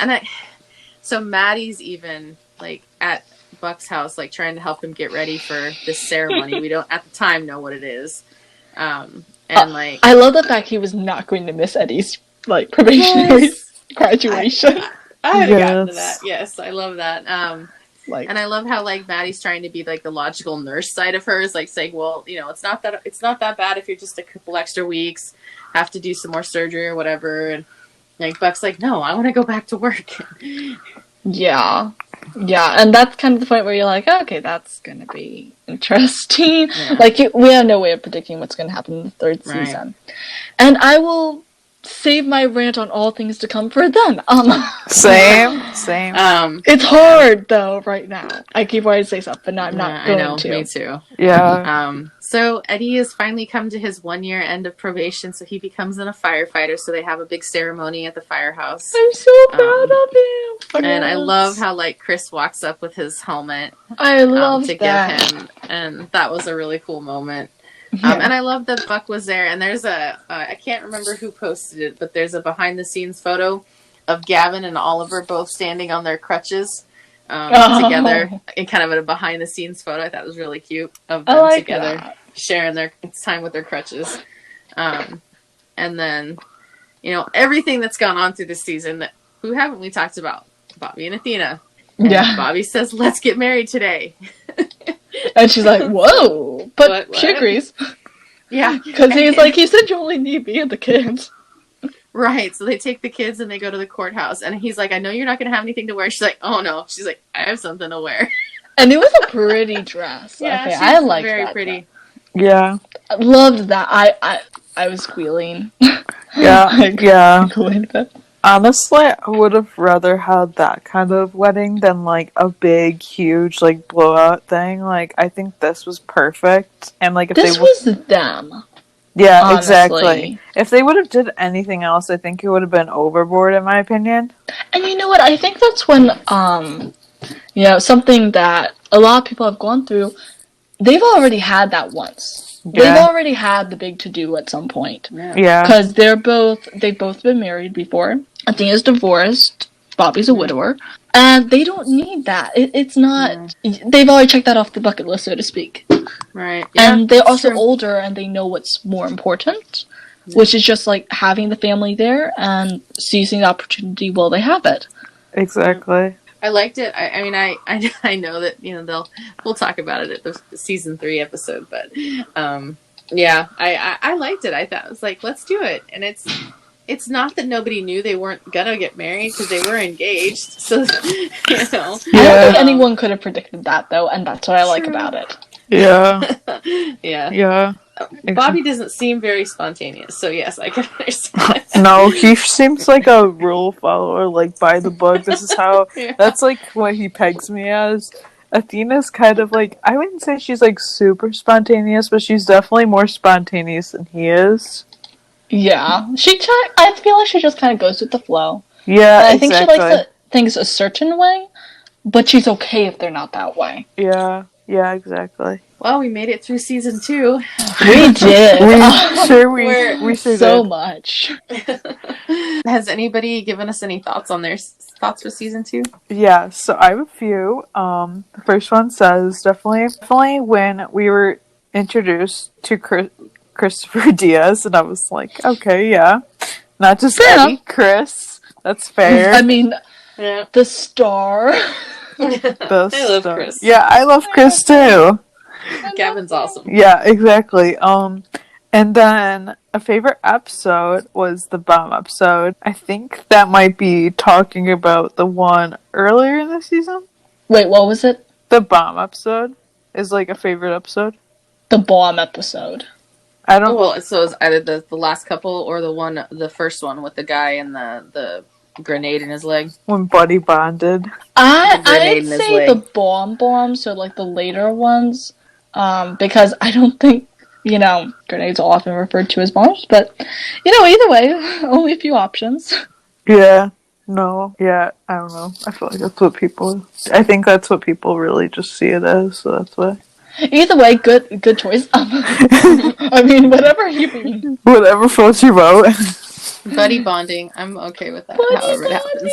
So Maddie's even, like, at Buck's house, like trying to help him get ready for this ceremony. We don't at the time know what it is. I love the fact he was not going to miss Eddie's like probationary graduation. I would have gotten to that. Yes, I love that. And I love how like Maddie's trying to be like the logical nurse side of hers, like saying, well, it's not that bad if you're just a couple extra weeks, have to do some more surgery or whatever. And like Buck's like, no, I want to go back to work. Yeah, and that's kind of the point where you're like, okay, that's gonna be interesting. Yeah. Like, we have no way of predicting what's gonna happen in the third season. And I will save my rant on all things to come for then. Same. It's hard though right now. I keep wanting to say stuff, but now I'm not going to. Me too. Yeah. So Eddie has finally come to his 1-year end of probation, so he becomes a firefighter. So they have a big ceremony at the firehouse. I'm so proud of him. And I love how like Chris walks up with his helmet. I love to that. give him, and that was a really cool moment. Yeah. And I love that Buck was there. And there's I can't remember who posted it, but there's a behind the scenes photo of Gavin and Oliver both standing on their crutches together, in kind of a behind the scenes photo. I thought it was really cute of them together, sharing their time with their crutches. And then, everything that's gone on through this season, who haven't we talked about? Bobby and Athena. And Bobby says, let's get married today. And she's like, whoa. But she agrees. Yeah. Because he's like, you said you only need me and the kids. Right. So they take the kids and they go to the courthouse. And he's like, I know you're not going to have anything to wear. She's like, oh no. She's like, I have something to wear. And it was a pretty dress. Yeah, okay, I like that. Very pretty. Dress. Yeah. I loved that. I was squealing. Yeah. Honestly, I would have rather had that kind of wedding than, like, a big, huge, like, blowout thing. Like, I think this was perfect. And, like, if this was them. Yeah, honestly. Exactly. If they would have did anything else, I think it would have been overboard, in my opinion. And you know what? I think that's when, something that a lot of people have gone through, they've already had that once. Yeah. They've already had the big to-do at some point. Yeah. Because they've both been married before. Athena's divorced. Bobby's a widower. And they don't need that. It's not... Yeah. They've already checked that off the bucket list, so to speak. Right. Yeah, and they're also older, and they know what's more important, which is just, like, having the family there and seizing the opportunity while they have it. Exactly. I liked it. I mean, I know that, we'll talk about it at the season 3 episode, but, I liked it. I thought it was like, let's do it. And it's not that nobody knew they weren't gonna get married, because they were engaged. So, I don't think anyone could have predicted that, though, and that's what I like about it. Yeah. Yeah. Bobby doesn't seem very spontaneous, so yes, I can understand. No, he seems like a rule follower, like, by the book. This is how, that's, like, what he pegs me as. Athena's kind of, like, I wouldn't say she's, like, super spontaneous, but she's definitely more spontaneous than he is. Yeah. I feel like she just kind of goes with the flow. Yeah, I think she likes things a certain way, but she's okay if they're not that way. Yeah, exactly. Well, we made it through season 2. We did. We sure So did. much. Has anybody given us any thoughts on their thoughts for season 2? Yeah, so I have a few. The first one says definitely when we were introduced to Christopher Diaz, and I was like, okay, yeah, not just Fair Eddie, enough. Chris. That's fair. I mean, Yeah. the star. The I love star. Chris. Yeah, I love Chris too. Gavin's awesome. Yeah, exactly. And then a favorite episode was the bomb episode. I think that might be talking about the one earlier in the season. Wait, what was it? The bomb episode is like a favorite episode. The bomb episode. I don't. Well, so it's either the last couple or the first one with the guy and the grenade in his leg. When Buddy bonded. Grenade I'd in his say leg. the bomb, so like the later ones, because I don't think, grenades are often referred to as bombs, but, either way, only a few options. Yeah. No. Yeah. I don't know. I feel like that's what people. I think that's what people really just see it as. So that's why. Either way, good choice. I mean, whatever you mean. Whatever floats your boat. Buddy bonding. I'm okay with that. However it happens.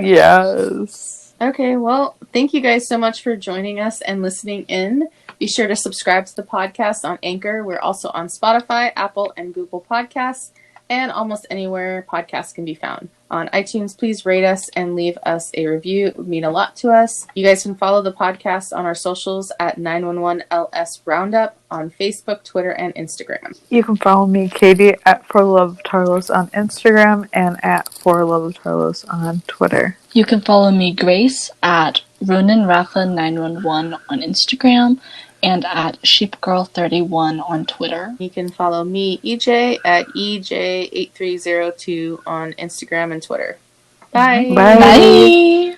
Yes. Okay, well, thank you guys so much for joining us and listening in. Be sure to subscribe to the podcast on Anchor. We're also on Spotify, Apple, and Google Podcasts, and almost anywhere podcasts can be found. On iTunes, please rate us and leave us a review. It would mean a lot to us. You guys can follow the podcast on our socials at 911LS Roundup on Facebook, Twitter, and Instagram. You can follow me, Katie, at For Love of Tarlos on Instagram and at For Love of Tarlos on Twitter. You can follow me, Grace, at RunanRatha911 on Instagram and at SheepGirl31 on Twitter. You can follow me, EJ, at EJ8302 on Instagram and Twitter. Bye. Bye. Bye!